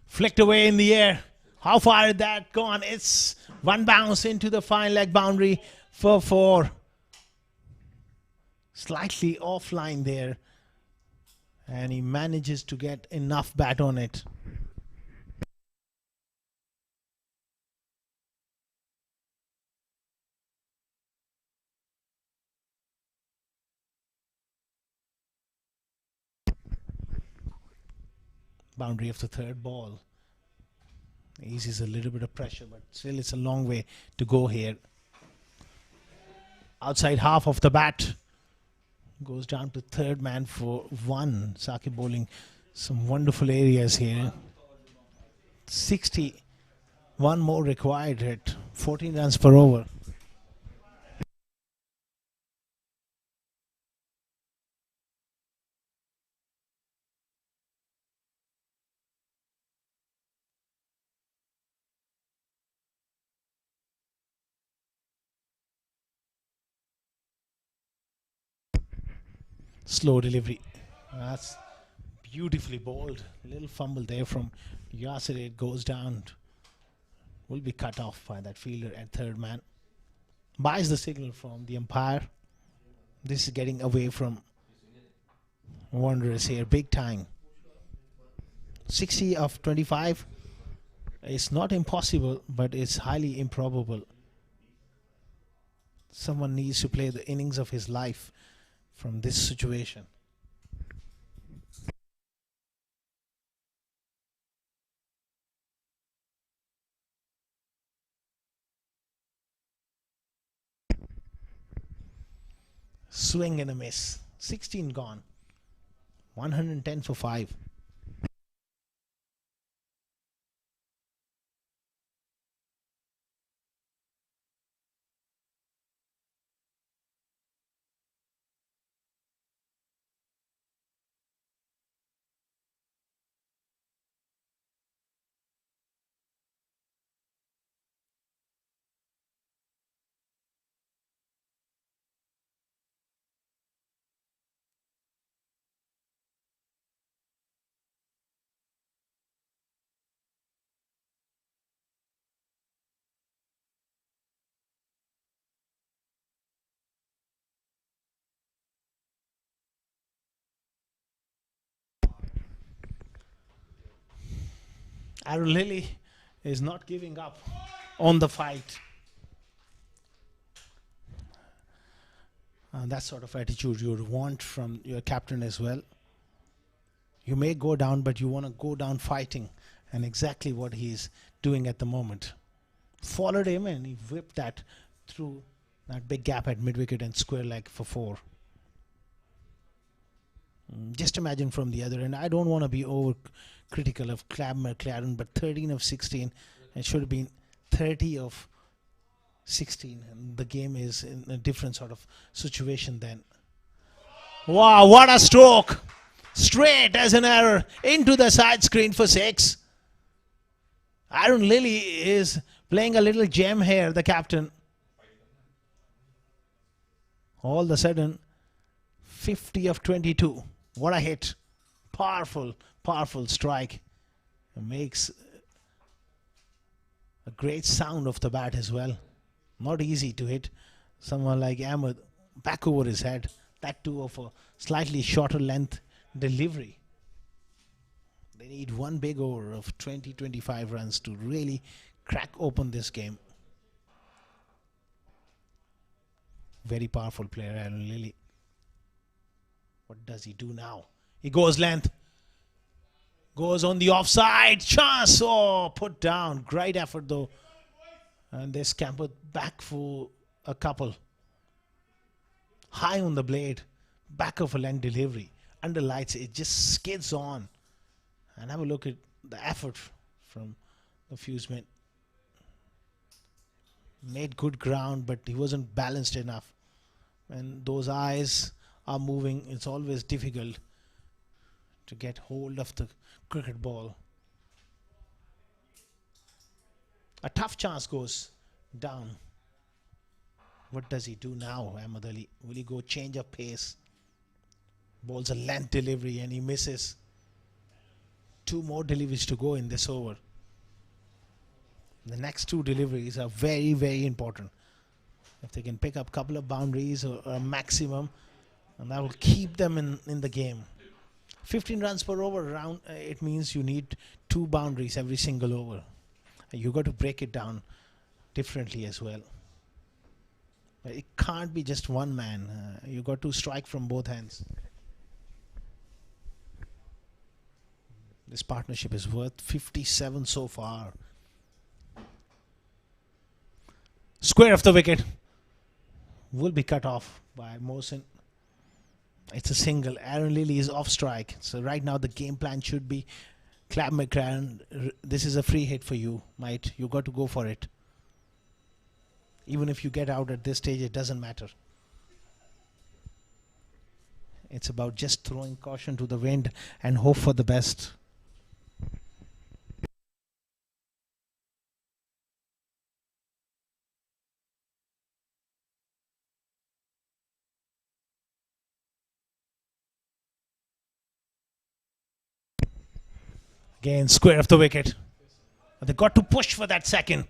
Flicked away in the air. How far had that gone? It's one bounce into the fine leg boundary for 4. Slightly offline there. And he manages to get enough bat on it. Boundary of the third ball. Eases a little bit of pressure, but still it's a long way to go here. Outside half of the bat. Goes down to third man for 1. Saqib bowling some wonderful areas here. 60. One more required at 14 runs per over. Slow delivery. That's beautifully bowled. Little fumble there from Yasir. It goes down. Will be cut off by that fielder at third man. Buys the signal from the umpire. This is getting away from Wanderers here. Big time. 60 of 25. It's not impossible, but it's highly improbable. Someone needs to play the innings of his life from this situation. Swing and a miss. 16 gone. 110 for 5. Aaron Lilly is not giving up on the fight. That sort of attitude you would want from your captain as well. You may go down, but you want to go down fighting, and exactly what he's doing at the moment. Followed him and he whipped that through that big gap at mid-wicket and square leg for 4. Just imagine from the other end. I don't want to be over critical of McLaren, but 13 of 16. It should have been 30 of 16. And the game is in a different sort of situation then. Wow, what a stroke! Straight as an arrow into the side screen for 6. Aaron Lilly is playing a little gem here, the captain. All of a sudden, 50 of 22. What a hit. Powerful, powerful strike. It makes a great sound of the bat as well. Not easy to hit. Someone like Ahmed back over his head. That too of a slightly shorter length delivery. They need one big over of 20-25 runs to really crack open this game. Very powerful player, Aaron Lilly. What does he do now? He goes length. Goes on the offside. Chance. Oh, put down. Great effort though. And they scampered back for a couple. High on the blade. Back of a length delivery. Under lights, it just skids on. And have a look at the effort from the Fuseman. Made good ground, but he wasn't balanced enough. When those eyes are moving, it's always difficult to get hold of the cricket ball. A tough chance goes down. What does he do now, Ahmed Ali? Will he go change of pace? Bowls a length delivery and he misses. 2 more deliveries to go in this over. The next 2 deliveries are very, very important. If they can pick up a couple of boundaries or a maximum, and that will keep them in the game. 15 runs per over round, it means you need 2 boundaries every single over. You got to break it down differently as well. It can't be just one man. You got to strike from both hands. This partnership is worth 57 so far. Square of the wicket will be cut off by Mohsin. It's a single. Aaron Lilly is off strike. So right now the game plan should be Clap McLaren. This is a free hit for you, mate. You got to go for it. Even if you get out at this stage, it doesn't matter. It's about just throwing caution to the wind and hope for the best. Again, square of the wicket. They got to push for that second.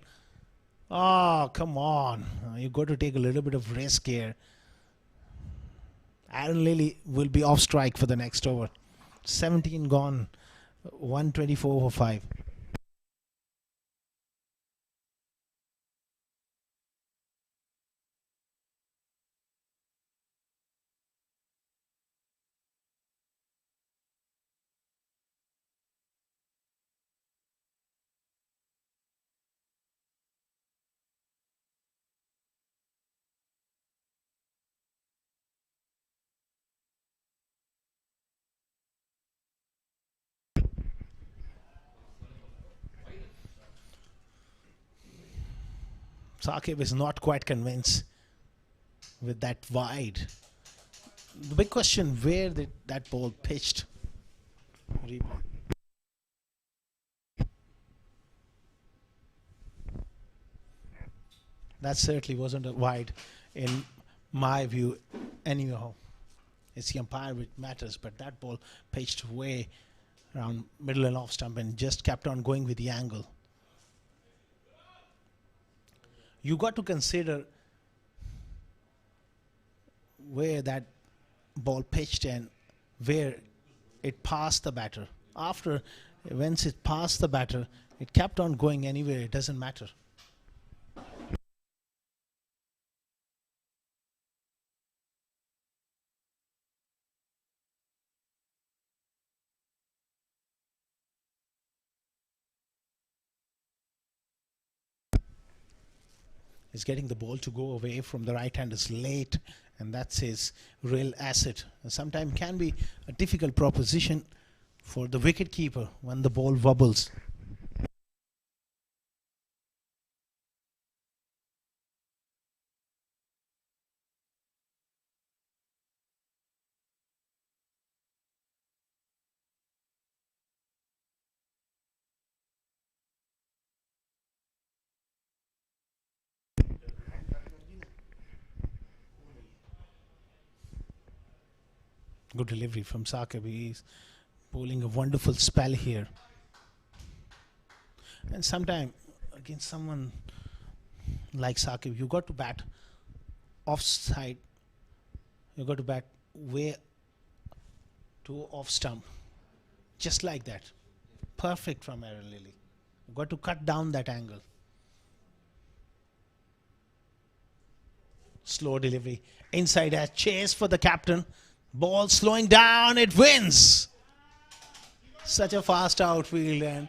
Oh, come on. You got to take a little bit of risk here. Aaron Lilly will be off strike for the next over. 17 gone. 124 for 5. Saqib is not quite convinced with that wide. The big question, where did that ball pitched? Replay. That certainly wasn't a wide in my view anyhow. It's the umpire which matters, but that ball pitched way around middle and off stump and just kept on going with the angle. You got to consider where that ball pitched and where it passed the batter. After, once it passed the batter, it kept on going anywhere, it doesn't matter. Is getting the ball to go away from the right hand is late, and that's his real asset. Sometimes can be a difficult proposition for the wicket keeper when the ball wobbles. Good delivery from Saqib. He's bowling a wonderful spell here. And sometimes against someone like Saqib, you got to bat offside. You got to bat way to off stump. Just like that. Perfect from Aaron Lilly. You got to cut down that angle. Slow delivery. Inside edge. Chase for the captain. Ball slowing down, it wins. Such a fast outfield and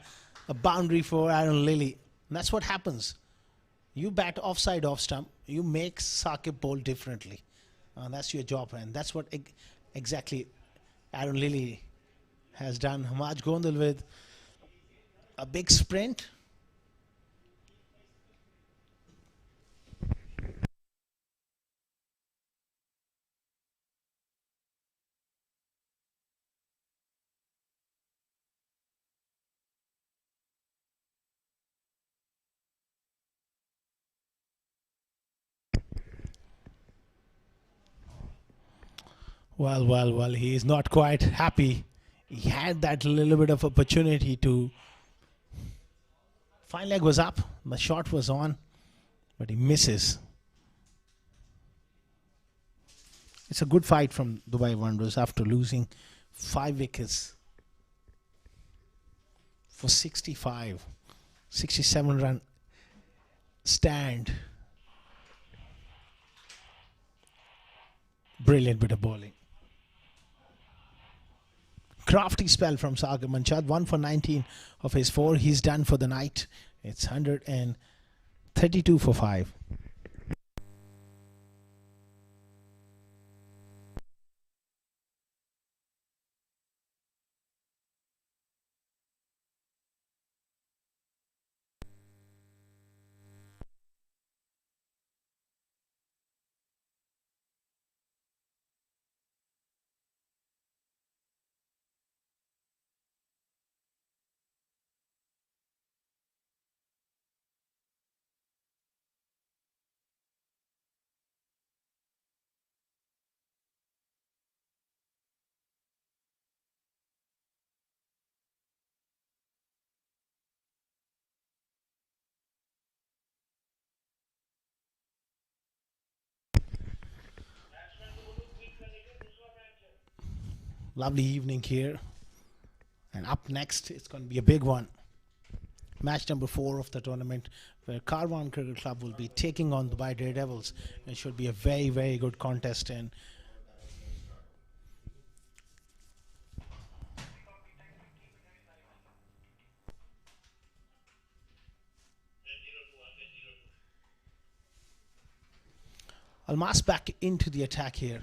a boundary for Aaron Lilly. And that's what happens. You bat offside off stump, you make Saqib bowl differently. That's your job, and that's what exactly Aaron Lilly has done. Hamaj Gondal with a big sprint. Well, he is not quite happy. He had that little bit of opportunity to. Fine leg was up, the shot was on, but he misses. It's a good fight from Dubai Wanderers after losing 5 wickets for 67 run stand. Brilliant bit of bowling. Crafty spell from Saqib Manchad. 1 for 19 of his 4. He's done for the night. It's 132 for 5. Lovely evening here. And up next, it's going to be a big one. Match number 4 of the tournament, where Karwan Cricket Club will be taking on Dubai Daredevils. It should be a very, very good contest. And Almas back into the attack here.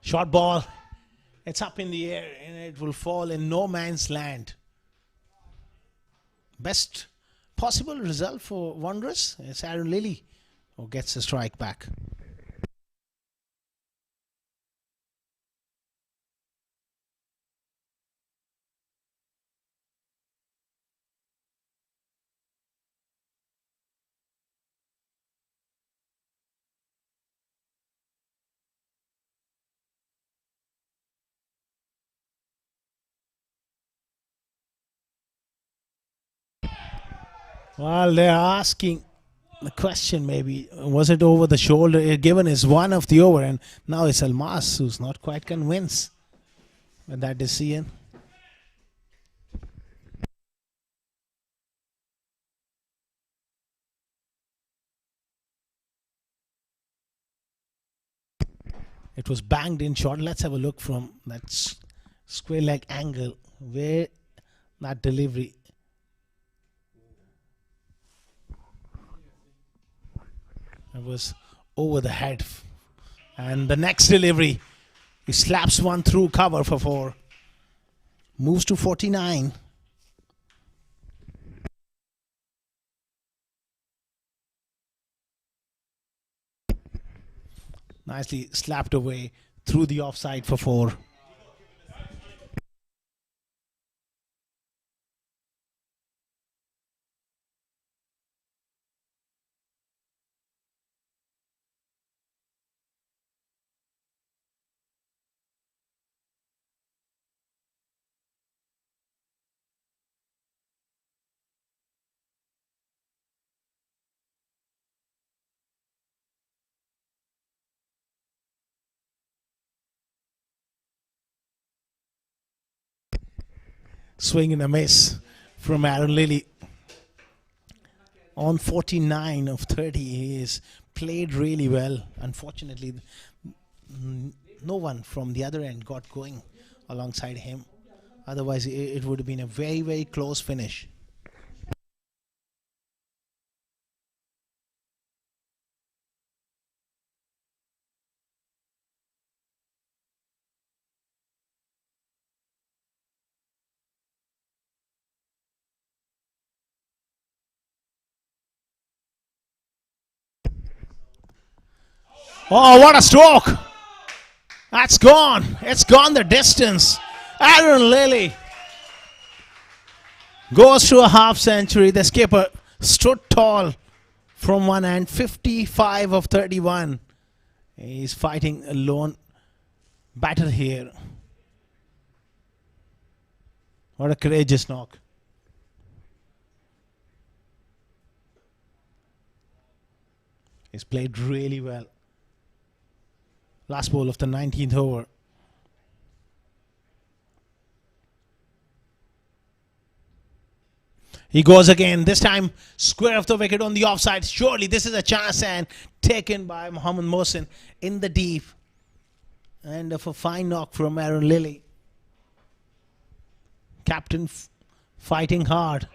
Short ball. It's up in the air and it will fall in no man's land. Best possible result for Wanderers. It's Aaron Lilly who gets a strike back. Well, they're asking the question maybe, was it over the shoulder? Given is one of the over, and now it's Almas who's not quite convinced with that decision. It was banged in short. Let's have a look from that square leg angle where that delivery. It was over the head. And the next delivery, he slaps one through cover for 4. Moves to 49. Nicely slapped away through the offside for 4. Swing and a miss from Aaron Lilly. On 49 of 30, he has played really well. Unfortunately, no one from the other end got going alongside him. Otherwise, it would have been a very, very close finish. Oh, what a stroke! That's gone. It's gone the distance. Aaron Lilly goes to a half century. The skipper stood tall from one end. 55 of 31. He's fighting a lone batter here. What a courageous knock. He's played really well. Last ball of the 19th over. He goes again. This time square of the wicket on the offside. Surely this is a chance, and taken by Mohammad Mohsin in the deep. And of a fine knock from Aaron Lilly. Captain fighting hard.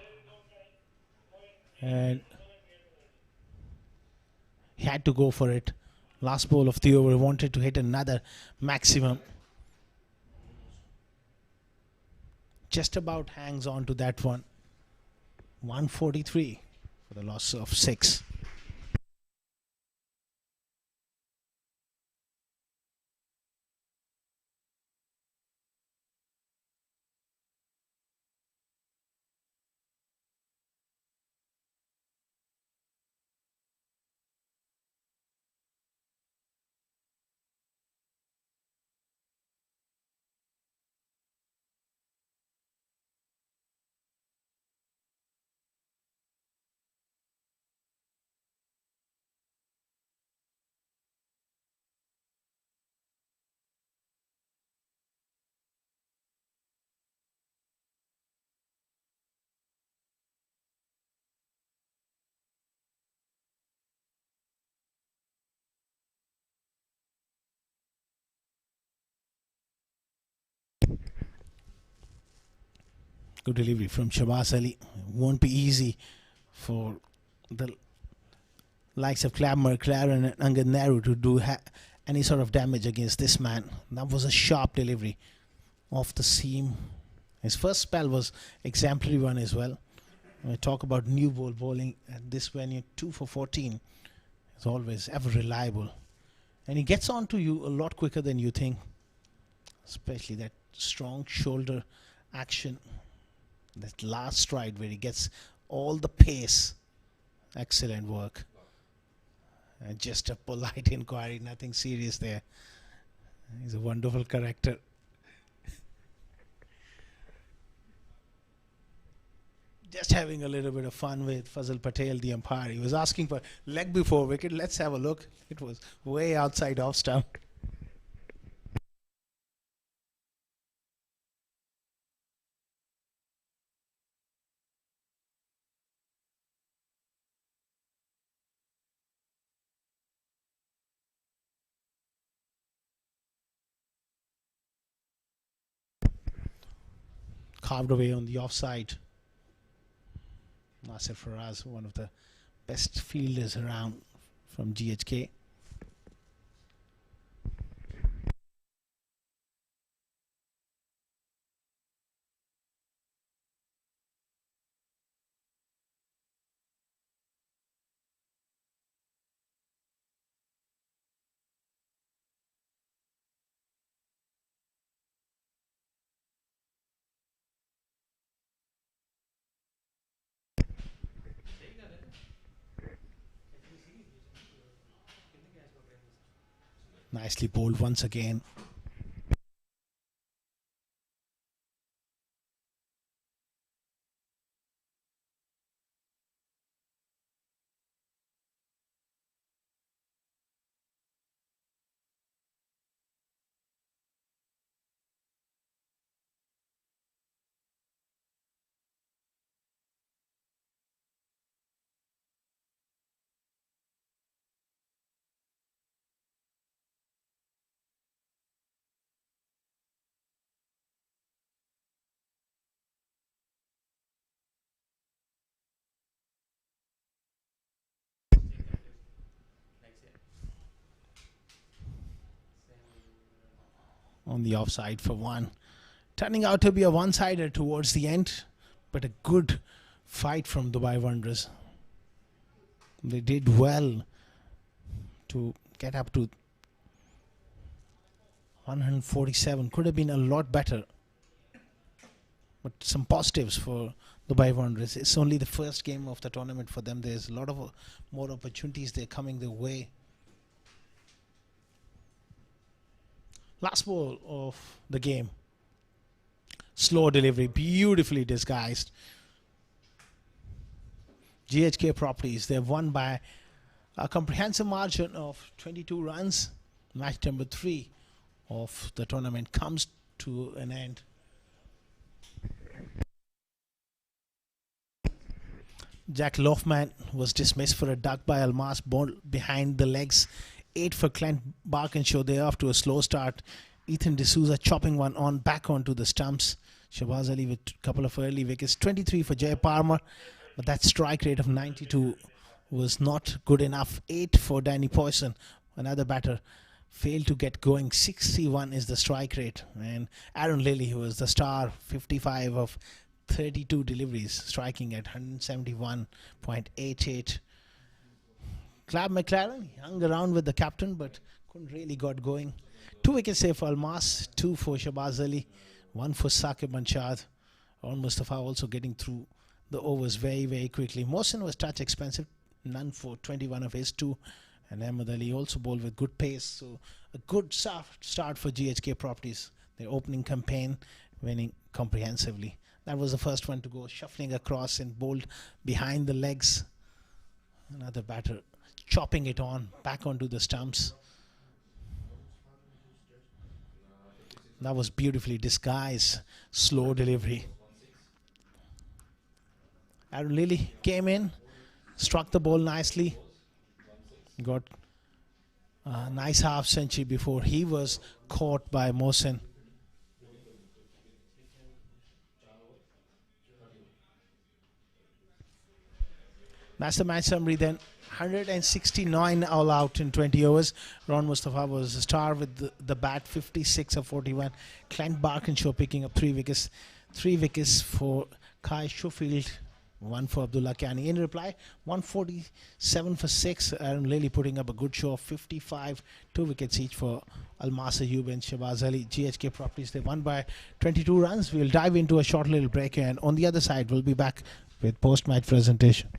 And he had to go for it. Last ball of the over, wanted to hit another maximum. Just about hangs on to that one. 143 for the loss of 6. Good delivery from Shabazz Ali. Won't be easy for the likes of Clabmer, Claren and Angad Nehru to do any sort of damage against this man. That was a sharp delivery off the seam. His first spell was exemplary one as well. When we talk about new ball bowling at this venue, 2 for 14 is always ever reliable. And he gets on to you a lot quicker than you think. Especially that strong shoulder action. That last stride where he gets all the pace. Excellent work. And just a polite inquiry, nothing serious there. He's a wonderful character. Just having a little bit of fun with Fazal Patel, the umpire. He was asking for leg before wicket. Let's have a look. It was way outside off stump. Carved away on the offside. Nasir Faraz, one of the best fielders around from GHK. Nicely bowled once again. On the offside for one. Turning out to be a one-sider towards the end, but a good fight from Dubai Wanderers. They did well to get up to 147. Could have been a lot better. But some positives for Dubai Wanderers. It's only the first game of the tournament for them. There's a lot of more opportunities. They're coming their way. Last ball of the game. Slow delivery, beautifully disguised. GHK Properties, they've won by a comprehensive margin of 22 runs. Match number 3 of the tournament comes to an end. Jack Lofman was dismissed for a duck by Almas, ball behind the legs. 8 for Clint Barkinshaw. They're off to a slow start. Ethan D'Souza chopping one on back onto the stumps. Shabaz Ali with a couple of early wickets. 23 for Jay Parmer. But that strike rate of 92 was not good enough. 8 for Danny Poisson. Another batter failed to get going. 61 is the strike rate. And Aaron Lilly, who was the star, 55 of 32 deliveries, striking at 171.88. Clab McLaren hung around with the captain but couldn't really got going. 2 wickets there for Almas, 2 for Shabaz Ali, 1 for Saqib Anshad. Mustafa also getting through the overs very, very quickly. Mohsin was touch expensive, none for 21 of his 2. And Ahmed Ali also bowled with good pace. So a good start for GHK Properties. Their opening campaign winning comprehensively. That was the first one to go, shuffling across and bowled behind the legs. Another batter chopping it on back onto the stumps. That was beautifully disguised, slow delivery. Aaron Lilly came in, struck the ball nicely, got a nice half century before he was caught by Mohsin. That's the match summary then. 169 all out in 20 overs. Ron Mustafa was a star with the bat, 56 of 41. Clint Barkinshaw picking up 3 wickets. 3 wickets for Kai Schofield, 1 for Abdullah Kani. In reply, 147 for 6. Aaron Lely putting up a good show of 55, 2 wickets each for Almas Ayub and Shabaz Ali. GHK Properties, they won by 22 runs. We'll dive into a short little break, and on the other side, we'll be back with post-match presentation.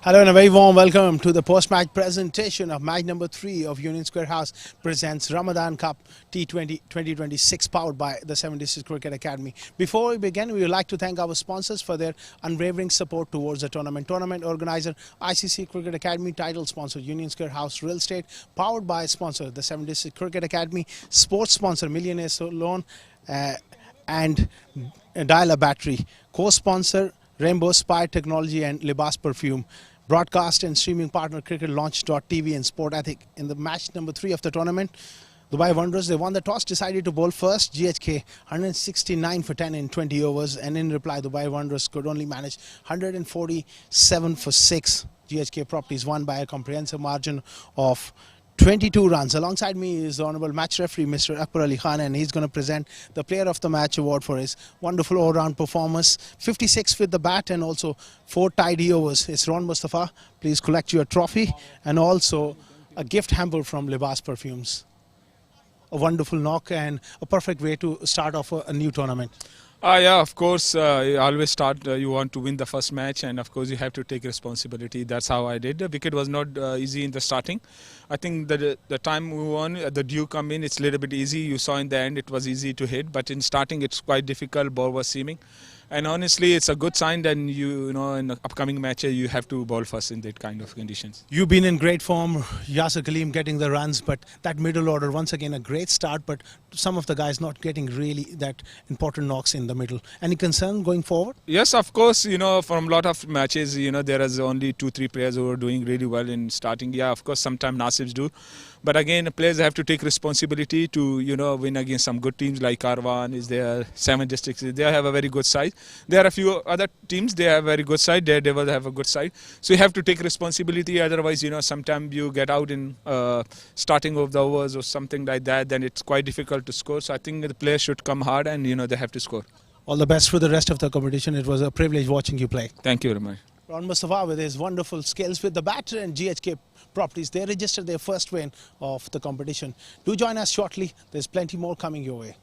Hello and a very warm welcome to the post-match presentation of match number 3 of Union Square House presents Ramadan Cup T20 2026 powered by the 7 District Cricket Academy. Before we begin, we would like to thank our sponsors for their unwavering support towards the tournament. Tournament organizer ICCA Cricket Academy, title sponsor Union Square House Real Estate, powered by sponsor the 7 District Cricket Academy, sports sponsor Millionaire Loan and Dial-a Battery, co-sponsor Rainbow Spire Technology and Libas Perfume. Broadcast and streaming partner CricketLaunch.tv and Sport Ethic. In the match number 3 of the tournament, Dubai Wanderers, they won the toss, decided to bowl first. GHK 169 for 10 in 20 overs, and in reply Dubai Wanderers could only manage 147 for 6. GHK Properties won by a comprehensive margin of 22 runs. Alongside me is the Honorable Match Referee Mr. Akbar Ali Khan, and he's going to present the Player of the Match award for his wonderful all-round performance. 56 with the bat and also 4 tidy overs. It's Ron Mustafa. Please collect your trophy and also a gift hamper from Libas Perfumes. A wonderful knock and a perfect way to start off a new tournament. Yeah, of course. You always start. You want to win the first match, and of course you have to take responsibility. That's how I did. The wicket was not easy in the starting. I think that the time we won, the dew come in, it's a little bit easy. You saw in the end it was easy to hit, but in starting it's quite difficult. Ball was seaming. And honestly, it's a good sign that you know in the upcoming matches you have to bowl first in that kind of conditions. You've been in great form, Yasir Kaleem getting the runs, but that middle order once again a great start, but some of the guys not getting really that important knocks in the middle. Any concern going forward? Yes, of course. You know, from a lot of matches, you know, there is only 2-3 players who are doing really well in starting. Yeah, of course, sometimes Nasibs do. But again, players have to take responsibility to, you know, win against some good teams like Karwan is there, 7 districts. They have a very good side. There are a few other teams, they have a very good side. They will have a good side. So you have to take responsibility. Otherwise, you know, sometimes you get out in starting of the overs or something like that, then it's quite difficult to score. So I think the players should come hard and, you know, they have to score. All the best for the rest of the competition. It was a privilege watching you play. Thank you very much. Ron Mustafa with his wonderful skills with the batter and GHK Properties. They registered their first win of the competition. Do join us shortly. There's plenty more coming your way.